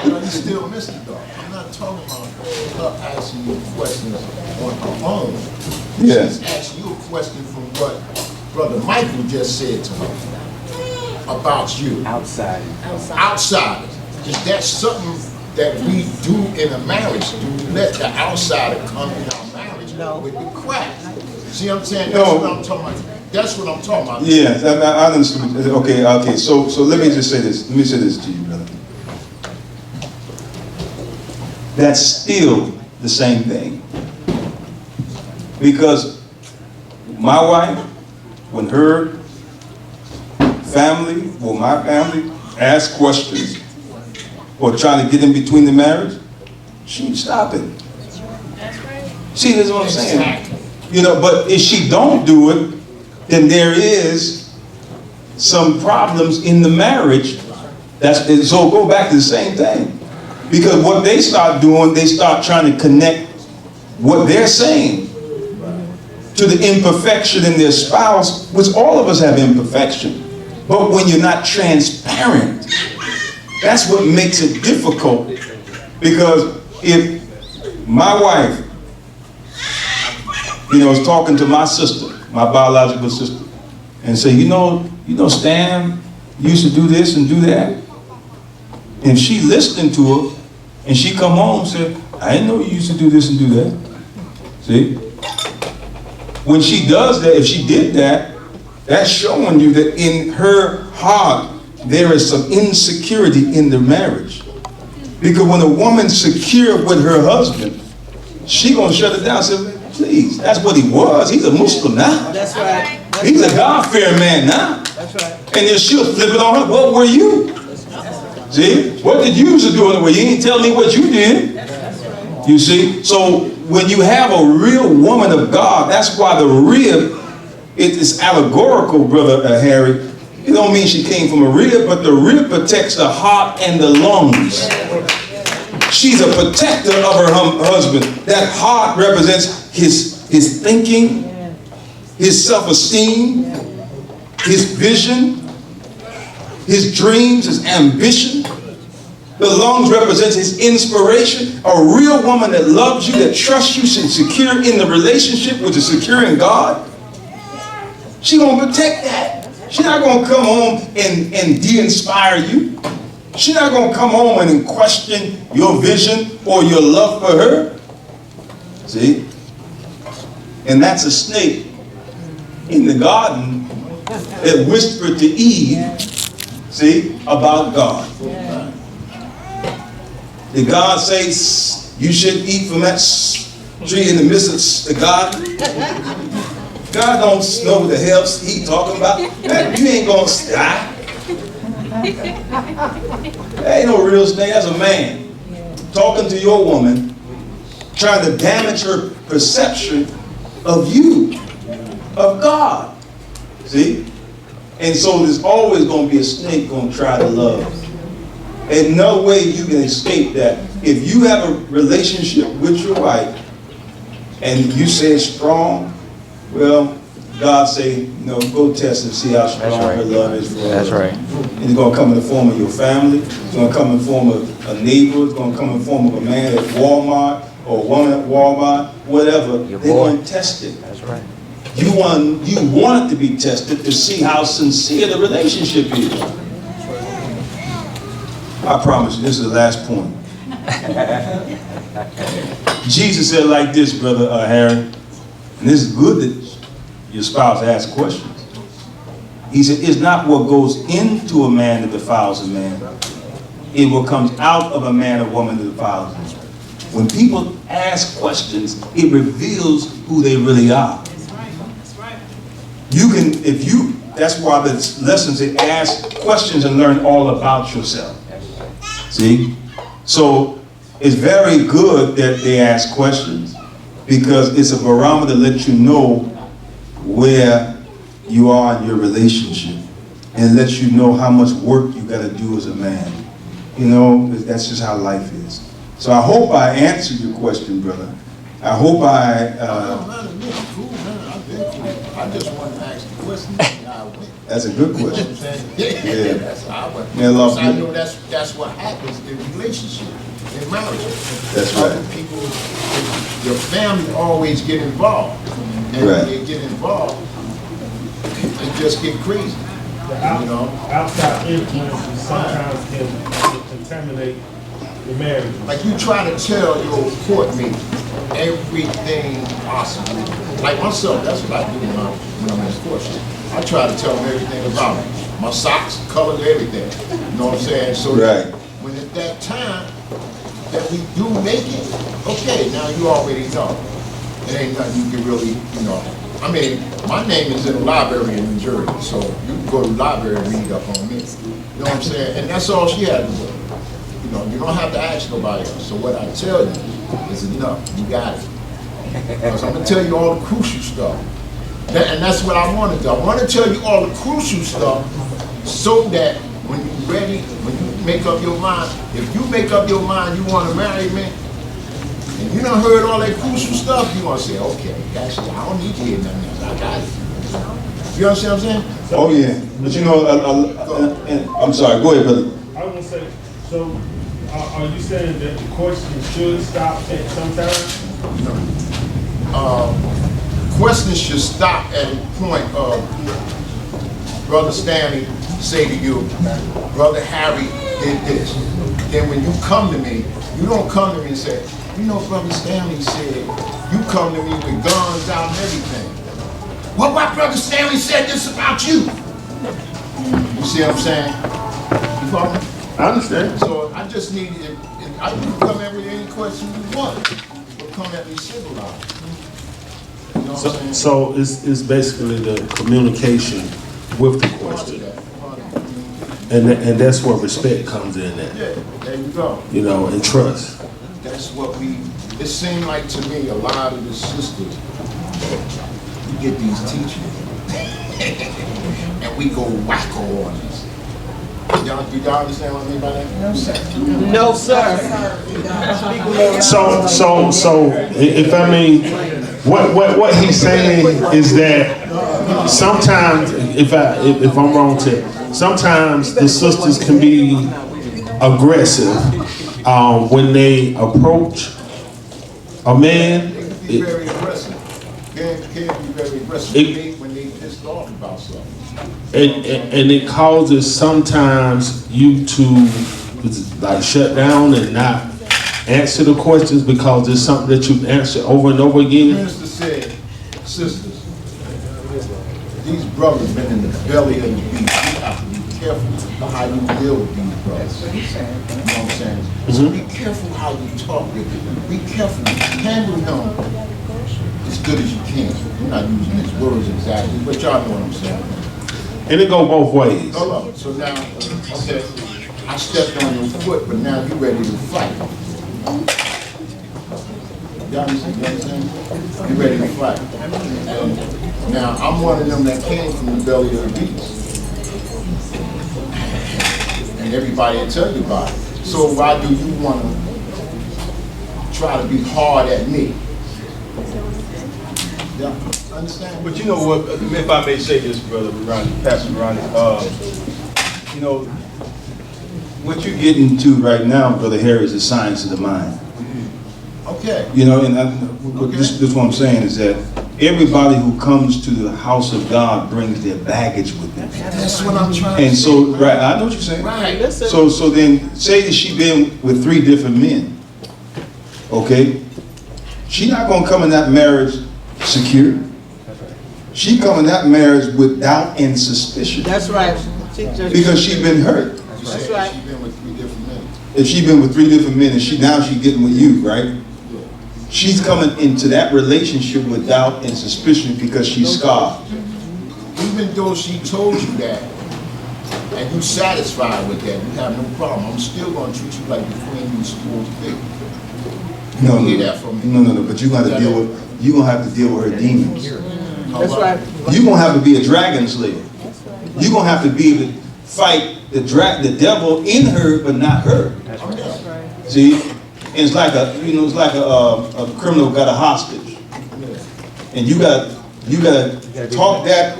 You still missed it though. I'm not talking about her asking you questions on her own. Yes. She's asking you a question from what Brother Michael just said to her about you. Outsiders. Is that something that we do in a marriage? Do we let the outsider come in our marriage with the crack? See what I'm saying? That's what I'm talking about. That's what I'm talking about. Yes, I understand. Okay. So let me just say this. Let me say this to you, brother. That's still the same thing. Because my wife, when her family or my family ask questions or trying to get in between the marriage, she stop it. That's right. See, that's what I'm saying. You know, but if she don't do it, then there is some problems in the marriage. So go back to the same thing. Because what they start doing, they start trying to connect what they're saying to the imperfection in their spouse, which all of us have imperfection. But when you're not transparent, that's what makes it difficult. Because if my wife, is talking to my sister, my biological sister, and say, you know, Stan used to do this and do that. And she listening to her, and she come home and said, I didn't know you used to do this and do that. See? When she does that, if she did that, that's showing you that in her heart, there is some insecurity in the marriage. Because when a woman's secure with her husband, she gonna shut it down and say, please, that's what he was. He's a Muslim now. That's right. He's a God-fearing man now. That's right. And then she'll flip it on her. What were you? See? What did you used to do? Well, you ain't tell me what you did. You see? So when you have a real woman of God, that's why the rib, it is allegorical, Brother Harry. It don't mean she came from a rib, but the rib protects the heart and the lungs. She's a protector of her husband. That heart represents his thinking, his self-esteem, his vision, his dreams, his ambition. The lungs represents his inspiration. A real woman that loves you, that trusts you, she's secure in the relationship, which is secure in God. She's going to protect that. She's not going to come home and de-inspire you. She's not going to come home and question your vision or your love for her. See? And that's a snake in the garden that whispered to Eve, see, about God. Did God say you shouldn't eat from that tree in the midst of the garden? God don't know what the hell he talking about. Man, you ain't going to die. That ain't no real snake. That's a man talking to your woman, trying to damage her perception of you, of God. See? And so there's always going to be a snake going to try to love. And no way you can escape that. If you have a relationship with your wife and you say it's strong, well, God say, go test and see how strong her love is for her. That's right. And it's going to come in the form of your family. It's going to come in the form of a neighbor. It's going to come in the form of a man at Walmart or a woman at Walmart, whatever. They're going to test it. That's right. You want it to be tested to see how sincere the relationship is. I promise you, this is the last point. Jesus said like this, Brother Harry, and this is good that your spouse asks questions. He said, it's not what goes into a man that defiles a man, it will come out of a man or woman that defiles himself. When people ask questions, it reveals who they really are. That's right. You can, that's why the lessons say ask questions and learn all about yourself. See? So it's very good that they ask questions because it's a barometer to let you know where you are in your relationship and let you know how much work you got to do as a man. You know, that's just how life is. So I hope I answered your question, brother. I hope I just wanted to ask the question. That's a good question. Yeah, that's how I went. Yeah, love I know that's what happens in relationship, in marriage. That's right. People, your family always get involved, and when they get involved, it just get crazy. Outside influences sometimes can contaminate the marriage. Like you try to tell your court mate everything possible. Like myself, that's what I do when I'm in court. I try to tell them everything about me. My socks, colors, everything. You know what I'm saying? So when at that time that we do make it, okay, now you already know. It ain't nothing you can really, I mean, my name is in the library in New Jersey, so you can go to the library and read up on me. You know what I'm saying? And that's all she had to do. You don't have to ask nobody else. So what I tell you is enough. You got it. Because I'm going to tell you all the crucial stuff. And that's what I want to do. I want to tell you all the crucial stuff so that when you're ready, when you make up your mind, if you make up your mind you want to marry me, and you done heard all that crucial stuff, you want to say, okay, actually, I don't need to hear nothing else. I got it. You understand what I'm saying? Oh, yeah. But I'm sorry. Go ahead, brother. I was going to say, so are you saying that the question should stop at some time? Questions should stop at the point of Brother Stanley say to you, Brother Harry did this. Then when you come to me, you don't come to me and say, Brother Stanley said, you come to me with guns out and everything. Well, my Brother Stanley said this about you. You see what I'm saying? You follow me? I understand. So I just need, I can come at with any question you want, but come at me civilized. You know what I'm saying? So it's basically the communication with the question. And that's where respect comes in at. Yeah, there you go. And trust. That's what it seemed like to me, a lot of the sisters, we get these teachers, and we go wacko on this. Do y'all understand what I mean by that? No, sir. So if I mean, what he's saying is that sometimes, if I'm wrong, Tim, sometimes the sisters can be aggressive when they approach a man. They can be very aggressive. Can be very aggressive when they pissed off about something. And it causes sometimes you to like shut down and not answer the questions because it's something that you've answered over and over again. The minister said, sisters, these brothers been in the belly of the beast. You have to be careful how you deal with these brothers. You know what I'm saying? So be careful how you talk with them. Be careful. Handle them as good as you can. You're not using his words exactly, but y'all know what I'm saying. And it go both ways. Hold on. So now, okay, I stepped on your foot, but now you're ready to fight. You understand? You're ready to fight. And now, I'm one of them that came from the belly of the beast. And everybody will tell you about it. So why do you want to try to be hard at me? Yeah, understand? But you know what, if I may say this, Brother Ronnie, Pastor Ronnie, what you're getting to right now, Brother Harry, is the science of the mind. Okay. This is what I'm saying is that everybody who comes to the house of God brings their baggage with them. That's what I'm trying to say. And so, right, I know what you're saying. Right. So then, say that she been with 3 different men, okay? She not gonna come in that marriage secure. She come in that marriage with doubt and suspicion. That's right. Because she's been hurt. That's right. She's been with 3 different men. if she's been with 3 different men and now she's getting with you, right? She's coming into that relationship with doubt and suspicion because she's scarred. Even though she told you that, and you satisfied with that, you have no problem. I'm still gonna treat you like the queen you're supposed to be. No, You hear that from me? no, but you're gonna have to deal with her demons. That's right. You're gonna have to be a dragon slayer. You're gonna have to be able to fight the devil in her, but not her. That's right. See, and it's like a criminal got a hostage, and you got to talk that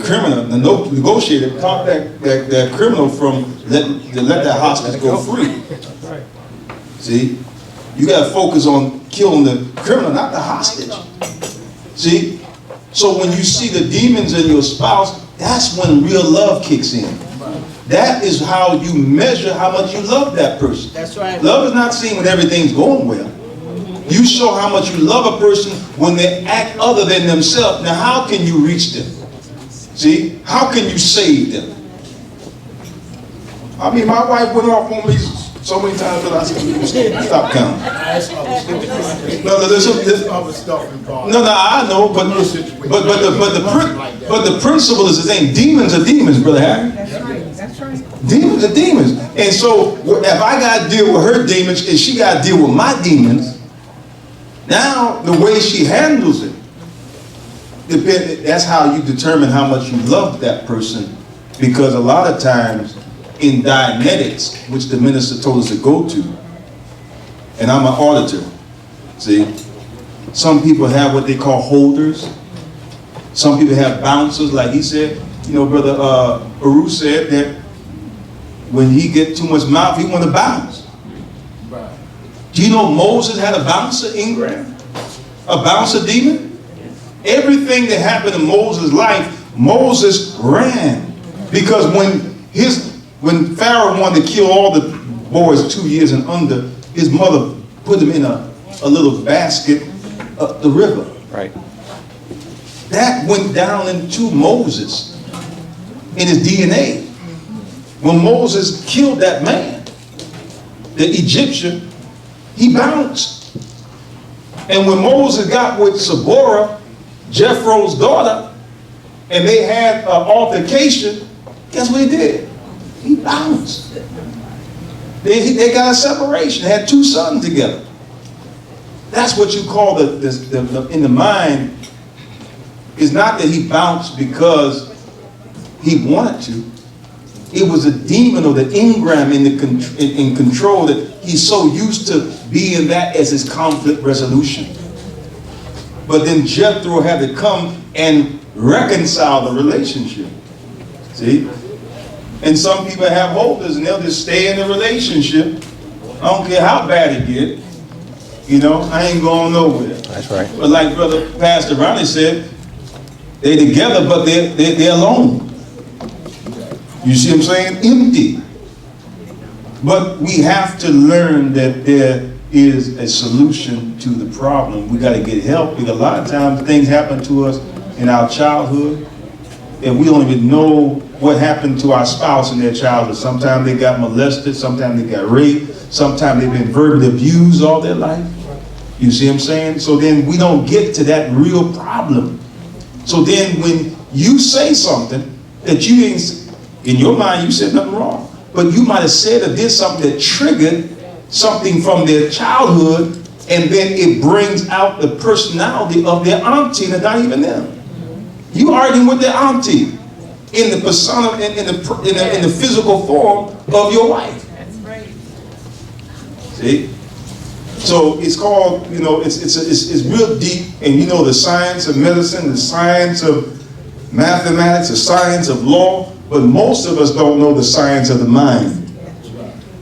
criminal, negotiator, talk that criminal from let that hostage go free. See, you got to focus on killing the criminal, not the hostage. See, so when you see the demons in your spouse, that's when real love kicks in. That is how you measure how much you love that person. That's right. Love is not seen when everything's going well. You show how much you love a person when they act other than themselves. Now, how can you reach them? See, how can you save them? I mean, my wife went off on me so many times that I said, stop counting. No, I know, but the principle is the same. Demons are demons, Brother Harry. That's right. Demons are demons. And so if I got to deal with her demons and she got to deal with my demons, now the way she handles it, that's how you determine how much you love that person. Because a lot of times in Dianetics, which the minister told us to go to, and I'm an auditor, see, some people have what they call holders. Some people have bouncers, like he said. You know, Brother Aru said that when he get too much mouth, he want to bounce. Right. Do you know Moses had a bouncer engram? A bouncer demon? Everything that happened in Moses' life, Moses ran. Because when Pharaoh wanted to kill all the boys 2 years and under, his mother put them in a little basket up the river. Right. That went down into Moses in his DNA. When Moses killed that man, the Egyptian, he bounced. And when Moses got with Zipporah, Jethro's daughter, and they had an altercation, guess what he did? He bounced. They got a separation. They had 2 sons together. That's what you call in the mind. It's not that he bounced because he wanted to. It was a demon or the engram in control that he's so used to being that as his conflict resolution. But then Jethro had to come and reconcile the relationship. See? And some people have holders and they'll just stay in the relationship. I don't care how bad it gets. You know, I ain't going nowhere. That's right. But like Brother Pastor Ronnie said, they together, but they're alone. You see what I'm saying? Empty. But we have to learn that there is a solution to the problem. We got to get help because a lot of times things happen to us in our childhood and we don't even know what happened to our spouse in their childhood. Sometimes they got molested, sometimes they got raped, sometimes they've been verbally abused all their life. You see what I'm saying? So then we don't get to that real problem. So then when you say something that you ain't, in your mind you said nothing wrong, but you might have said or did something that triggered something from their childhood, and then it brings out the personality of their auntie and not even them. You arguing with their auntie in the persona, in the physical form of your wife. That's right. See? So it's called, you know, it's real deep, and you know the science of medicine, the science of mathematics, the science of law, but most of us don't know the science of the mind.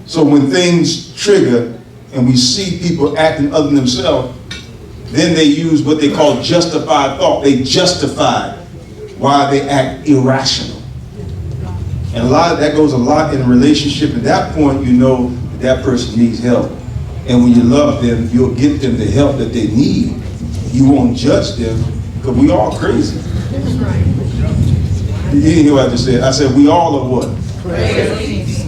So when things trigger and we see people acting other than themselves, then they use what they call justified thought. They justify why they act irrational. And that goes a lot in a relationship. At that point, you know that person needs help. And when you love them, you'll get them the help that they need. You won't judge them, because we all crazy. That's right. You didn't hear what I just said. I said we all are what? Crazy.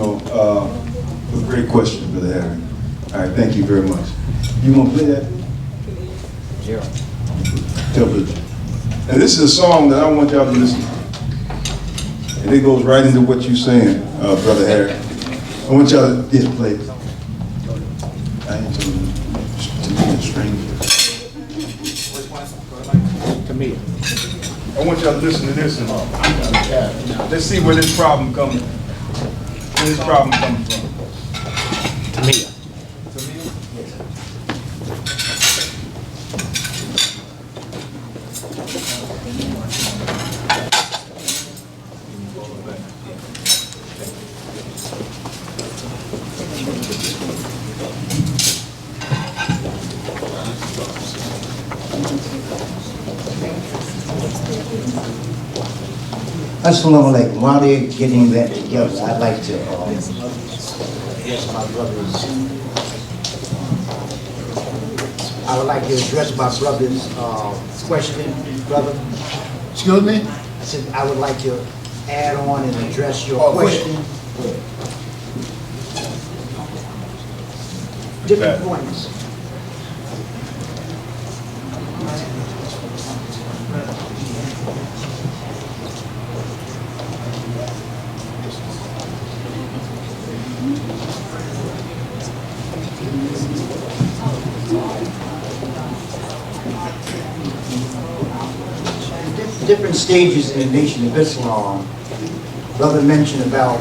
a great question, Brother Harry. All right, thank you very much. You want to play that? Sure. Tell Bridget. And this is a song that I want y'all to listen to. And it goes right into what you're saying, Brother Harry. I want y'all to play it. I ain't telling you. To me, a stranger. To me. I want y'all to listen to this and let's see where this problem coming. Where this problem coming from. To me. Assalamu alaikum. While they're getting that together, I'd like to address my brother's. I would like to address my brother's question, brother. Excuse me? I said I would like to add on and address your question. Different points. Different stages in the Nation of Islam. Brother mentioned about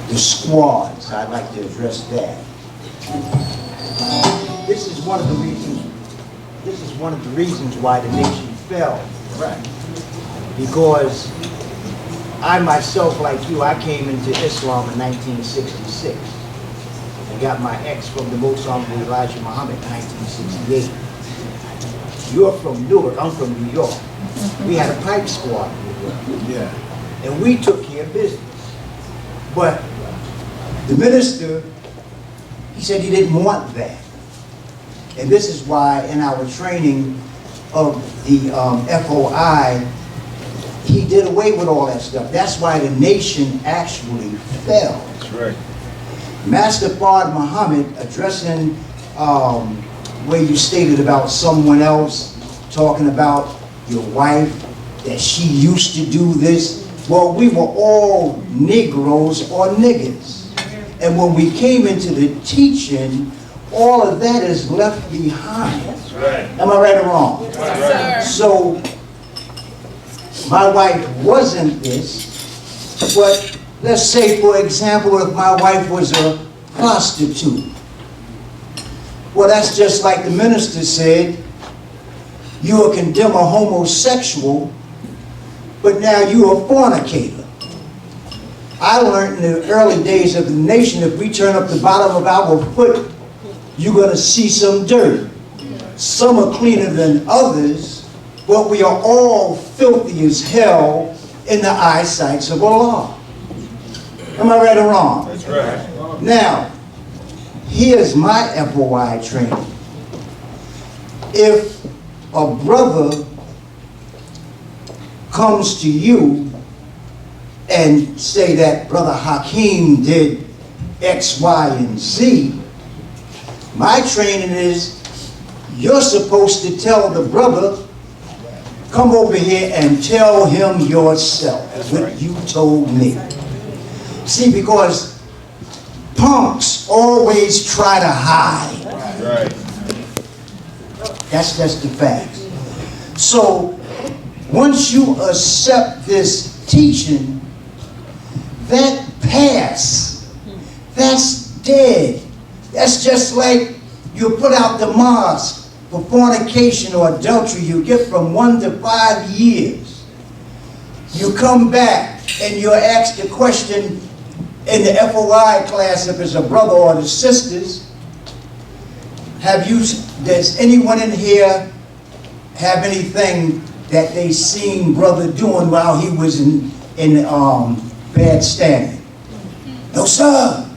the squads. I'd like to address that. This is one of the reasons. This is one of the reasons why the nation fell. Right. Because I myself, like you, I came into Islam in 1966 and got my ex from the Most Honorable Elijah Muhammad in 1968. You're from Newark, I'm from New York. We had a pipe squad in New York. Yeah. And we took care of business. But the minister, he said he didn't want that. And this is why in our training of the FOI, he did away with all that stuff. That's why the nation actually fell. That's right. Master Fard Muhammad addressing where you stated about someone else, talking about your wife, that she used to do this. Well, we were all Negroes or niggas. And when we came into the teaching, all of that is left behind. That's right. Am I right or wrong? Yes, sir. So, my wife wasn't this, but let's say, for example, if my wife was a prostitute. Well, that's just like the minister said, you will condemn a homosexual, but now you're a fornicator. I learned in the early days of the nation, if we turn up the bottom of our foot, you're going to see some dirt. Some are cleaner than others, but we are all filthy as hell in the eyesight of Allah. Am I right or wrong? That's right. Now, here's my FOI training. If a brother comes to you and say that Brother Hakeem did X, Y, and Z, my training is you're supposed to tell the brother, come over here and tell him yourself. That's what you told me. See, because punks always try to hide. Right. That's the fact. So, once you accept this teaching, that past, that's dead. That's just like you put out the mosque for fornication or adultery, you get from 1 to 5 years. You come back and you're asked the question in the FOI class, if it's a brother or the sisters, does anyone in here have anything that they seen brother doing while he was in bad standing? No, sir.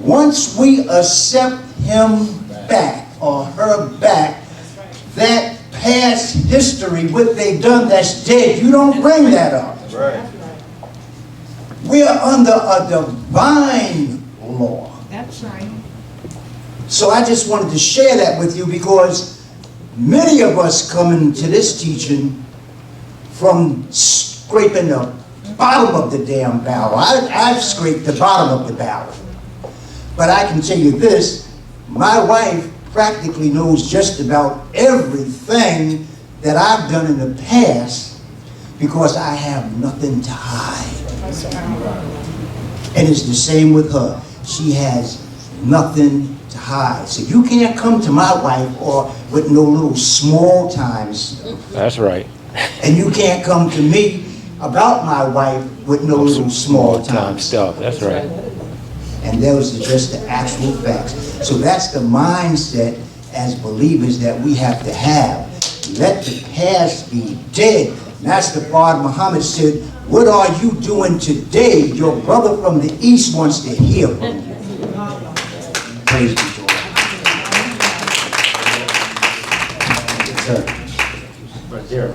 Once we accept him back or her back, that past history, what they've done, that's dead. You don't bring that up. Right. We are under a divine law. That's right. So I just wanted to share that with you because many of us come into this teaching from scraping the bottom of the damn barrel. I've scraped the bottom of the barrel. But I can tell you this, my wife practically knows just about everything that I've done in the past because I have nothing to hide. And it's the same with her. She has nothing to hide. So you can't come to my wife or with no little small time stuff. That's right. And you can't come to me about my wife with no little small time stuff. That's right. And those are just the actual facts. So that's the mindset as believers that we have to have. Let the past be dead. Master Fard Muhammad said, what are you doing today? Your brother from the east wants to hear from you. Praise be to Allah. Yes, sir. Right there.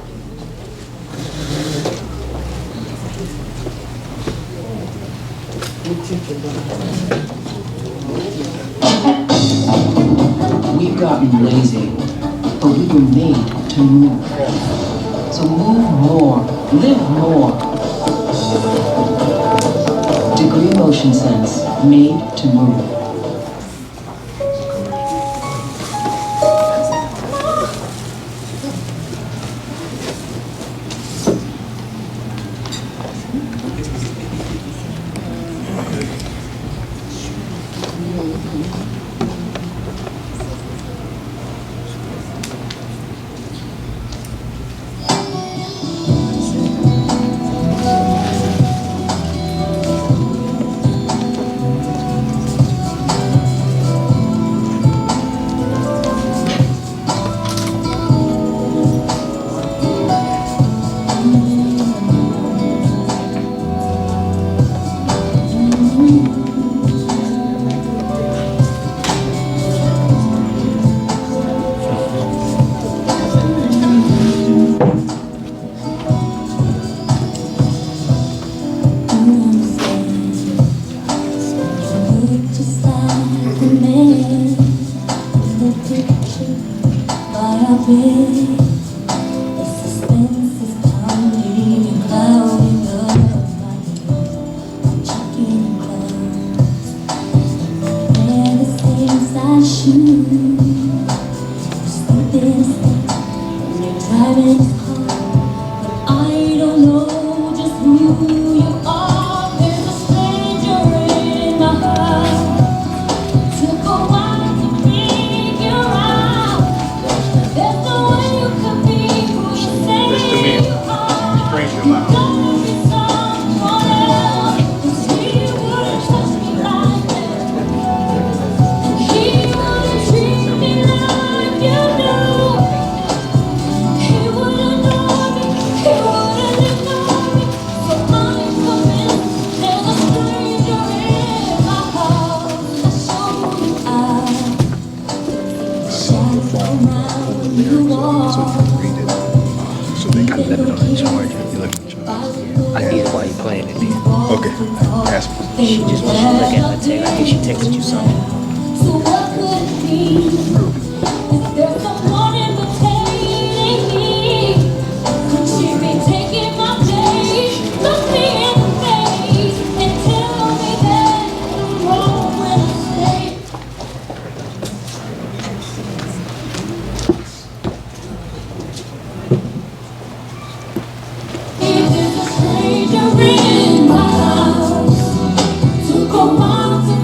We've gotten lazy, but we were made to move. So move more, live more. Degree Motion Sense, made to move.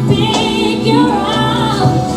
Figure out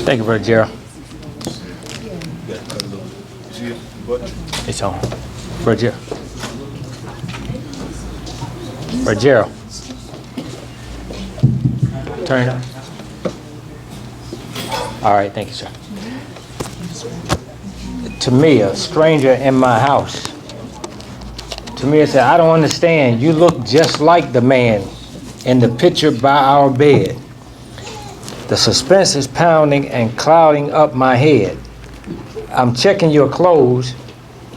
Thank you, Brother Gerald. It's on. Brother Gerald. Brother Gerald. Turn it up. All right, thank you, sir. To me, a stranger in my house, to me, it said, I don't understand. You look just like the man in the picture by our bed. The suspense is pounding and clouding up my head. I'm checking your clothes,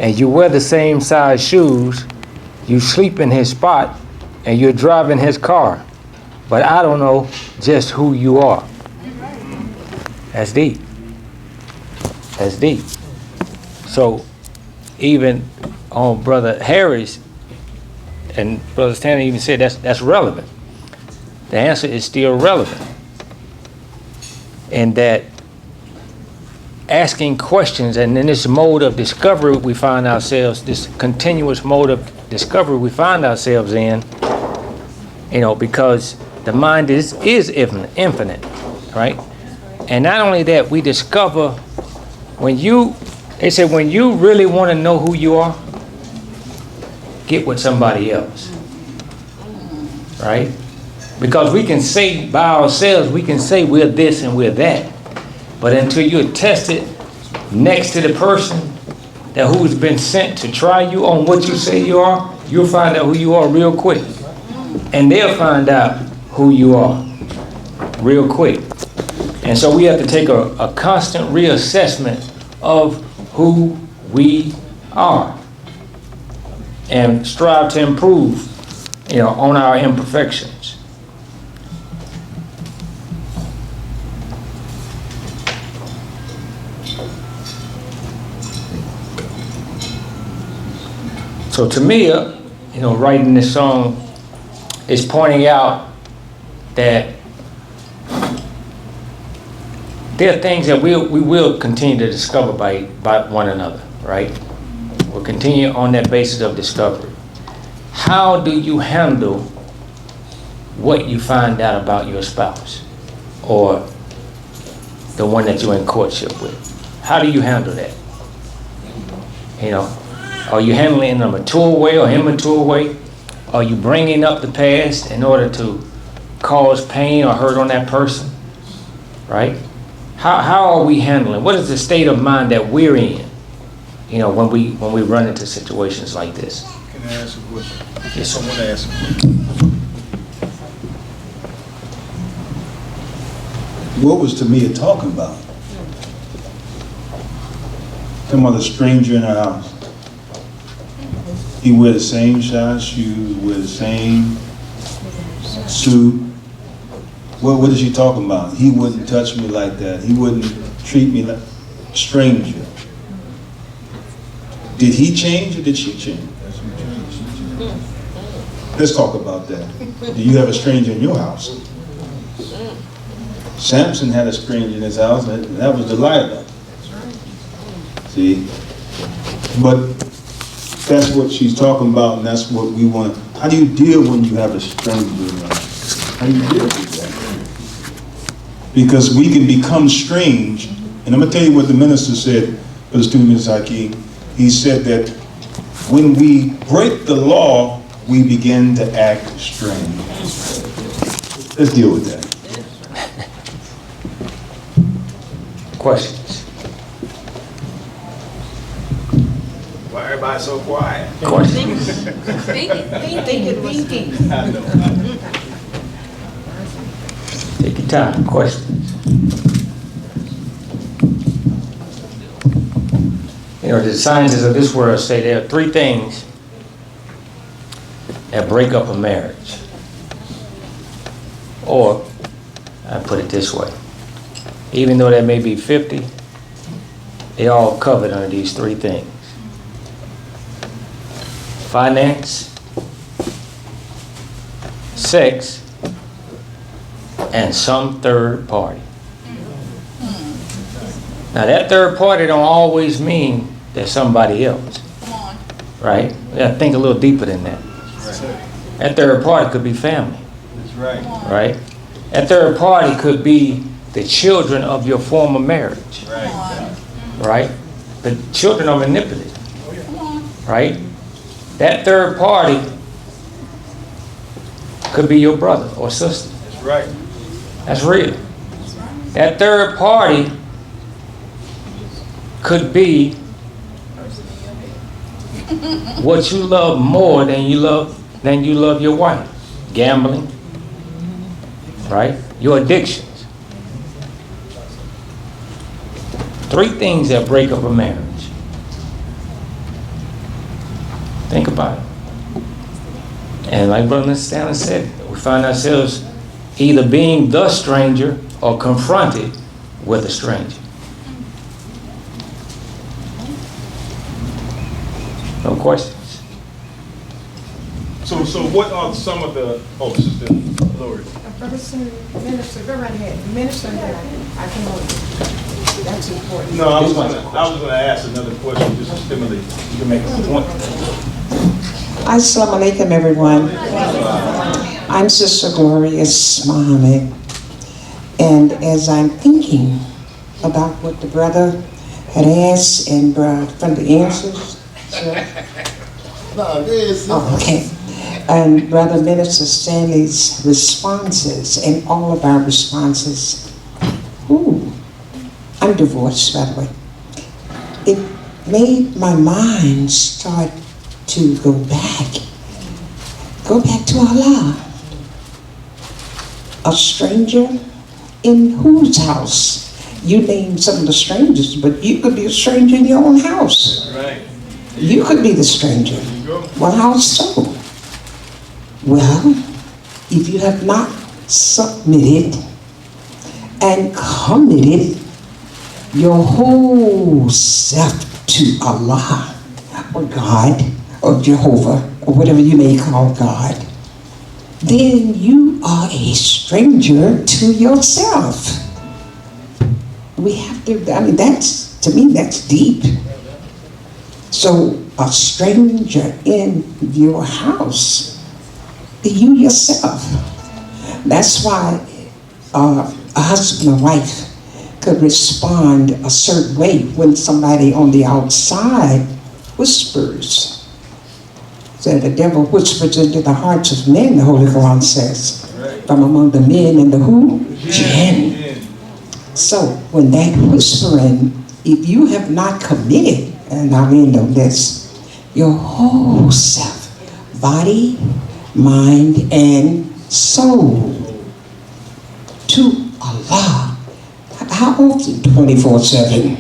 and you wear the same size shoes. You sleep in his spot, and you're driving his car. But I don't know just who you are. That's deep. That's deep. So even on Brother Harris, and Brother Stanley even said that's relevant. The answer is still relevant. And that asking questions, and in this mode of discovery we find ourselves, this continuous mode of discovery we find ourselves in, because the mind is infinite, right? And not only that, we discover they say when you really want to know who you are, get with somebody else, right? Because we can say by ourselves, we can say we're this and we're that. But until you're tested next to the person who's been sent to try you on what you say you are, you'll find out who you are real quick. And they'll find out who you are real quick. And so we have to take a constant reassessment of who we are and strive to improve, on our imperfections. So to me, writing this song is pointing out that there are things that we will continue to discover by one another, right? We'll continue on that basis of discovery. How do you handle what you find out about your spouse or the one that you're in courtship with? How do you handle that? Are you handling it in a mature way or immature way? Are you bringing up the past in order to cause pain or hurt on that person, right? How are we handling? What is the state of mind that we're in, when we run into situations like this? Can I ask a question? Yes, sir. I want to ask a question. What was Tamia talking about? Talking about a stranger in her house. He wear the same size shoes, wear the same suit. What is she talking about? He wouldn't touch me like that. He wouldn't treat me like a stranger. Did he change or did she change? Let's talk about that. Do you have a stranger in your house? Samson had a stranger in his house, and that was Delilah. See? But that's what she's talking about, and that's what we want. How do you deal when you have a stranger in your house? How do you deal with that? Because we can become strange, and I'm going to tell you what the minister said, Brother Student Hakeem. He said that when we break the law, we begin to act strange. Let's deal with that. Questions? Why everybody so quiet? Questions? I know. Take your time. Questions? You know, the scientists of this world say there are 3 things that break up a marriage. Or, I put it this way, even though there may be 50, they all covered under these 3 things. Finance, sex, and some third party. Now that third party don't always mean that somebody else, right? We gotta think a little deeper than that. That third party could be family. That's right. Right? That third party could be the children of your former marriage. Right. Right? The children are manipulated. Right? That third party could be your brother or sister. That's right. That's real. That third party could be what you love more than you love your wife. Gambling. Right? Your addictions. 3 things that break up a marriage. Think about it. And like Brother Stanley said, we find ourselves either being the stranger or confronted with a stranger. No questions. So what are some of the, Sister Lori? Brother Minister, go right ahead. Minister, then I can hold it. That's important. No, I was gonna ask another question just to stimulate. You can make a point. Assalamu alaikum, everyone. I'm Sister Glorious Muhammad. And as I'm thinking about what the brother had asked and from the answers, okay. And Brother Minister Stanley's responses and all of our responses. Ooh, I'm divorced, by the way. It made my mind start to go back to Allah. A stranger in whose house? You named some of the strangers, but you could be a stranger in your own house. Right. You could be the stranger. Well, how so? Well, if you have not submitted and committed your whole self to Allah, or God, or Jehovah, or whatever you may call God, then you are a stranger to yourself. We have to, to me, that's deep. So, a stranger in your house, you yourself. That's why a husband or wife could respond a certain way when somebody on the outside whispers. So the devil whispers into the hearts of men, the Holy Quran says, from among the men and the who? Jinn. So when that whispering, if you have not committed, and I'll end on this, your whole self, body, mind, and soul to Allah. How often? 24/7.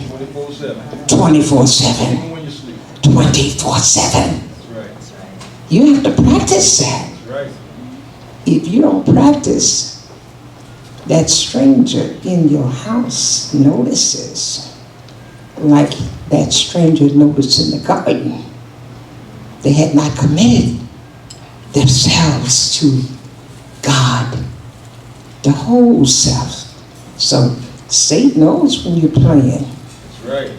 24/7. 24/7. You have to practice that. If you don't practice, that stranger in your house notices, like that stranger noticed in the garden. They had not committed themselves to God, the whole self. So Satan knows when you're playing. That's right.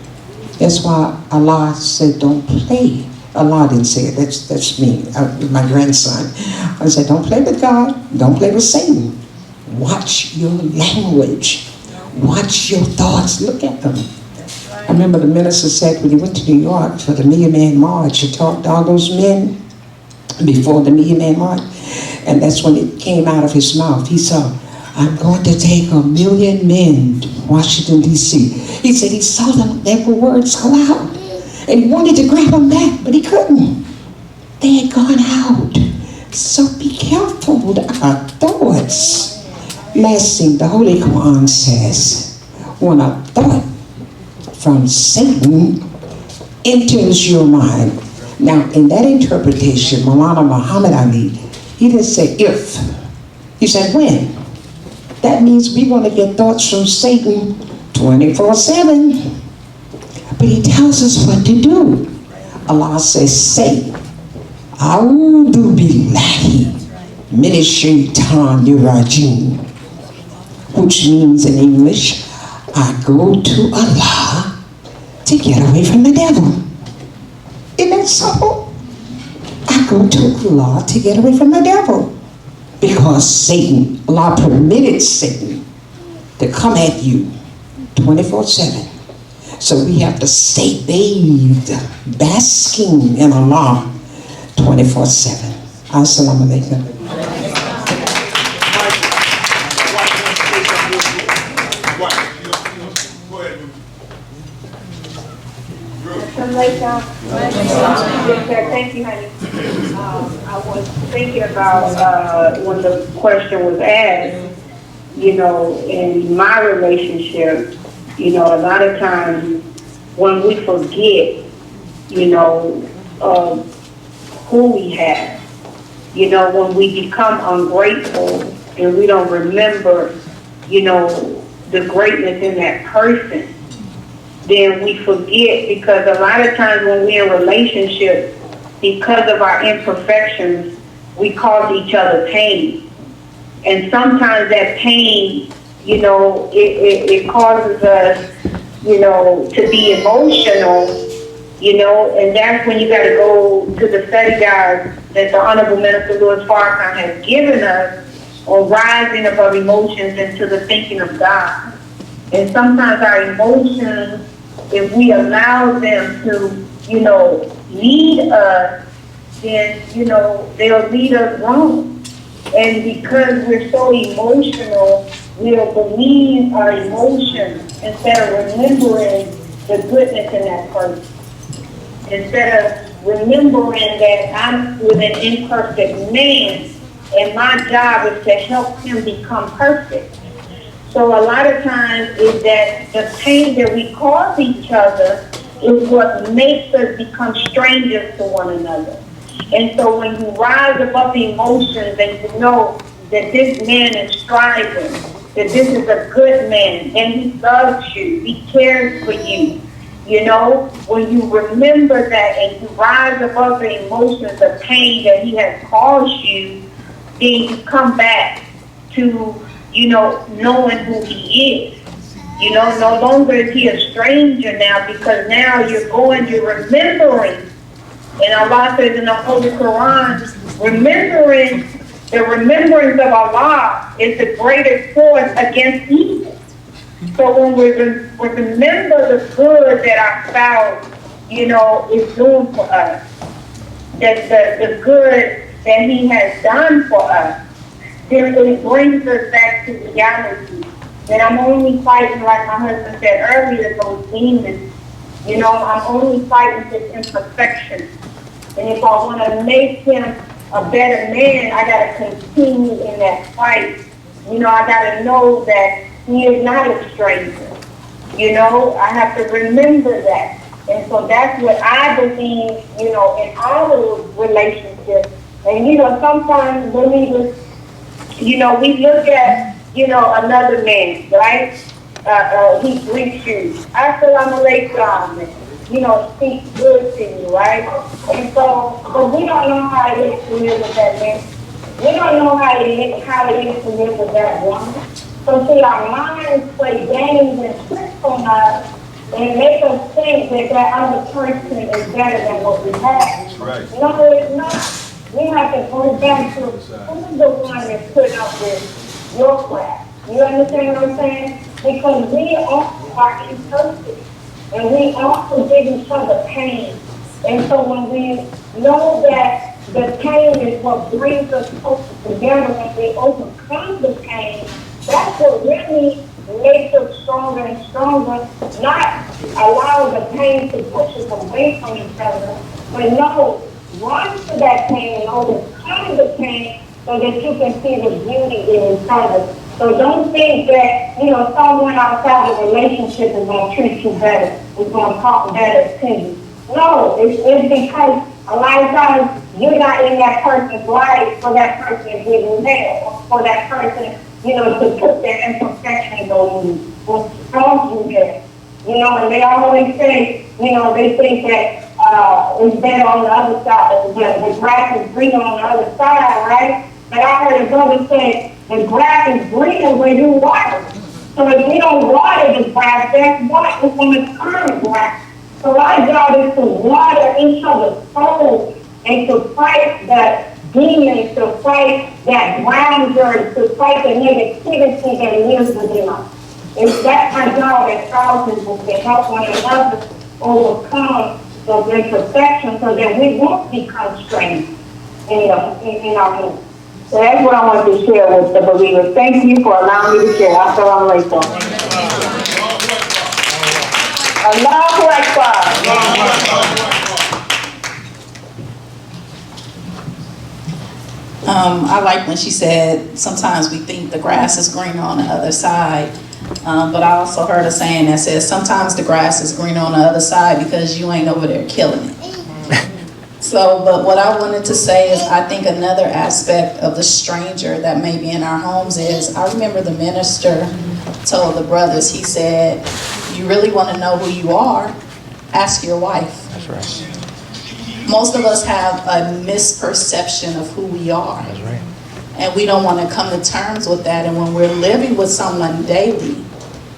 That's why Allah said, don't play. Allah didn't say it, that's me, my grandson. I said, don't play with God, don't play with Satan. Watch your language, watch your thoughts, look at them. I remember the minister said when he went to New York for the Million Man March, he talked to all those men before the Million Man March, and that's when it came out of his mouth. He saw I'm going to take 1 million men to Washington, D.C. He said he saw them, their words go out. And he wanted to grab them back, but he couldn't. They had gone out. So be careful with our thoughts. Last thing the Holy Quran says, when a thought from Satan enters your mind. Now, in that interpretation, Maulana Muhammad Ali, he didn't say if, he said when. That means we want to get thoughts from Satan 24/7. But he tells us what to do. Allah says, say, A'udhu billahi minash shaitanir rajim, which means in English, I go to Allah to get away from the devil. Isn't that simple? I go to Allah to get away from the devil. Because Satan, Allah permitted Satan to come at you 24/7. So we have to stay bathed, basking in Allah 24/7. Assalamu alaikum. Thank you, honey. I was thinking about when the question was asked, you know, in my relationship, you know, a lot of times when we forget, you know, who we have, you know, when we become ungrateful and we don't remember, you know, the greatness in that person, then we forget, because a lot of times when we're in relationships, because of our imperfections, we cause each other pain. And sometimes that pain, you know, it causes us, you know, to be emotional, you know, and that's when you got to go to the study guide that the Honorable Minister Louis Farrakhan has given us on rising above emotions into the thinking of God. And sometimes our emotions, if we allow them to, you know, lead us, then, you know, they'll lead us wrong. And because we're so emotional, we'll believe our emotions instead of remembering the goodness in that person. Instead of remembering that I'm with an imperfect man, and my job is to help him become perfect. So a lot of times is that the pain that we cause each other is what makes us become strangers to one another. And so when you rise above the emotions and you know that this man is striving, that this is a good man, and he loves you, he cares for you, you know, when you remember that and you rise above the emotions, the pain that he has caused you, then you come back to, you know, knowing who he is. You know, no longer is he a stranger now, because now you're remembering. And Allah says in the Holy Quran, the remembrance of Allah is the greatest force against evil. So when we remember the good that our spouse, you know, is doing for us, that the good that he has done for us, then it brings us back to reality. That I'm only fighting, like my husband said earlier, those demons. You know, I'm only fighting this imperfection. And if I want to make him a better man, I got to continue in that fight. You know, I got to know that he is not a stranger. You know, I have to remember that. And so that's what I believe, you know, in our relationship. And, you know, sometimes when we just, you know, we look at, you know, another man, right? He greets you. Assalamu alaikum. You know, speak good to you, right? And so, but we don't know how it is to live with that man. We don't know how it is to live with that woman. So see, our minds play games and tricks on us and make us think that that other person is better than what we have. Right. No, it's not. We have to go back to who's the one that's putting up with your crap. You understand what I'm saying? Because we all are imperfect. And we also give each other pain. And so when we know that the pain is what brings us closer together, when we overcome the pain, stronger and stronger, not allow the pain to push us away from each other, but no, run to that pain and overcome the pain so that you can see the beauty in each other. So don't think that, someone outside the relationship is going to treat you better, is going to talk better to you. No, it's because a lot of times you're not in that person's life for that person to give you there, or for that person, to put their imperfections on you, or strong you there. And they always say, they think that it's better on the other side, the grass is greener on the other side, right? But I heard a brother say, the grass is greener when you water. So if we don't water the grass, that's what it's going to turn grass. So our job is to water each other's souls and to fight that demons, to fight that ground dirt, to fight the negativity that lives within us. That's my job as spouses, is to help one another overcome those imperfections so that we won't become strained in our home. So that's what I wanted to share with the believers. Thank you for allowing me to share. Assalamu alaikum. Allahu Akbar. I like when she said, sometimes we think the grass is greener on the other side. But I also heard a saying that says, sometimes the grass is greener on the other side because you ain't over there killing it. So, but what I wanted to say is, I think another aspect of the stranger that may be in our homes is, I remember the minister told the brothers, he said, you really want to know who you are? Ask your wife. That's right. Most of us have a misperception of who we are. That's right. And we don't want to come to terms with that. And when we're living with someone daily,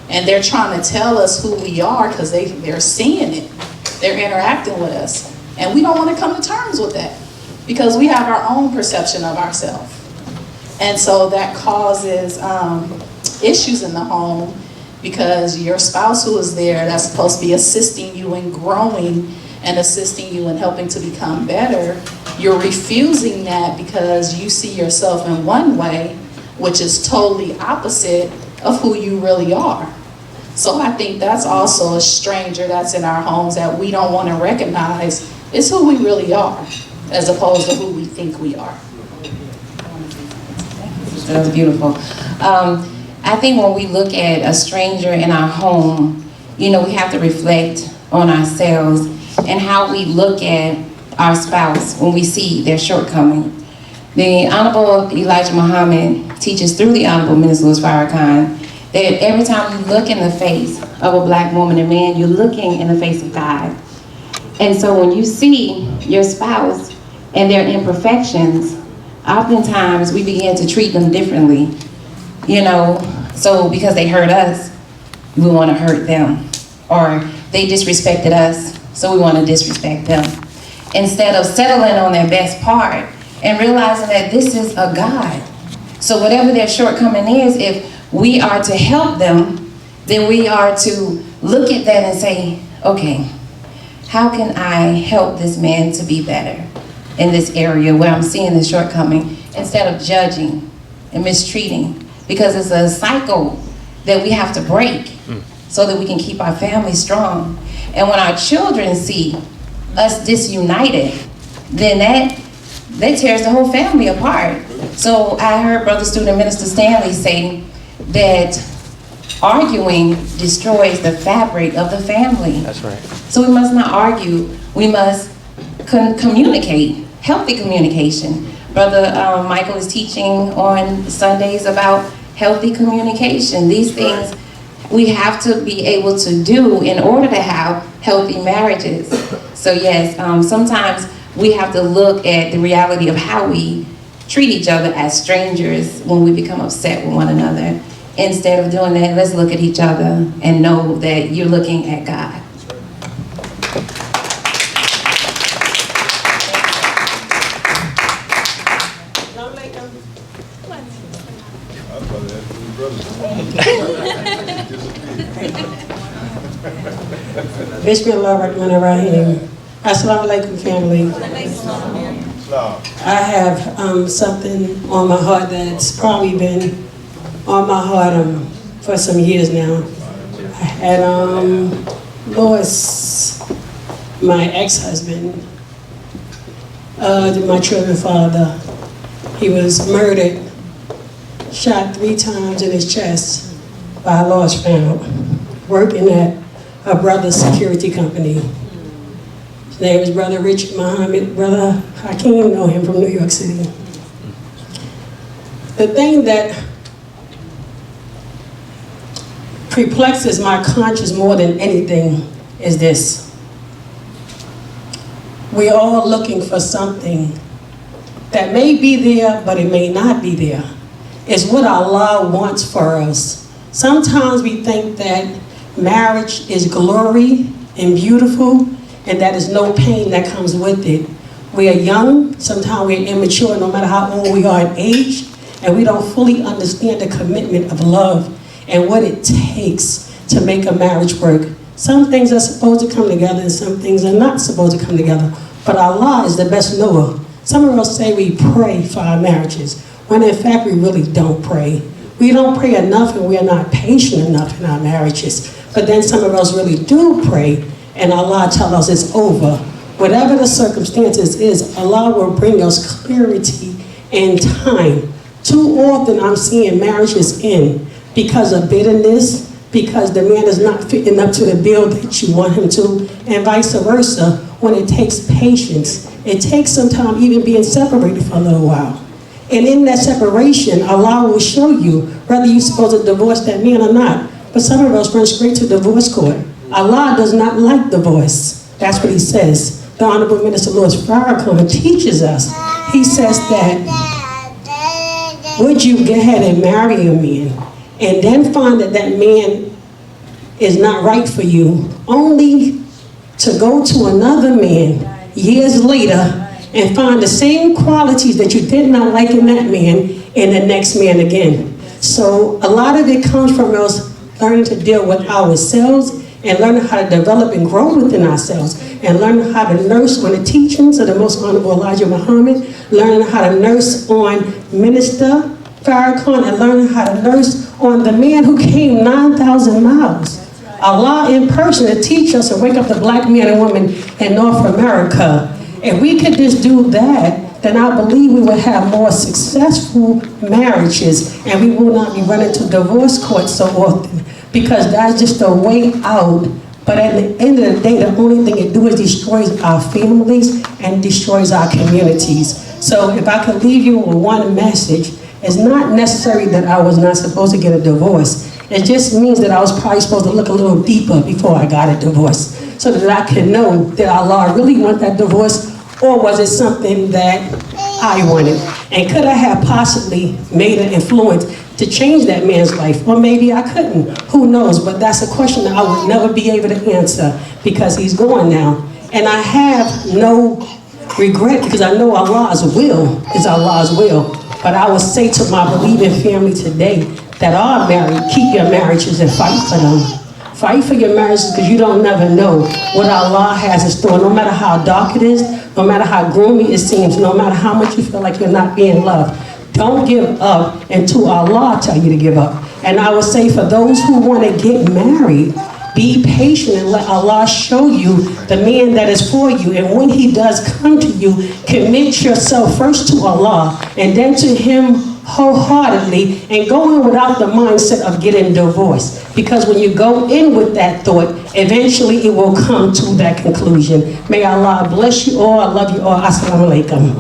and they're trying to tell us who we are because they're seeing it, they're interacting with us, and we don't want to come to terms with that because we have our own perception of ourselves. And so that causes issues in the home because your spouse who is there, that's supposed to be assisting you in growing and assisting you in helping to become better, you're refusing that because you see yourself in one way, which is totally opposite of who you really are. So I think that's also a stranger that's in our homes that we don't want to recognize is who we really are, as opposed to who we think we are. That was beautiful. I think when we look at a stranger in our home, we have to reflect on ourselves and how we look at our spouse when we see their shortcoming. The Honorable Elijah Muhammad teaches through the Honorable Minister Louis Farrakhan that every time you look in the face of a black woman and man, you're looking in the face of God. And so when you see your spouse and their imperfections, oftentimes we begin to treat them differently. So because they hurt us, we want to hurt them. Or they disrespected us, so we want to disrespect them. Instead of settling on their best part and realizing that this is a God. So whatever their shortcoming is, if we are to help them, then we are to look at that and say, okay, how can I help this man to be better in this area where I'm seeing the shortcoming, instead of judging and mistreating, because it's a cycle that we have to break so that we can keep our family strong. And when our children see us disunited, then that tears the whole family apart. So I heard Brother Student Minister Stanley say that arguing destroys the fabric of the family. That's right. So we must not argue, we must communicate, healthy communication. Brother Michael is teaching on Sundays about healthy communication. These things we have to be able to do in order to have healthy marriages. So yes, sometimes we have to look at the reality of how we treat each other as strangers when we become upset with one another. Instead of doing that, let's look at each other and know that you're looking at God. Bismillahirrahmanirrahim. Assalamu alaikum, family. I have something on my heart that's probably been on my heart for some years now. had lost my ex-husband, my children's father. He was murdered, shot 3 times in his chest by a lost found, working at a brother's security company. His name is Brother Richard Muhammad. Brother Hakeem know him from New York City. The thing that perplexes my conscience more than anything is this. We're all looking for something that may be there, but it may not be there. It's what Allah wants for us. Sometimes we think that marriage is glory and beautiful, and that is no pain that comes with it. We are young, sometimes we're immature, no matter how old we are in age, and we don't fully understand the commitment of love and what it takes to make a marriage work. Some things are supposed to come together and some things are not supposed to come together. But Allah is the best knower. Some of us say we pray for our marriages, when in fact we really don't pray. We don't pray enough and we are not patient enough in our marriages. But then some of us really do pray and Allah tells us it's over. Whatever the circumstances is, Allah will bring us clarity and time. Too often I'm seeing marriages end because of bitterness, because the man is not fitting up to the bill that you want him to, and vice versa, when it takes patience. It takes some time even being separated for a little while. And in that separation, Allah will show you whether you're supposed to divorce that man or not. But some of us run straight to divorce court. Allah does not like divorce. That's what he says. The Honorable Minister Louis Farrakhan teaches us. He says that, would you go ahead and marry a man and then find that that man is not right for you, only to go to another man years later and find the same qualities that you did not like in that man in the next man again. So a lot of it comes from us learning to deal with ourselves and learning how to develop and grow within ourselves and learning how to nurse on the teachings of the Most Honorable Elijah Muhammad, learning how to nurse on Minister Farrakhan, and learning how to nurse on the man who came 9,000 miles. Allah in person to teach us and wake up the black man and woman in North America. If we could just do that, then I believe we would have more successful marriages and we will not be running to divorce court so often, because that's just a way out. But at the end of the day, the only thing it does is destroys our families and destroys our communities. So if I could leave you with one message, it's not necessary that I was not supposed to get a divorce. It just means that I was probably supposed to look a little deeper before I got a divorce, so that I could know that Allah really want that divorce, or was it something that I wanted? And could I have possibly made an influence to change that man's life? Or maybe I couldn't, who knows? But that's a question that I would never be able to answer, because he's gone now. And I have no regret, because I know Allah's will is Allah's will. But I would say to my believing family today that are married, keep your marriages and fight for them. Fight for your marriages, because you don't never know what Allah has in store. No matter how dark it is, no matter how gloomy it seems, no matter how much you feel like you're not being loved, don't give up until Allah tell you to give up. And I would say for those who want to get married, be patient and let Allah show you the man that is for you. And when he does come to you, commit yourself first to Allah and then to him wholeheartedly, and go in without the mindset of getting divorced. Because when you go in with that thought, eventually it will come to that conclusion. May Allah bless you all. I love you all. Assalamu alaikum.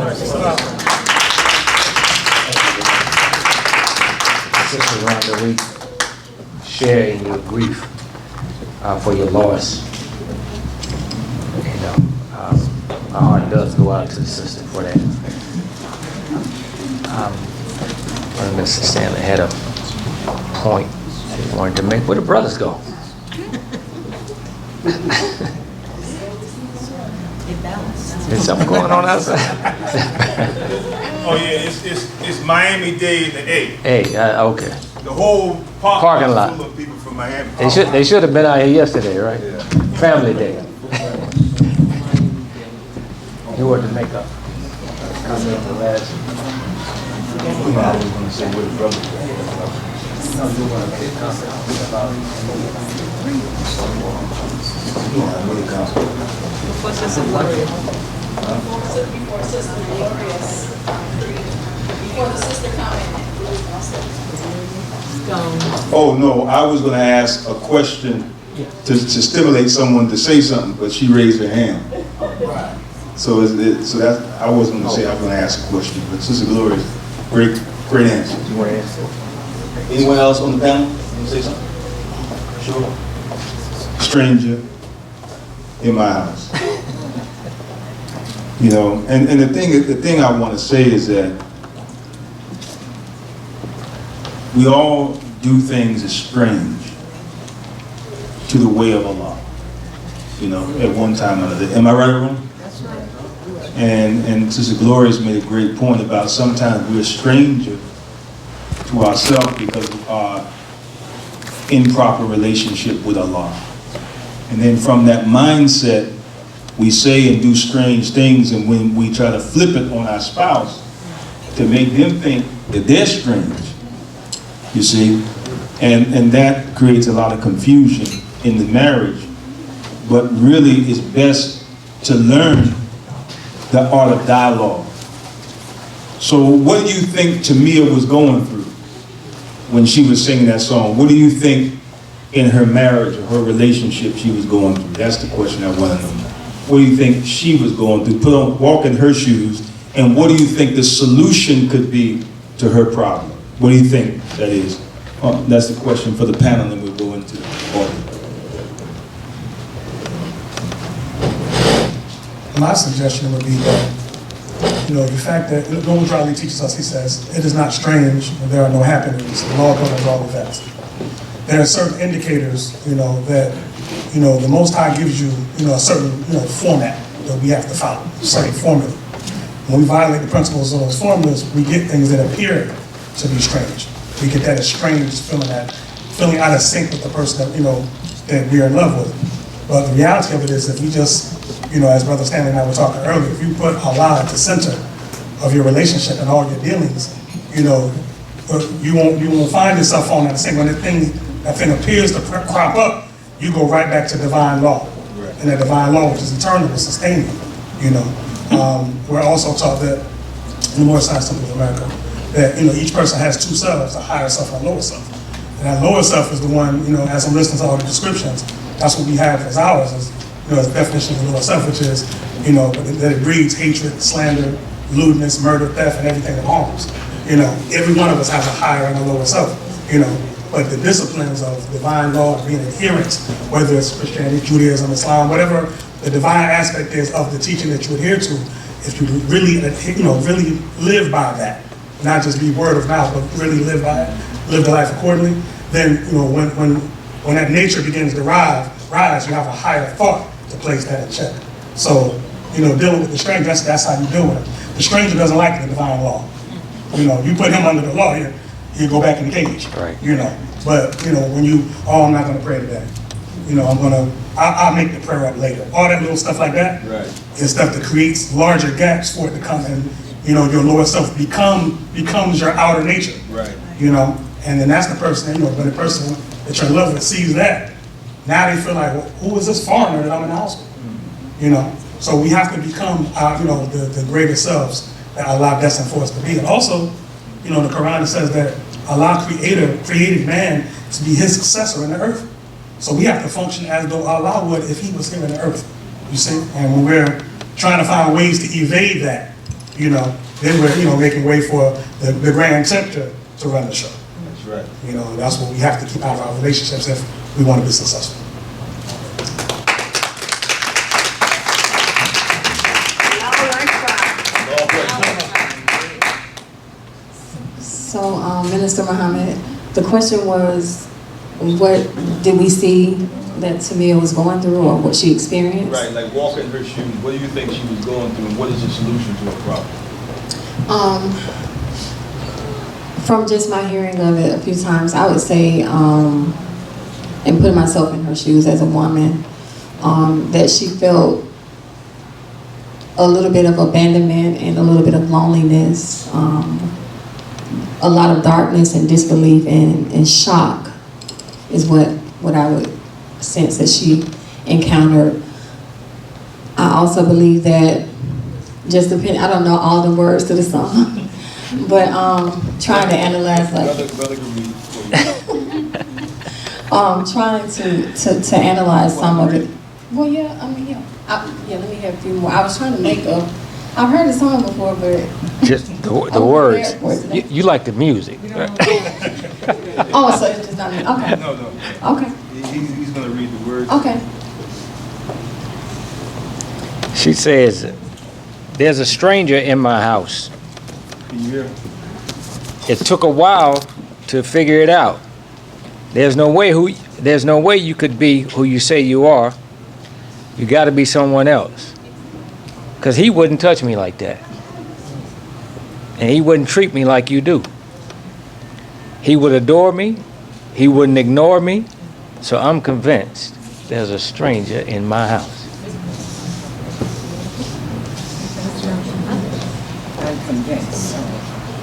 Sister Rhonda, we share in your grief for your loss. Our heart does go out to the sister for that. Mr. Stanley had a point he wanted to make. Where the brothers go? There's something going on outside. Oh yeah, it's Miami Day in the A. Hey, okay. The whole parking lot full of people from Miami. They should have been out here yesterday, right? Yeah. Family Day. You were to make up. Comment the last. I was going to say where the brothers go. Before Sister Gloria. Before Sister Glorious. Before the sister comment. Oh, no, I was gonna ask a question to stimulate someone to say something, but she raised her hand. So that, I wasn't gonna say I was gonna ask a question, but Sister Gloria, great answer. Anyone else on the panel want to say something? Sure. Stranger in my house. You know, and the thing I want to say is that we all do things as strange to the way of Allah. You know, at one time or another. Am I right or wrong? That's right. And Sister Gloria's made a great point about sometimes we're a stranger to ourselves because of our improper relationship with Allah. And then from that mindset, we say and do strange things, and when we try to flip it on our spouse to make them think that they're strange, you see, and that creates a lot of confusion in the marriage. But really, it's best to learn the art of dialogue. So what do you think Tamia was going through when she was singing that song? What do you think in her marriage or her relationship she was going through? That's the question I want to know. What do you think she was going through? Walk in her shoes, and what do you think the solution could be to her problem? What do you think that is? That's the question for the panel, and we'll go into the audience. My suggestion would be that, you know, the fact that Noble Drowley teaches us, he says, it is not strange when there are no happenings. The law governs all events. There are certain indicators, you know, that, you know, the Most High gives you, you know, a certain, you know, format that we have to follow, a certain formula. When we violate the principles of those formulas, we get things that appear to be strange. We get that estranged feeling, that feeling out of sync with the person that, you know, that we're in love with. But the reality of it is, if we just, you know, as Brother Stanley and I were talking earlier, if you put Allah at the center of your relationship and all your dealings, you know, you won't find yourself on that same. When that thing appears to crop up, you go right back to divine law. Right. And that divine law, which is eternal, is sustaining. You know, we're also taught that in the Moorish Science Temple of America, that, you know, each person has two selves, a higher self and a lower self. And that lower self is the one, you know, as I'm listening to all the descriptions, that's what we have as ours, as, you know, as definition of the lower self, which is, you know, that it breeds hatred, slander, lewdness, murder, theft, and everything that harms. You know, every one of us has a higher and a lower self, you know, but the disciplines of divine law, being adherents, whether it's Christianity, Judaism, Islam, whatever the divine aspect is of the teaching that you adhere to, if you really, you know, really live by that, not just be word of mouth, but really live by it, live the life accordingly, then, you know, when that nature begins to rise, you have a higher thought to place that in check. So, you know, dealing with the stranger, that's how you deal with it. The stranger doesn't like the divine law. You know, you put him under the law, he'll go back in the cage. Right. You know, but, you know, when you, I'm not going to pray today. You know, I'll make the prayer up later. All that little stuff like that is stuff that creates larger gaps for it to come in. You know, your lower self becomes your outer nature. Right. You know, and then that's the person, you know, when the person that you're in love with sees that, now they feel like, well, who is this foreigner that I'm in the house with? You know, so we have to become, you know, the greater selves that Allah destined for us to be. And also, you know, the Quran says that Allah created man to be his successor in the earth. So we have to function as though Allah would if he was here in the earth, you see? And when we're trying to find ways to evade that, you know, then we're, you know, making way for the grand scepter to run the show. That's right. You know, and that's what we have to keep out of our relationships if we want to be successful. So, Minister Muhammad, the question was, what did we see that Tamia was going through, or what she experienced? Right, like walk in her shoes. What do you think she was going through, and what is the solution to her problem? From just my hearing of it a few times, I would say, and putting myself in her shoes as a woman, that she felt a little bit of abandonment and a little bit of loneliness a lot of darkness and disbelief and shock is what I would sense that she encountered. I also believe that just depending, I don't know all the words to the song, but trying to analyze trying to analyze some of it. Well, yeah, I mean, yeah, let me have a few more. I was trying to make up. I've heard the song before, but just the words. You like the music. Oh, so it's just not me. Okay. No. Okay. He's going to read the words. Okay. She says, "There's a stranger in my house. Can you hear? It took a while to figure it out. There's no way you could be who you say you are. You got to be someone else. Because he wouldn't touch me like that. And he wouldn't treat me like you do. He would adore me. He wouldn't ignore me. So I'm convinced there's a stranger in my house."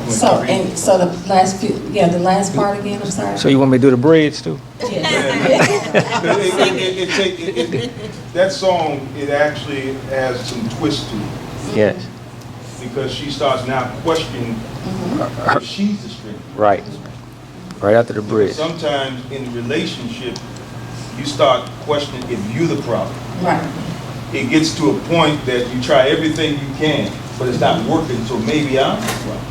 So the last few, the last part again, I'm sorry. So you want me to do the bridge too? That song, it actually has some twist to it. Yes. Because she starts now questioning if she's the stranger. Right. Right after the bridge. Sometimes in the relationship, you start questioning if you're the problem. Right. It gets to a point that you try everything you can, but it's not working, so maybe I'm the problem.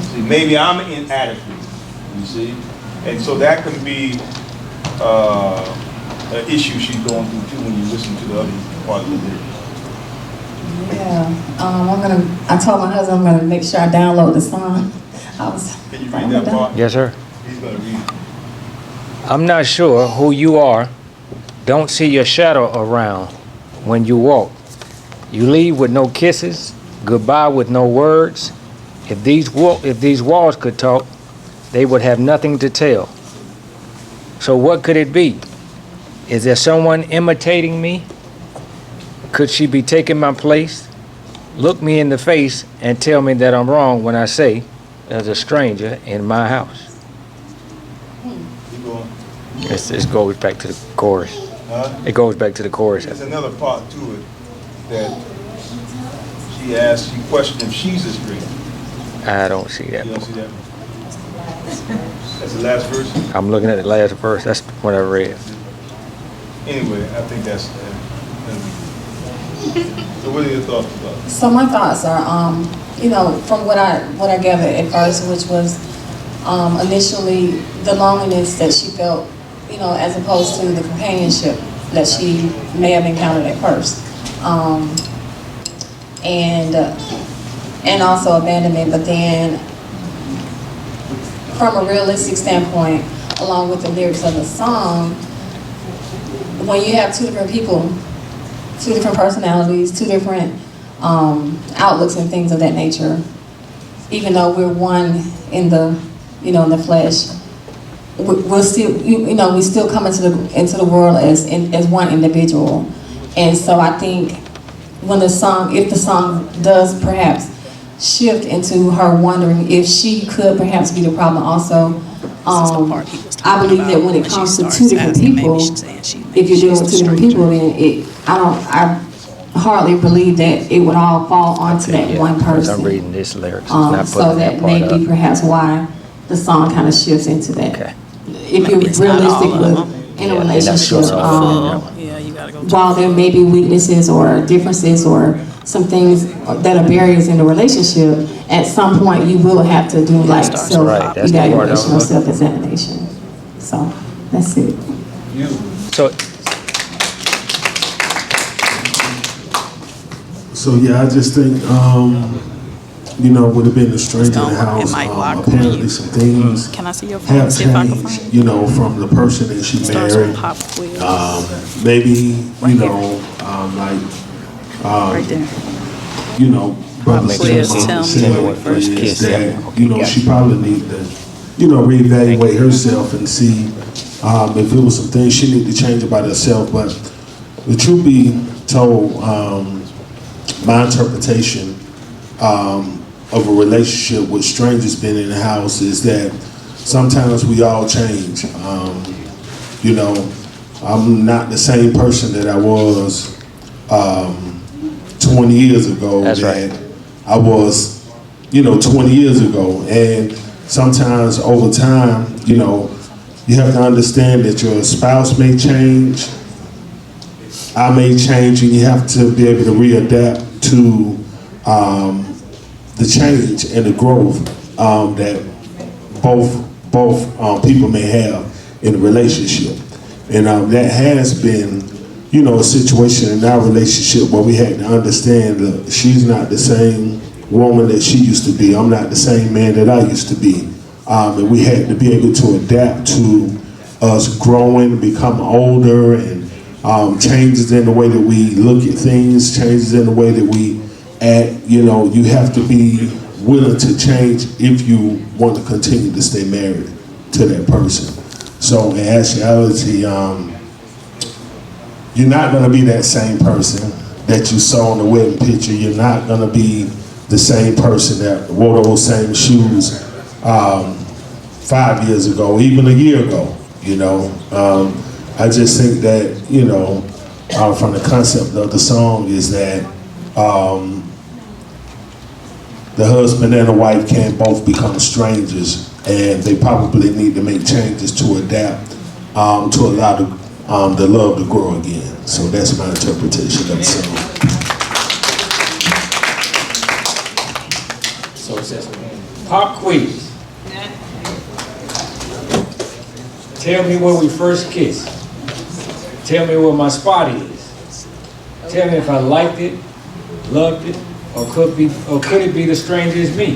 See, maybe I'm inadequate, you see? And so that can be an issue she's going through too when you listen to the other part of the lyrics. Yeah, I told my husband I'm gonna make sure I download the song. Can you read that part? Yes, sir. He's gonna read it. "I'm not sure who you are. Don't see your shadow around when you walk. You leave with no kisses, goodbye with no words. If these walls could talk, they would have nothing to tell. So what could it be? Is there someone imitating me? Could she be taking my place? Look me in the face and tell me that I'm wrong when I say there's a stranger in my house." It goes back to the chorus. It goes back to the chorus. There's another part to it that she questioned if she's a stranger. I don't see that. You don't see that? That's the last verse? I'm looking at the last verse. That's what I read. Anyway, I think that's so what are your thoughts about it? So my thoughts are, from what I gathered at first, which was initially the loneliness that she felt, as opposed to the companionship that she may have encountered at first, and also abandonment. But then, from a realistic standpoint, along with the lyrics of the song, when you have two different people, two different personalities, two different outlooks and things of that nature, even though we're one in the, in the flesh, we'll still, we still come into the world as one individual. And so I think when if the song does perhaps shift into her wondering if she could perhaps be the problem also, I believe that when it comes to two different people, if you're dealing with two different people, then I hardly believe that it would all fall onto that one person. I'm reading this lyrics. So that may be perhaps why the song kind of shifts into that. Okay. If you're realistic in a relationship, while there may be weaknesses or differences or some things that are barriers in the relationship, at some point you will have to do like self-evaluation or self-examination. So that's it. So yeah, I just think, would have been a stranger in the house. Apparently some things have changed, from the person that she married. Maybe, brothers is that, she probably need to, reevaluate herself and see if it was some things she needed to change about herself. But the truth be told, my interpretation, of a relationship with strangers being in the house is that sometimes we all change. You know, I'm not the same person that I was 20 years ago. That's that right. I was, 20 years ago. And sometimes over time, you have to understand that your spouse may change, I may change, and you have to be able to readapt to the change and the growth that both people may have in a relationship. And that has been, a situation in our relationship where we had to understand that she's not the same woman that she used to be. I'm not the same man that I used to be. And we had to be able to adapt to us growing, become older, and changes in the way that we look at things, changes in the way that we act. You have to be willing to change if you want to continue to stay married to that person. So in actuality, you're not going to be that same person that you saw in the wedding picture. You're not going to be the same person that wore those same shoes 5 years ago, even a year ago. I just think that, from the concept of the song is that the husband and the wife can't both become strangers, and they probably need to make changes to adapt to allow the love to grow again. So that's my interpretation of the song. So it says, pop quiz. Tell me where we first kissed. Tell me where my spot is. Tell me if I liked it, loved it, or could it be the stranger as me?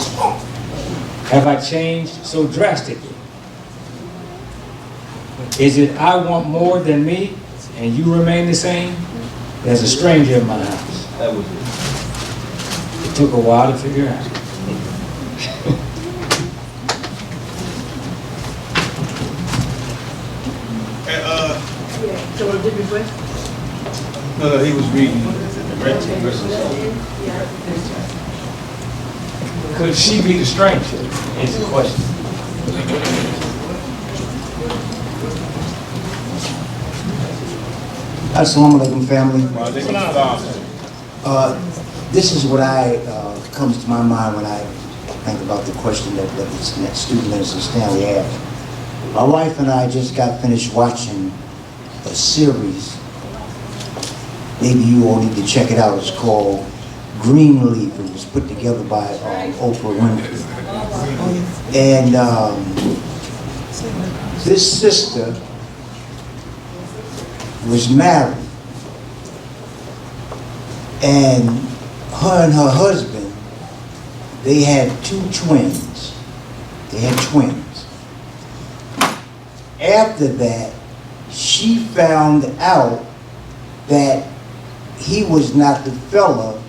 Have I changed so drastically? Is it I want more than me and you remain the same? There's a stranger in my house. That was it. It took a while to figure out. So what did we put? No, he was reading verses. Could she be the stranger? Is the question. Assalamu alaikum, family. Well, this is what comes to my mind when I think about the question that student minister Stanley asked. My wife and I just got finished watching a series. Maybe you all need to check it out. It's called Greenleaf. It was put together by Oprah Winfrey. And this sister was married, and her husband, they had two twins. They had twins. After that, she found out that he was not the fella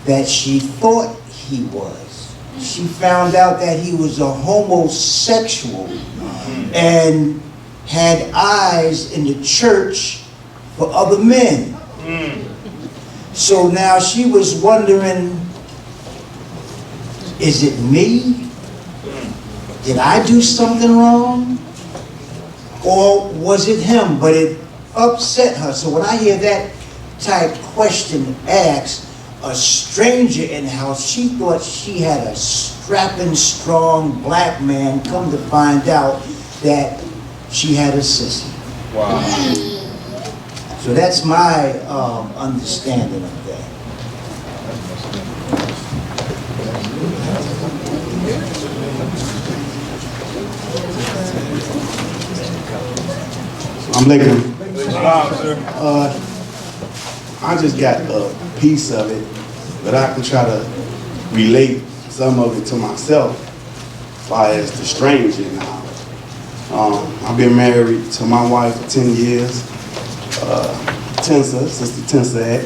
that she thought he was. She found out that he was a homosexual and had eyes in the church for other men. So now she was wondering, is it me? Did I do something wrong? Or was it him? But it upset her. So when I hear that type question asked, a stranger in the house, she thought she had a strapping, strong black man. Come to find out that she had a sissy. Wow. So that's my understanding of that. I'm Lakin. I just got a piece of it, but I can try to relate some of it to myself as far as the stranger now. I've been married to my wife for 10 years. Sister Tensa X,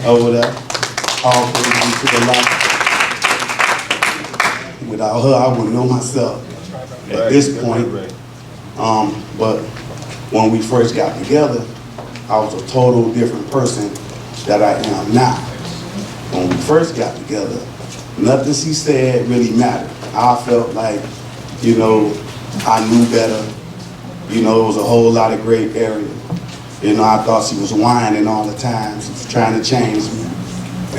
over there. All praise to the Lord. Without her, I wouldn't know myself at this point. But when we first got together, I was a total different person that I am now. When we first got together, Nothing she said really mattered. I felt like, you know, I knew better. You know, it was a whole lot of gray area. You know, I thought she was whining all the time. She was trying to change me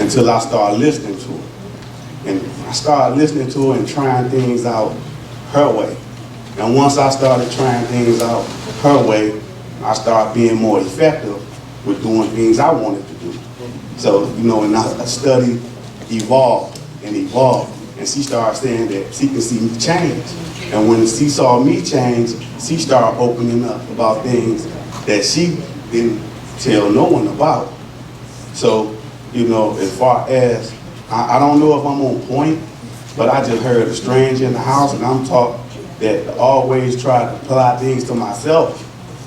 until I started listening to her. And I started listening to her and trying things out her way. And once I started trying things out her way, I started being more effective with doing things I wanted to do. So, you know, and I studied, evolved and evolved. And she started saying that she could see me change. And when she saw me change, she started opening up about things that she didn't tell no one about. So, you know, as far as, I don't know if I'm on point, but I just heard a stranger in the house, and I'm taught that to always try to apply things to myself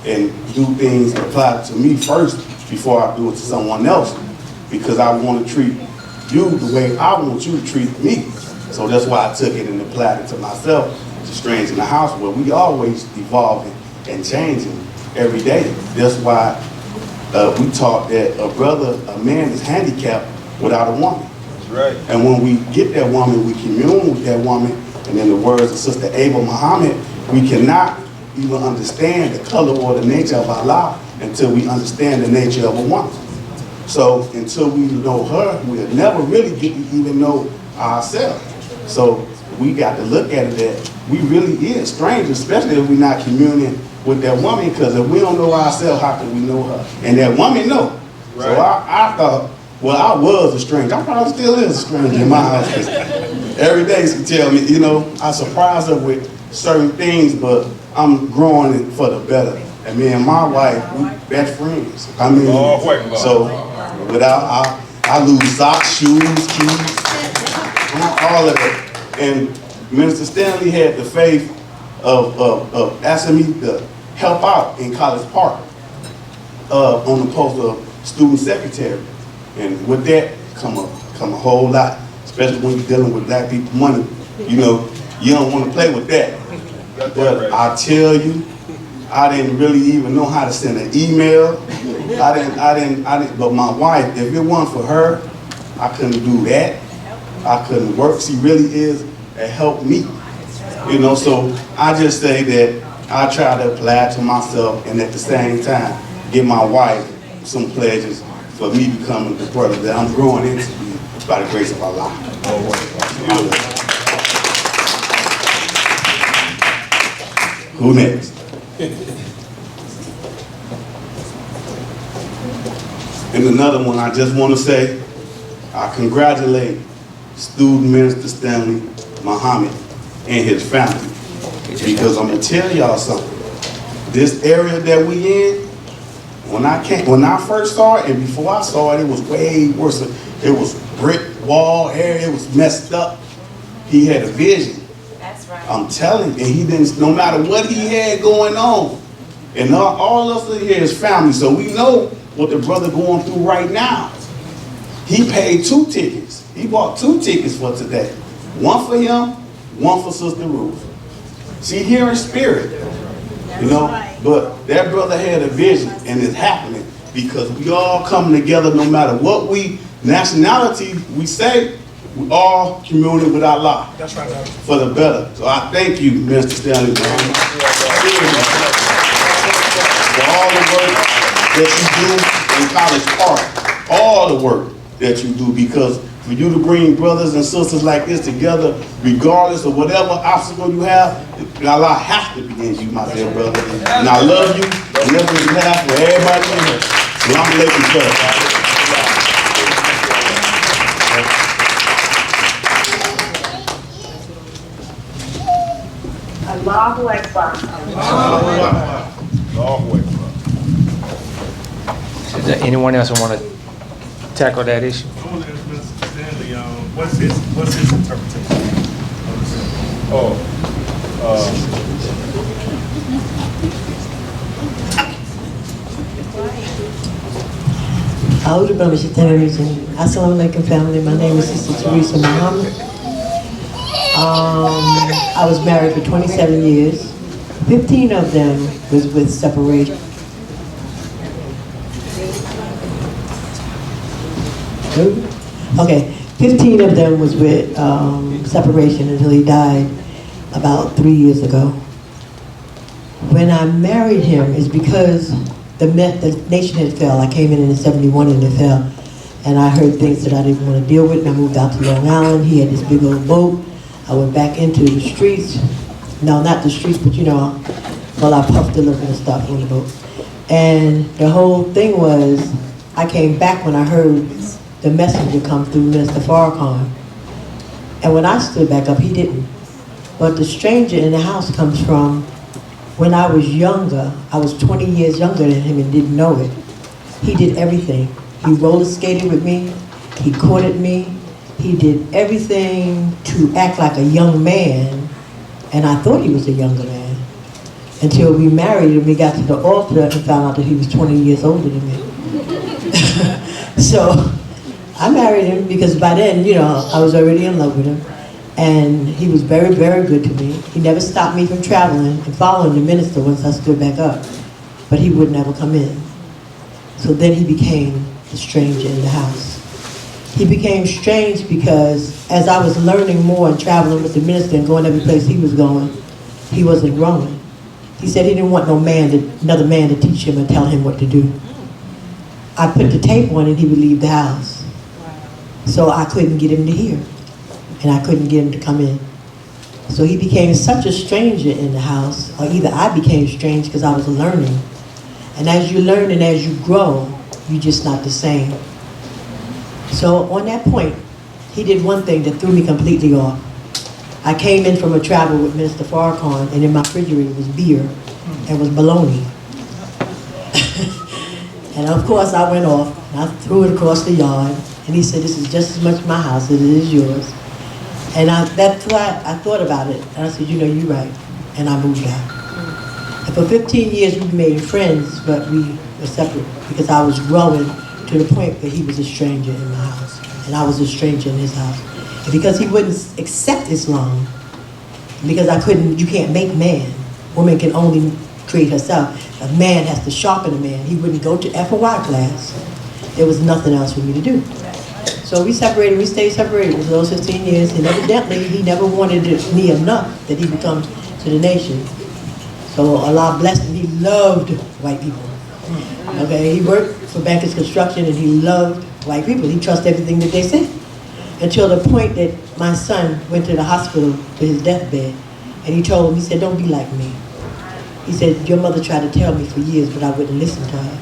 and do things apply to me first before I do it to someone else, because I want to treat you the way I want you to treat me. So that's why I took it and applied it to myself. It's a strange in the house where we always evolving and changing every day. That's why we taught that a man is handicapped without a woman. That's right. And when we get that woman, we commune with that woman, and in the words of Sister Abel Muhammad, we cannot even understand the color or the nature of Allah until we understand the nature of a woman. So until we know her, we'll never really get to even know ourselves. So we got to look at it that we really is strangers, especially if we're not communing with that woman, because if we don't know ourselves, how can we know her? And that woman know. Right. So I thought, well, I was a stranger. I probably still is a stranger in my house, because every day she tell me, you know, I surprise her with certain things, but I'm growing for the better. And me and my wife, we best friends. I mean, so without, I lose socks, shoes, keys, all of it. And Minister Stanley had the faith of asking me to help out in College Park on the post of student secretary. And with that come a whole lot, especially when you're dealing with black people money. You know, you don't want to play with that. But I tell you, I didn't really even know how to send an email. I didn't, but my wife, if it weren't for her, I couldn't do that. I couldn't work. She really is a help me. You know, so I just say that I try to apply it to myself, and at the same time, give my wife some pledges for me becoming the brother that I'm growing into by the grace of Allah. Who next? And another one, I just want to say, I congratulate student Minister Stanley Muhammad and his family, because I'm gonna tell y'all something. This area that we in, when I first saw it, and before I saw it, it was way worse. It was brick wall area, it was messed up. He had a vision. That's right. I'm telling you, and he didn't, no matter what he had going on, and all of us here is family, so we know what the brother going through right now. He paid 2 tickets. He bought 2 tickets for today. One for him, one for Sister Ruth. See, here in spirit, you know, but that brother had a vision, and it's happening because we all come together no matter what nationality we say, we all communing with Allah. That's right, for the better. So I thank you, Mr. Stanley, for all the work that you do in College Park, all the work that you do, because for you to bring brothers and sisters like this together, regardless of whatever obstacle you have, Allah has to be in you, my dear brother. And I love you, and that's what you have for everybody in here. So I'm going to let you first. Allahu Akbar. Allahu Akbar. Is there anyone else who want to tackle that issue? I want to ask Mr. Stanley, what's his interpretation of Assalamu alaikum, family. My name is Sister Teresa Muhammad. I was married for 27 years. 15 of them was with separation. Okay, 15 of them was with separation until he died about 3 years ago. When I married him, is because the nation had fell. I came in 71 and it fell. And I heard things that I didn't want to deal with, and I moved out to Long Island. He had this big old boat. I went back into the streets. No, not the streets, but you know, well, I puffed a little bit of stuff on the boat. And the whole thing was, I came back when I heard the messenger come through Minister Farrakhan. And when I stood back up, he didn't. But the stranger in the house comes from when I was younger. I was 20 years younger than him and didn't know it. He did everything. He roller skated with me. He courted me. He did everything to act like a young man. And I thought he was a younger man. Until we married and we got to the altar and found out that he was 20 years older than me. So I married him because by then, you know, I was already in love with him. And he was very, very good to me. He never stopped me from traveling and following the minister once I stood back up. But he would never come in. So then he became the stranger in the house. He became strange because as I was learning more and traveling with the minister and going every place he was going, he wasn't growing. He said he didn't want another man to teach him and tell him what to do. I put the tape on and he would leave the house. So I couldn't get him to hear. And I couldn't get him to come in. So he became such a stranger in the house, or either I became strange because I was learning. And as you learn and as you grow, you're just not the same. So on that point, he did one thing that threw me completely off. I came in from a travel with Minister Farrakhan, and in my refrigerator was beer and was bologna. And of course I went off, and I threw it across the yard, and he said, this is just as much my house as it is yours. And I thought about it, and I said, you know, you're right, and I moved out. And for 15 years we made friends, but we were separate because I was growing to the point where he was a stranger in my house, and I was a stranger in his house. And because he wouldn't accept Islam, because you can't make man. Woman can only create herself. A man has to sharpen a man. He wouldn't go to FOI class. There was nothing else for me to do. So we separated, we stayed separated for those 15 years, and evidently he never wanted me enough that he would come to the nation. So Allah blessed him, he loved white people. Okay, he worked for Bankers Construction and he loved white people. He trusted everything that they said. Until the point that my son went to the hospital for his deathbed, and he told him, he said, don't be like me. He said, your mother tried to tell me for years, but I wouldn't listen to her.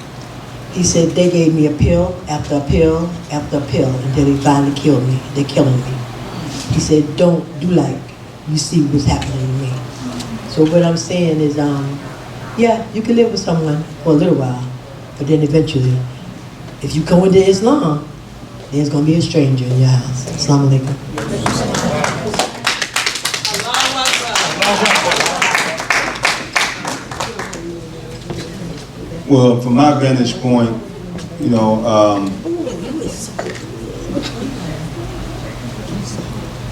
He said, they gave me a pill after a pill after a pill until they finally killed me. They're killing me. He said, don't do like you see what's happening to me. So what I'm saying is, yeah, you can live with someone for a little while, but then eventually, if you go into Islam, there's going to be a stranger in your house. Assalamu alaikum. Well, from my vantage point, you know,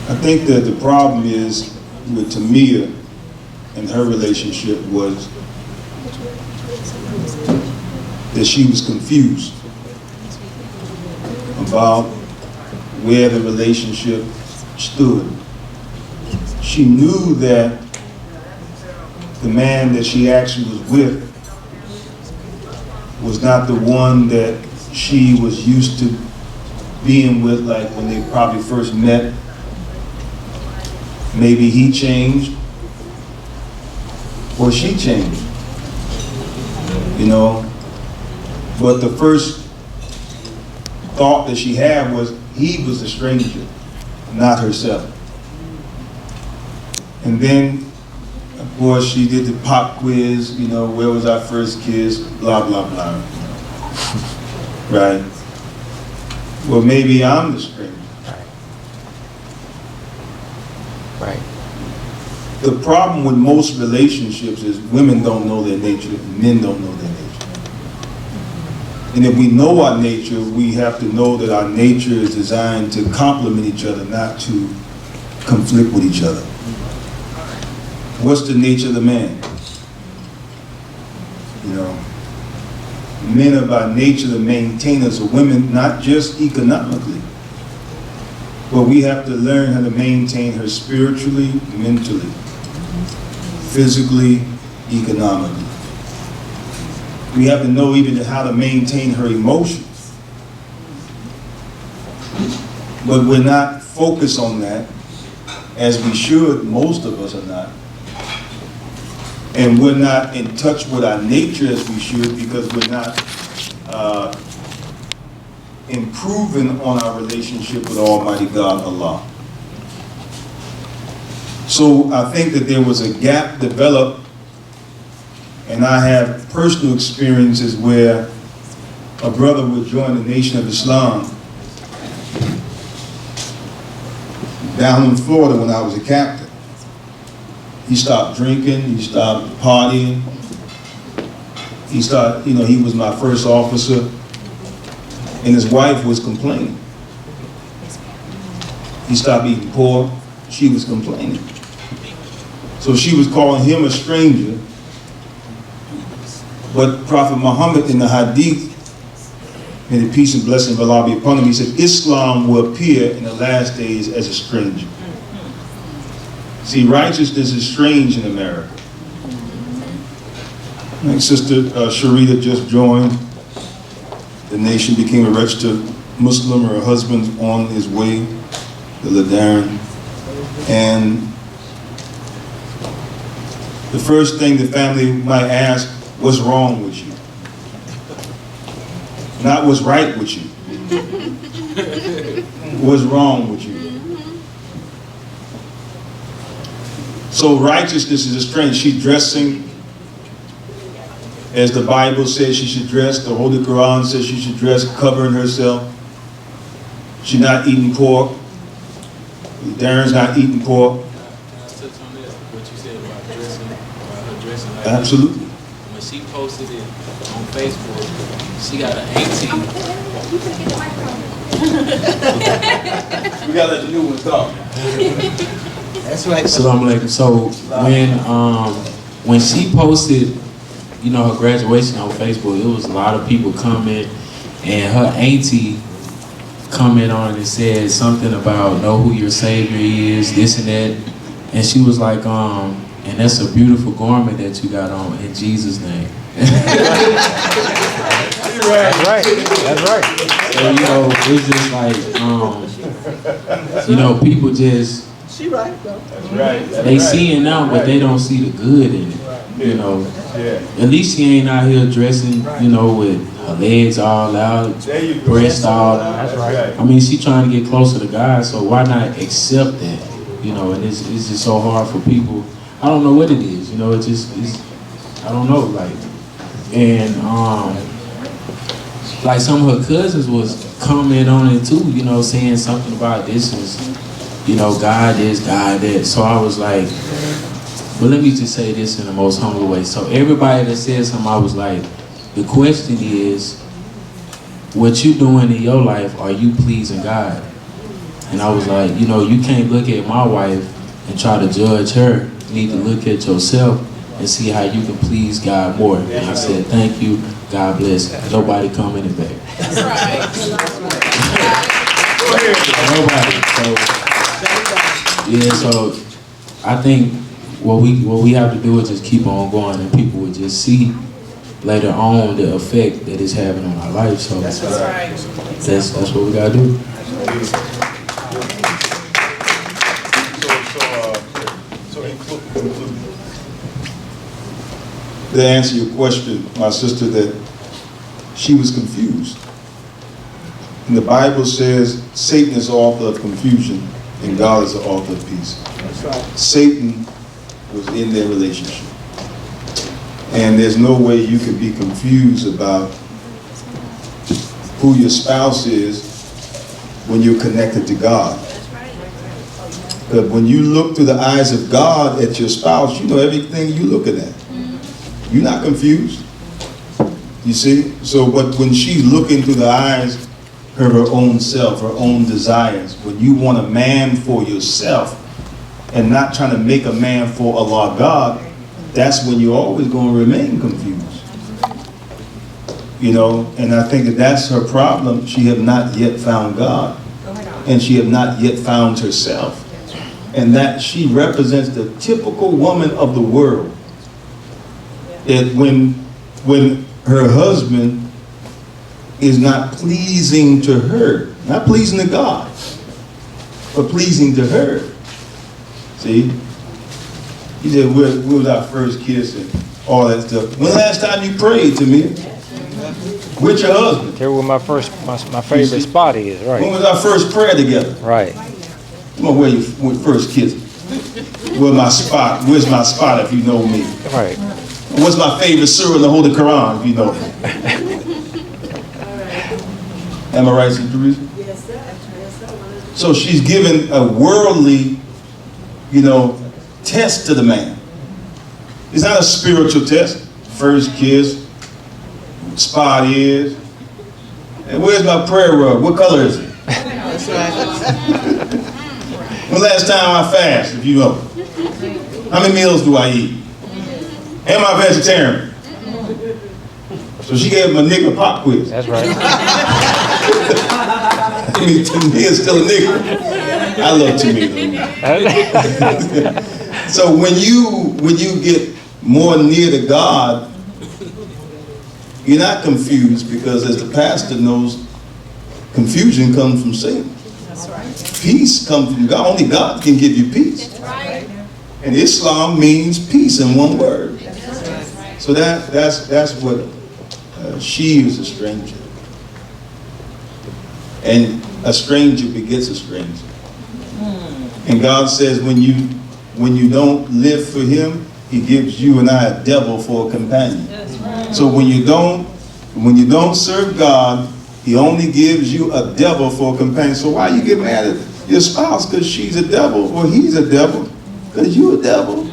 I think that the problem is with Tamia and her relationship was that she was confused about where the relationship stood. She knew that the man that she actually was with was not the one that she was used to being with, like when they probably first met. Maybe he changed or she changed, you know. But the first thought that she had was he was a stranger, not herself. And then, of course, she did the pop quiz, you know, where was our first kiss, blah, blah, blah. Right? Well, maybe I'm the stranger. Right. The problem with most relationships is women don't know their nature, and men don't know their nature. And if we know our nature, we have to know that our nature is designed to complement each other, not to conflict with each other. What's the nature of the man? You know, men are by nature the maintainers of women, not just economically, But we have to learn how to maintain her spiritually, mentally, physically, economically. We have to know even how to maintain her emotions. But we're not focused on that as we should. Most of us are not. And we're not in touch with our nature as we should, because we're not improving on our relationship with Almighty God, Allah. So I think that there was a gap developed, and I have personal experiences where a brother would join the Nation of Islam down in Florida when I was a captain. He stopped drinking, he stopped partying, he started, he was my first officer, and his wife was complaining. He stopped eating pork, she was complaining. So she was calling him a stranger, but Prophet Muhammad in the Hadith, may the peace and blessing of Allah be upon him, he said, Islam will appear in the last days as a stranger. See, righteousness is strange in America. Like Sister Sharita just joined. The nation became a registered Muslim, or her husband's on his way, the Ladaran. And the first thing the family might ask, what's wrong with you? Not what's right with you. What's wrong with you? So righteousness is a strength. She's dressing as the Bible says she should dress. The Holy Quran says she should dress, covering herself. She's not eating pork. Darren's not eating pork. Absolutely. When she posted it on Facebook, she got an 18. We gotta let the new ones talk. That's right. Assalamu alaikum. So when she posted, her graduation on Facebook, it was a lot of people coming, and her auntie comment on it and said something about know who your savior is, this and that, and she was like, and that's a beautiful garment that you got on in Jesus' name. That's right. That's right. So it's just like people just. She right, though. That's right. They see it now, but they don't see the good in it. At least she ain't out here dressing, with her legs all out, breast all out. That's right. I mean, she trying to get closer to God, so why not accept that? And it's just so hard for people. I don't know what it is. I don't know. Like some of her cousins was commenting on it too. Saying something about this is. God is, God that. So I was like, but let me just say this in the most humble way. So everybody that said something, I was like, the question is, what you doing in your life, are you pleasing God? And I was like, you can't look at my wife and try to judge her. You need to look at yourself and see how you can please God more. And I said, thank you, God bless. Nobody coming in back. That's right. Nobody. So I think what we have to do is just keep on going, and people will just see later on the effect that it's having on our life. So that's what we gotta do. To answer your question, my sister, that she was confused. And the Bible says Satan is the author of confusion and God is the author of peace. That's right. Satan was in their relationship. And there's no way you can be confused about who your spouse is when you're connected to God. But when you look through the eyes of God at your spouse, you know everything you're looking at. You're not confused. You see? So, but when she's looking through the eyes of her own self, her own desires, when you want a man for yourself and not trying to make a man for Allah God, that's when you're always going to remain confused. And I think that that's her problem. She have not yet found God. and she have not yet found herself. And that she represents the typical woman of the world. That when her husband is not pleasing to her, not pleasing to God, but pleasing to her. See? He said, where was our first kiss and all that stuff. When the last time you prayed to me? With your husband? Here where my favorite spot is, right. When was our first prayer together? Right. Well, where your first kiss? Where's my spot? Where's my spot if you know me? Right. What's my favorite surah in the Holy Quran if you know me? Am I right, Sister Teresa? Yes, sir. So she's given a worldly, test to the man. It's not a spiritual test. First kiss, spot is. And where's my prayer rug? What color is it? That's right. When last time I fast, if you know? How many meals do I eat? Am I vegetarian? So she gave him a nigga pop quiz. That's right. I mean, to me, it's still a nigga. I love tomato. So when you get more near to God, you're not confused, because as the pastor knows, confusion comes from Satan. That's right. Peace comes from God. Only God can give you peace. That's right. And Islam means peace in one word. So that's what she is a stranger. And a stranger begets a stranger. And God says when you don't live for him, he gives you and I a devil for a companion. So when you don't serve God, he only gives you a devil for a companion. So why you get mad at your spouse? Because she's a devil or he's a devil? Because you a devil.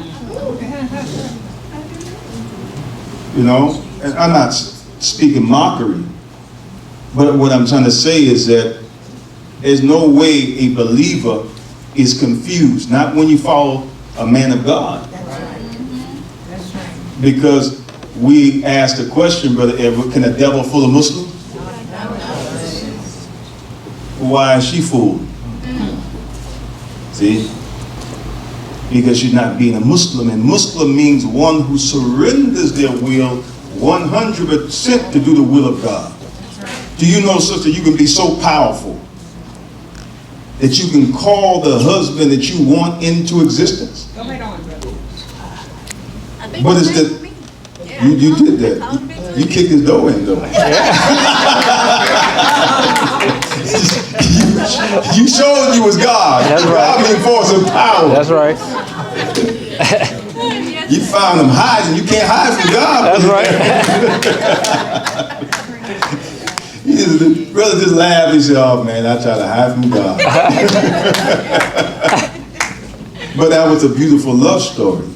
And I'm not speaking mockery, but what I'm trying to say is that there's no way a believer is confused, not when you follow a man of God. Because we asked the question, Brother Edward, can a devil fool a Muslim? Why is she fooled? See? Because she's not being a Muslim. And Muslim means one who surrenders their will 100% to do the will of God. Do you know, sister, you can be so powerful that you can call the husband that you want into existence? Go right on, brother. But it's the... You did that. You kicked his door in, though. You showed you was God. That's right. God being force of power. That's right. You found him hiding. You can't hide from God. That's right. The brother just laughed. He said, "Oh man, I try to hide from God." But that was a beautiful love story.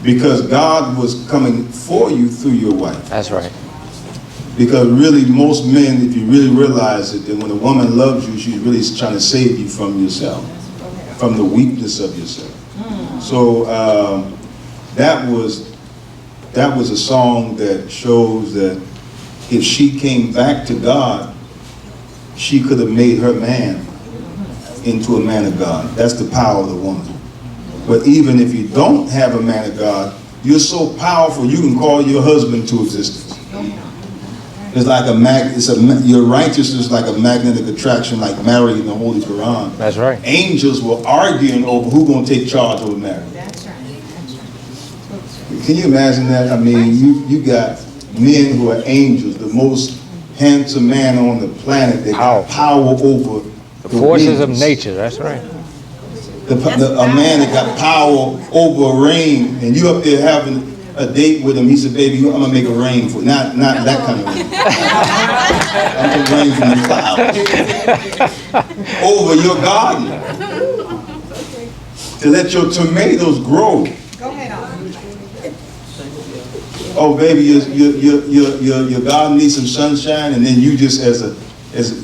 Because God was coming for you through your wife. That's right. Because really, most men, if you really realize it, that when a woman loves you, she's really trying to save you from yourself, from the weakness of yourself. So that was a song that shows that if she came back to God, she could have made her man into a man of God. That's the power of the woman. But even if you don't have a man of God, you're so powerful you can call your husband to existence. It's like your righteousness is like a magnetic attraction, like Mary in the Holy Quran. That's right. Angels were arguing over who's going to take charge over Mary. That's right. Can you imagine that? I mean, you got men who are angels, the most handsome man on the planet that got power over the forces of nature. That's right. A man that got power over rain, and you up there having a date with him. He said, "Baby, I'm gonna make it rain for you." Not that kind of rain. I'm gonna rain from the clouds over your garden to let your tomatoes grow. Go ahead on. Oh, baby, your garden needs some sunshine, and then you just as a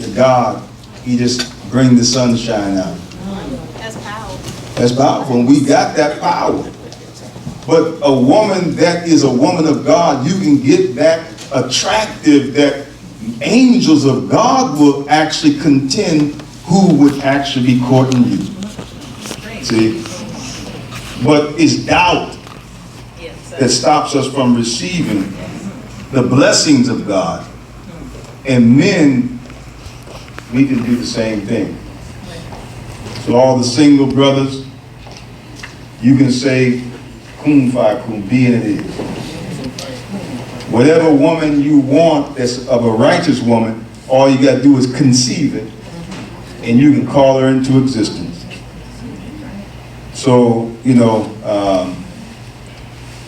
God, you just bring the sunshine out. That's powerful, and we got that power. But a woman that is a woman of God, you can get that attractive that angels of God will actually contend who would actually be courting you. See? But it's doubt that stops us from receiving the blessings of God. And men need to do the same thing. So all the single brothers, you can say, kum fi kum, be and it is. Whatever woman you want that's of a righteous woman, all you got to do is conceive it, and you can call her into existence. So, you know,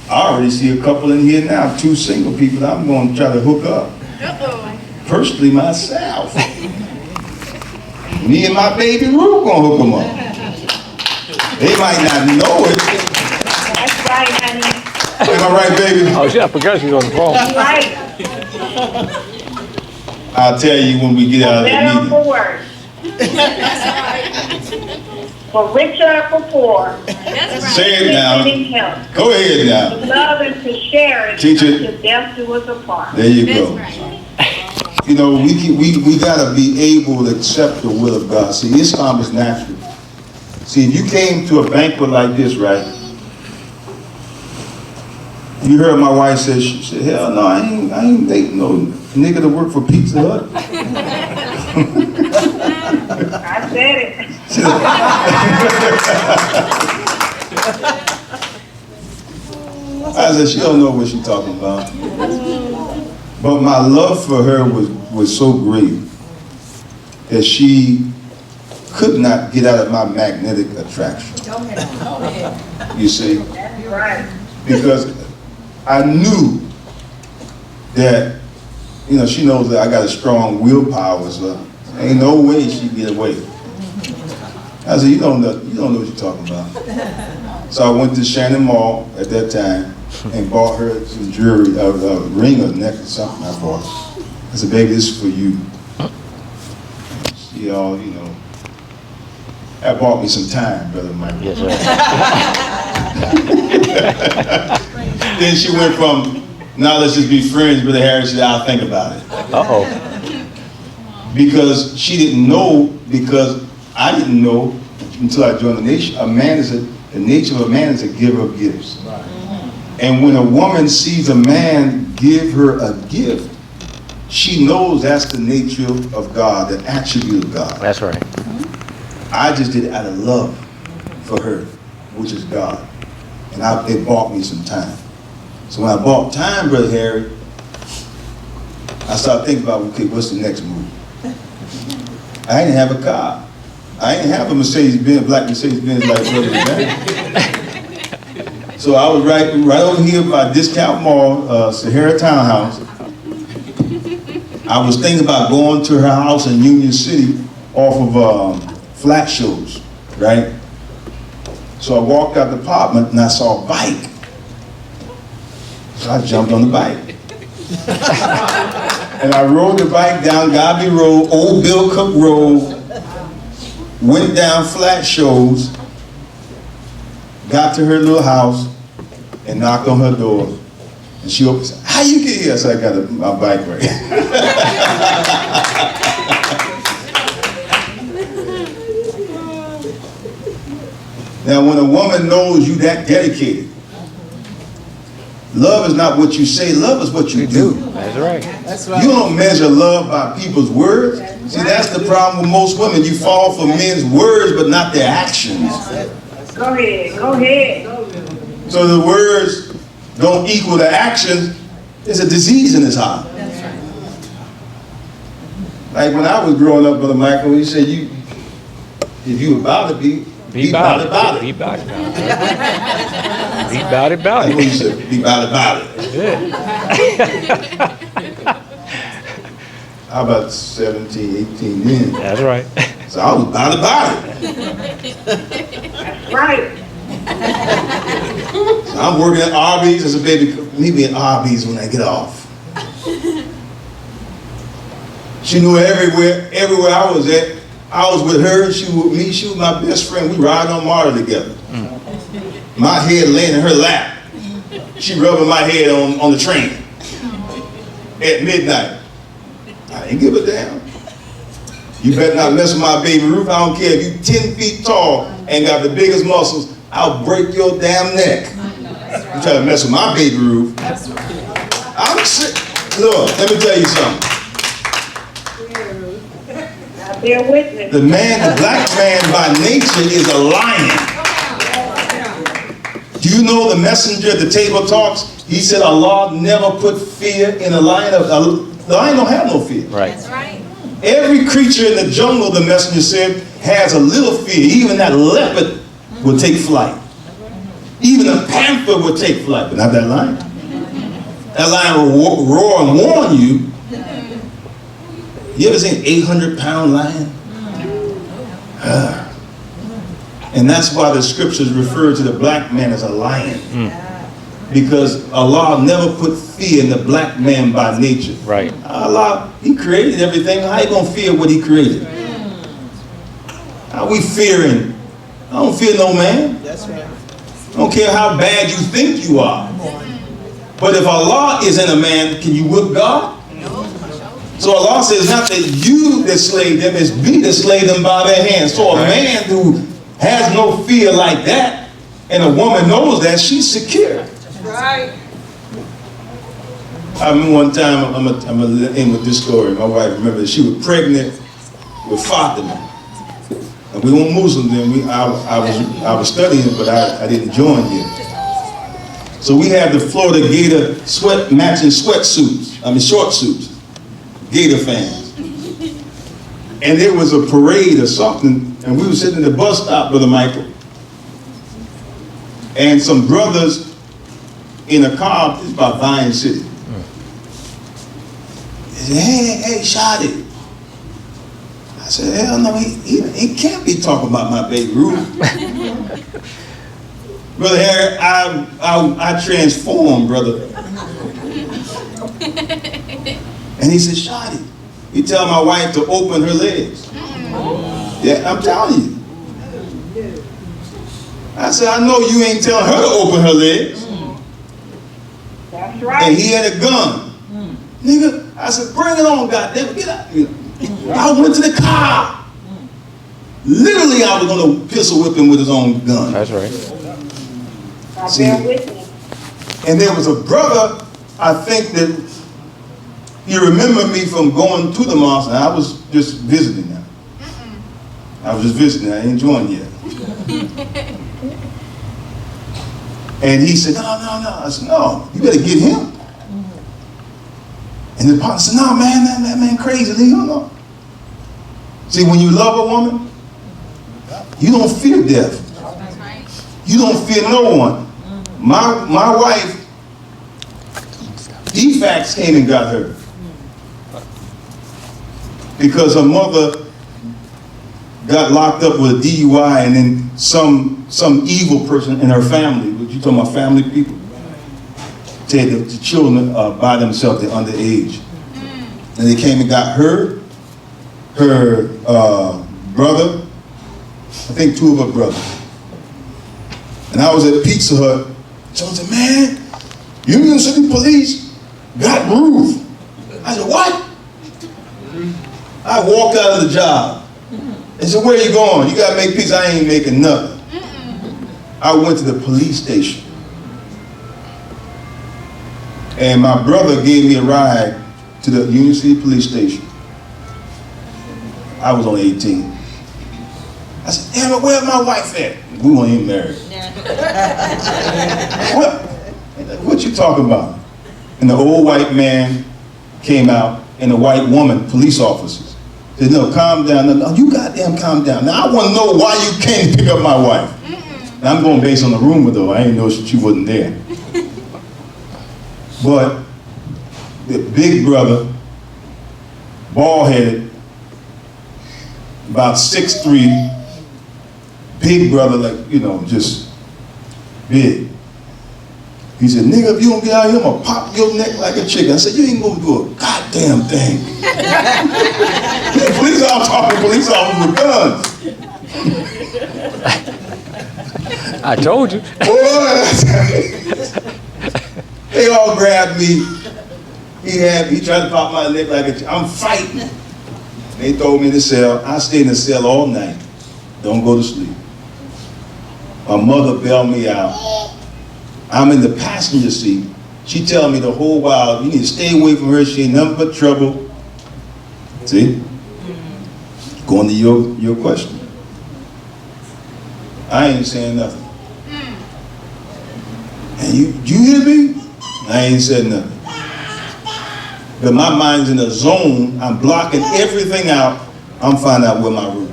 I already see a couple in here now, 2 single people that I'm going to try to hook up. Personally, myself. Me and my baby Ruth going to hook them up. They might not know it. That's right, honey. Am I right, baby? Oh, shit, I forgot she was on the phone. That's right. I'll tell you when we get out of the Better meeting. for worse. For richer, for poor. Say it now. Go ahead now. To love and to share it Teach it. until death do us apart. There you go. You know, we gotta be able to accept the will of God. See, Islam is natural. See, if you came to a banquet like this, right? You heard my wife say, she said, hell no, I ain't dating no nigga to work for Pizza Hut. I said it. I said, she don't know what she's talking about. But my love for her was so great that she could not get out of my magnetic attraction. You see? That's right. Because I knew that, you know, she knows that I got a strong willpower, so ain't no way she'd get away. I said, you don't know what you're talking about. So I went to Shannon Mall at that time and bought her some jewelry, a ring or necklace, something I bought. I said, baby, this is for you. She all, you know, that bought me some time, Brother Michael. Yes, sir. Then she went from, now let's just be friends, Brother Harris, said, I'll think about it. Uh-oh. Because she didn't know, because I didn't know until I joined the nation, the nature of a man is a giver of gifts. And when a woman sees a man give her a gift, she knows that's the nature of God, the attribute of God. That's right. I just did it out of love for her, which is God. And it bought me some time. So when I bought time, Brother Harry, I started thinking about, okay, what's the next move? I didn't have a car. I didn't have a Mercedes-Benz, black Mercedes-Benz like Brother Harry. So I was right over here by Discount Mall, Sahara Townhouse. I was thinking about going to her house in Union City off of flat shows, right? So I walked out the apartment and I saw a bike. So I jumped on the bike. And I rode the bike down Gobby Road, Old Bill Cook Road, went down flat shows, got to her little house, and knocked on her door. And she opened and said, how you get here? I said, I got my bike right here. Now, when a woman knows you that dedicated, love is not what you say, love is what you do. That's right. That's right. You don't measure love by people's words. See, that's the problem with most women. You fall for men's words, but not their actions. Go ahead, go ahead. So the words don't equal the actions. There's a disease in his heart. Like when I was growing up, Brother Michael, he said, if you about it, be about it, about it. Be about it, about it. Be about it, about it. That's what he said, be about it, about it. Yeah. How about 17, 18 then? That's right. So I was about it. That's right. So I'm working at Arby's. I said, baby, meet me at Arby's when I get off. She knew everywhere I was at. I was with her, she was with me, she was my best friend. We ride on Marta together. My head laying in her lap. She rubbing my head on the train at midnight. I didn't give a damn. You better not mess with my baby Ruth. I don't care if you 10 feet tall and got the biggest muscles. I'll break your damn neck. You try to mess with my baby Ruth. I'm sick. Look, let me tell you something. Bear witness. The black man by nature is a lion. Do you know the messenger at the table talks? He said Allah never put fear in a lion. The lion don't have no fear. Right. That's right. Every creature in the jungle, the messenger said, has a little fear. Even that leopard will take flight. Even a panther will take flight, but not that lion. That lion will roar and warn you. You ever seen an 800-pound lion? And that's why the scriptures refer to the black man as a lion. Because Allah never put fear in the black man by nature. Right. Allah, He created everything. How you gonna fear what He created? How we fearing? I don't fear no man. That's right. I don't care how bad you think you are. But if Allah is in a man, can you whip God? So Allah says not that you that slay them, it's me that slay them by their hands. So a man who has no fear like that, and a woman knows that, she's secure. Right. I remember one time, I'm gonna end with this story. My wife, remember, she was pregnant with Fatima. And we weren't Muslims then. I was studying, but I didn't join yet. So we had the Florida Gator matching sweatsuits. Short suits. Gator fans. And there was a parade or something, and we were sitting at the bus stop, Brother Michael. And some brothers in a car, it's about Vine City. They said, hey, Shadi. I said, hell no, he can't be talking about my baby Ruth. Brother Harry, I transformed, brother. And he said, Shadi, you tell my wife to open her legs. Yeah, I'm telling you. I said, I know you ain't telling her to open her legs. That's right. And he had a gun. Nigga, I said, bring it on, goddamn, get out. I went to the car. Literally, I was going to pistol whip him with his own gun. That's right. See, and there was a brother, I think that he remembered me from going to the mosque, and I was just visiting now. I was just visiting, I ain't joined yet. And he said, no. I said, no, you better get him. And the partner said, no, man, that man crazy, leave him alone. See, when you love a woman, you don't fear death. You don't fear no one. My wife, defects came and got her. Because her mother got locked up with a DUI, and then some evil person in her family, what you talking about, family people, said that the children by themselves, they're underage. And they came and got her brother, I think two of her brothers. And I was at Pizza Hut. Someone said, man, Union City Police got Ruth. I said, what? I walked out of the job. They said, where are you going? You gotta make pizza. I ain't making nothing. I went to the police station. And my brother gave me a ride to the Union City Police Station. I was only 18. I said, damn it, where's my wife at? We weren't even married. What you talking about? And the old white man came out, and the white woman, police officers, said, no, calm down. No, you goddamn calm down. Now, I want to know why you came to pick up my wife. Now, I'm going based on the rumor, though. I didn't know she wasn't there. But the big brother, bald-headed, about 6'3", big brother, like, just big. He said, nigga, if you don't get out of here, I'm gonna pop your neck like a chicken. I said, you ain't gonna do a goddamn thing. Police officers with guns. I told you. Boy, they all grabbed me. He tried to pop my neck like a chicken. I'm fighting. They throw me in the cell. I stay in the cell all night. Don't go to sleep. My mother bailed me out. I'm in the passenger seat. She tell me the whole while, you need to stay away from her. She ain't nothing but trouble. See? Going to your question. I ain't saying nothing. And you hear me? I ain't said nothing. But my mind's in a zone. I'm blocking everything out. I'm finding out where my room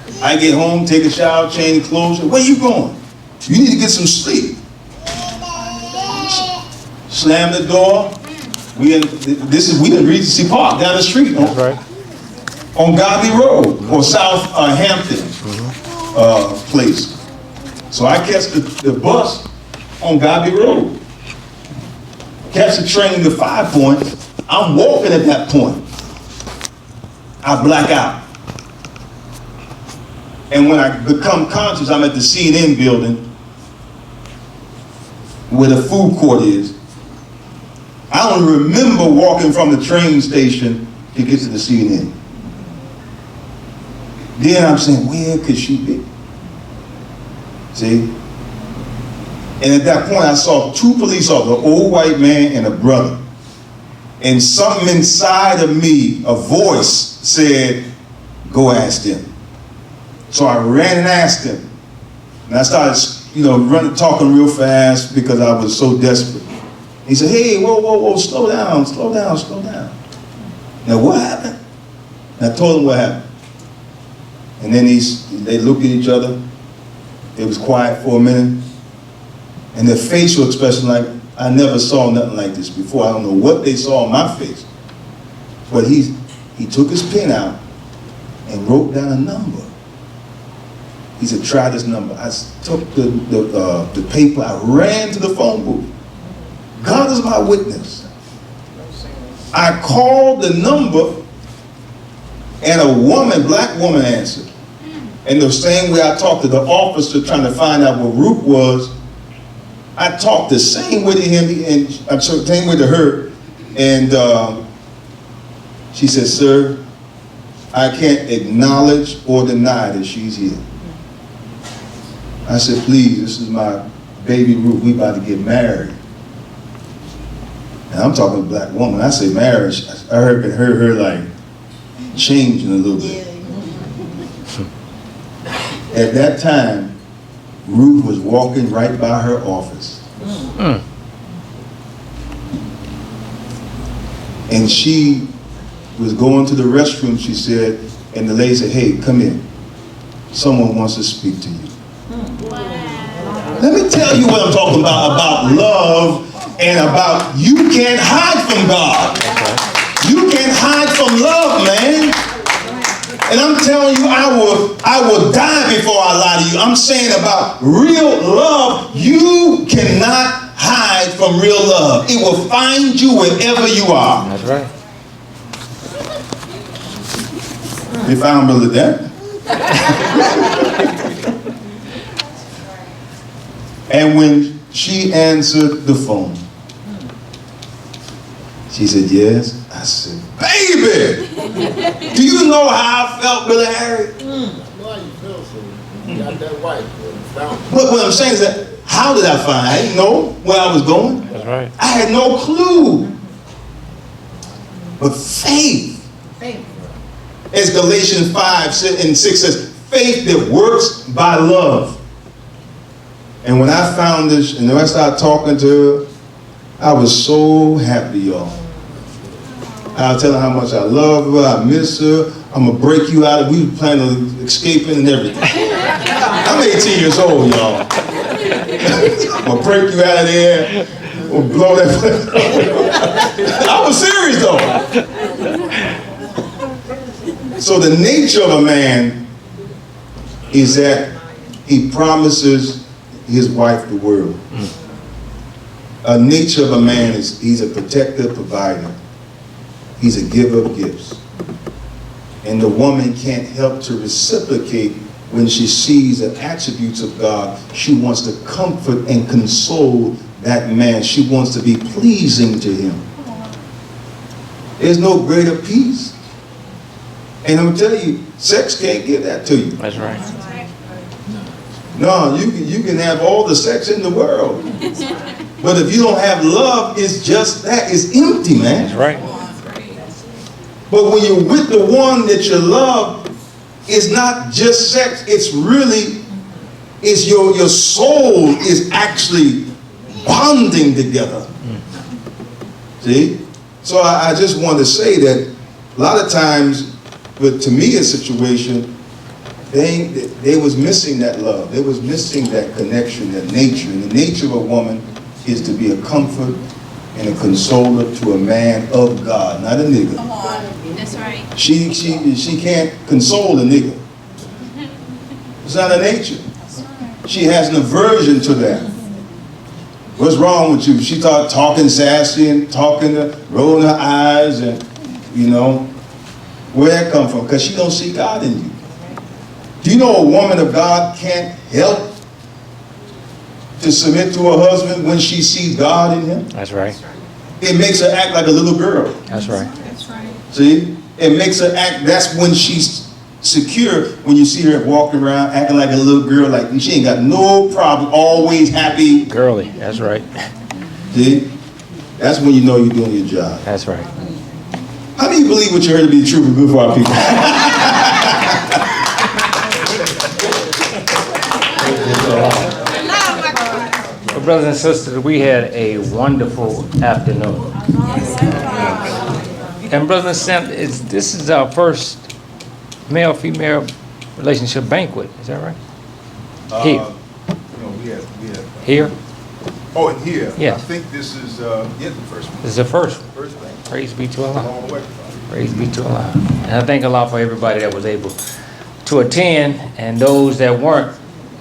is. I get home, take a shower, change clothes. Where you going? You need to get some sleep. Slam the door. We in Regency Park down the street. That's right. On Godby Road or South Hampton place. So I catch the bus on Godby Road. Catch the train to 5 Points. I'm walking at that point. I black out. And when I become conscious, I'm at the CNN building where the food court is. I don't remember walking from the train station to get to the CNN. Then I'm saying, where could she be? See? And at that point, I saw 2 police officers, an old white man and a brother. And something inside of me, a voice said, go ask them. So I ran and asked them. And I started, talking real fast because I was so desperate. He said, hey, whoa, slow down. Now what happened? And I told him what happened. And then they looked at each other. It was quiet for a minute. And their facial expression, like, I never saw nothing like this before. I don't know what they saw on my face. But he took his pen out and wrote down a number. He said, try this number. I took the paper, I ran to the phone booth. God is my witness. I called the number and a woman, black woman answered. And the same way I talked to the officer trying to find out what Ruth was, I talked the same way to him and same way to her. And she said, sir, I can't acknowledge or deny that she's here. I said, please, this is my baby Ruth. We about to get married. And I'm talking to a black woman. I say marriage. I heard her like changing a little bit. At that time, Ruth was walking right by her office. And she was going to the restroom, she said, and the lady said, hey, come in. Someone wants to speak to you. Let me tell you what I'm talking about love and about you can't hide from God. You can't hide from love, man. And I'm telling you, I will die before I lie to you. I'm saying about real love, you cannot hide from real love. It will find you wherever you are. That's right. They found Brother there. And when she answered the phone, she said, yes. I said, baby, do you know how I felt, Brother Harry? Why you feel so? You got that white. What I'm saying is that, how did I find? I didn't know where I was going. That's right. I had no clue. But faith. As Galatians 5 and 6 says, faith that works by love. And when I found this, and then I started talking to her, I was so happy, y'all. I was telling her how much I love her, I miss her, I'm gonna break you out of, we were planning on escaping and everything. I'm 18 years old, y'all. I'm gonna break you out of there, or blow that. I was serious though. So the nature of a man is that he promises his wife the world. A nature of a man is he's a protector, provider. He's a giver of gifts. And the woman can't help to reciprocate when she sees the attributes of God. She wants to comfort and console that man. She wants to be pleasing to him. There's no greater peace And I'm gonna tell you, sex can't give that to you. That's right. No, you can have all the sex in the world. But if you don't have love, it's just that. It's empty, man. That's right. But when you're with the one that you love, it's not just sex. It's really, it's your soul is actually bonding together. See? So I just want to say that a lot of times, but to me, a situation, they was missing that love. They was missing that connection, that nature. And the nature of a woman is to be a comfort and a consoler to a man of God, not a nigga. Come on. That's right. She can't console a nigga. It's not her nature. She has an aversion to that. What's wrong with you? She started talking sassy and rolling her eyes and, you know, where that come from? Because she don't see God in you. Do you know a woman of God can't help to submit to her husband when she sees God in him? That's right. It makes her act like a little girl. That's right. That's right. See? It makes her act, that's when she's secure, when you see her walking around acting like a little girl, like she ain't got no problem, always happy. Girly, that's right. See? That's when you know you're doing your job. That's right. How do you believe what you heard to be true and good for our people? Well, brothers and sisters, we had a wonderful afternoon. And brothers and sisters, this is our first male-female relationship banquet. Is that right? Here. No, we have. Here? Oh, and here. Yeah. I think this is the first one. This is the first one. First thing. Praise be to Allah. Long way. Praise be to Allah. And I thank Allah for everybody that was able to attend, and those that weren't,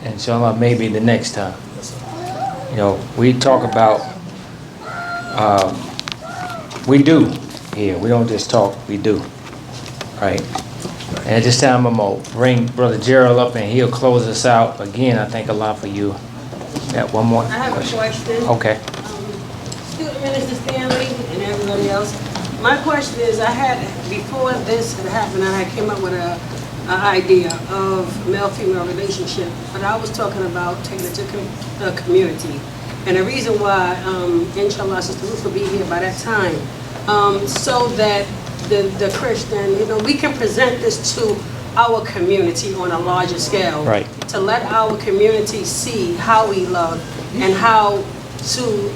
inshallah, maybe the next time. You know, we talk about, we do here. We don't just talk, we do. Right? And at this time, I'm going to bring Brother Gerald up, and he'll close us out. Again, I thank Allah for you. Got one more I have a question. Okay. Student Minister Stanley and everybody else. My question is, before this had happened, I had came up with an idea of male-female relationship, but I was talking about taking it to the community. And the reason why, inshallah, Sister Ruth will be here by that time, so that the Christian, you know, we can present this to our community on a larger scale. Right. To let our community see how we love and how to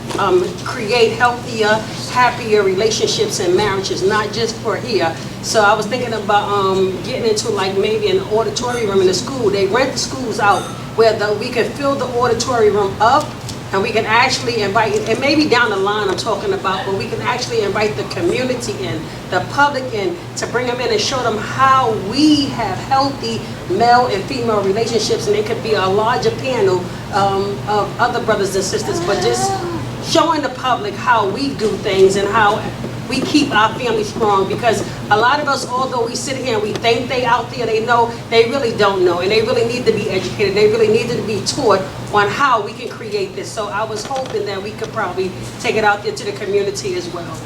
create healthier, happier relationships and marriages, not just for here. So I was thinking about getting into like maybe an auditorium in the school. They rent the schools out where we can fill the auditorium room up, and we can actually invite, and maybe down the line I'm talking about, but we can actually invite the community in, the public in, to bring them in and show them how we have healthy male and female relationships, and it could be a larger panel of other brothers and sisters, but just showing the public how we do things and how we keep our family strong, because a lot of us, although we sit here and we think they out there, they know, they really don't know, and they really need to be educated. They really need to be taught on how we can create this. So I was hoping that we could probably take it out there to the community as well.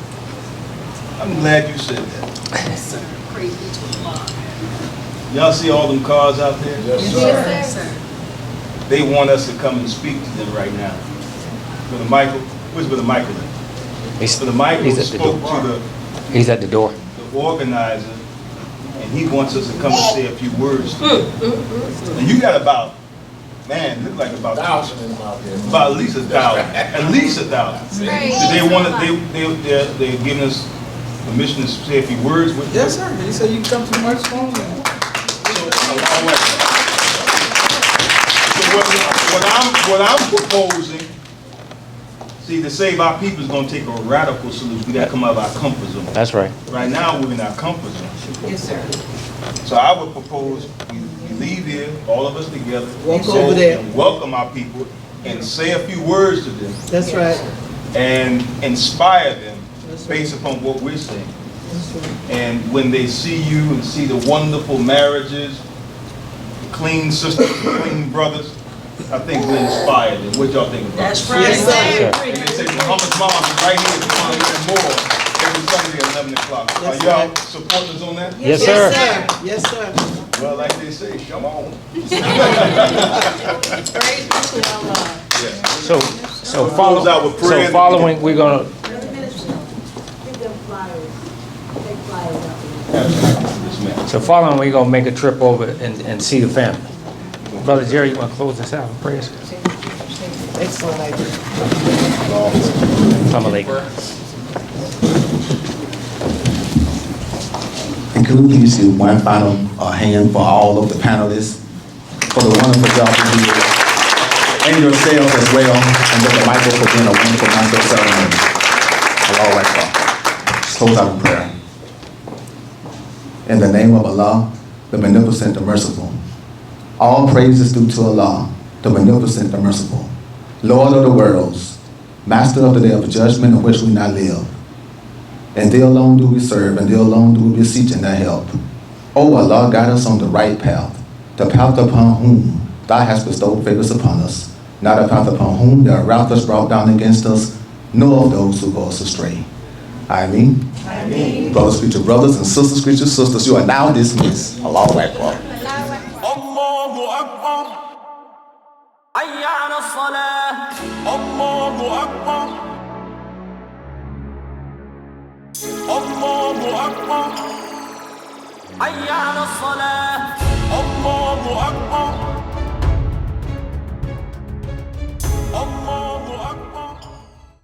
I'm glad you said that. Yes, sir. Praise be to Allah. Y'all see all them cars out there? Yes, sir. They want us to come and speak to them right now. Brother Michael, where's Brother Michael? Brother Michael spoke to He's at the door. the organizer, and he wants us to come and say a few words to him. And you got about, man, look like about 1,000 out there. About at least 1,000. At least 1,000. They want to, they're giving us permission to say a few words with Yes, sir. He said you can come to the microphone. So what I'm proposing, see, to save our people is going to take a radical solution. We got to come out of our comfort zone. That's right. Right now, we're in our comfort zone. Yes, sir. So I would propose we leave here, all of us together, Walk go over there. and welcome our people and say a few words to them. That's right. And inspire them based upon what we're saying. And when they see you and see the wonderful marriages, clean sisters, clean brothers, I think we're inspired. And what y'all think about it? That's right. Yes, sir. And they say Muhammad's mom is right here. If you want to learn more, Sunday at 11 o'clock. Are y'all supporting us on that? Yes, sir. Yes, sir. Well, like they say, come on. Praise be to Allah. So Close out with prayer. so following, we're gonna, so following, we're gonna make a trip over and see the family. Brother Jerry, you wanna close this out in prayers? Excellent idea. And could we please do one final hand for all of the panelists for the wonderful job you did, and yourselves as well, and Brother Michael for being a wonderful master of ceremony. Allahu Akbar. Just close out in prayer. In the name of Allah, the Beneficent, the Merciful. All praise is due to Allah, the Beneficent, the Merciful. Lord of the worlds, Master of the day of judgment in which we now live. And thee alone do we serve, and thee alone do we beseech in thy help. O Allah, guide us on the right path, the path upon whom thou hast bestowed favors upon us, not a path upon whom there are wrath brought down against us, nor of those who go us astray. Ameen. Ameen. Brothers greet your brothers, and sisters greet your sisters. You are now dismissed. Allahu Akbar. Allahu Akbar. Hayya ala salah. Allahu Akbar. Allahu Akbar. Hayya ala salah.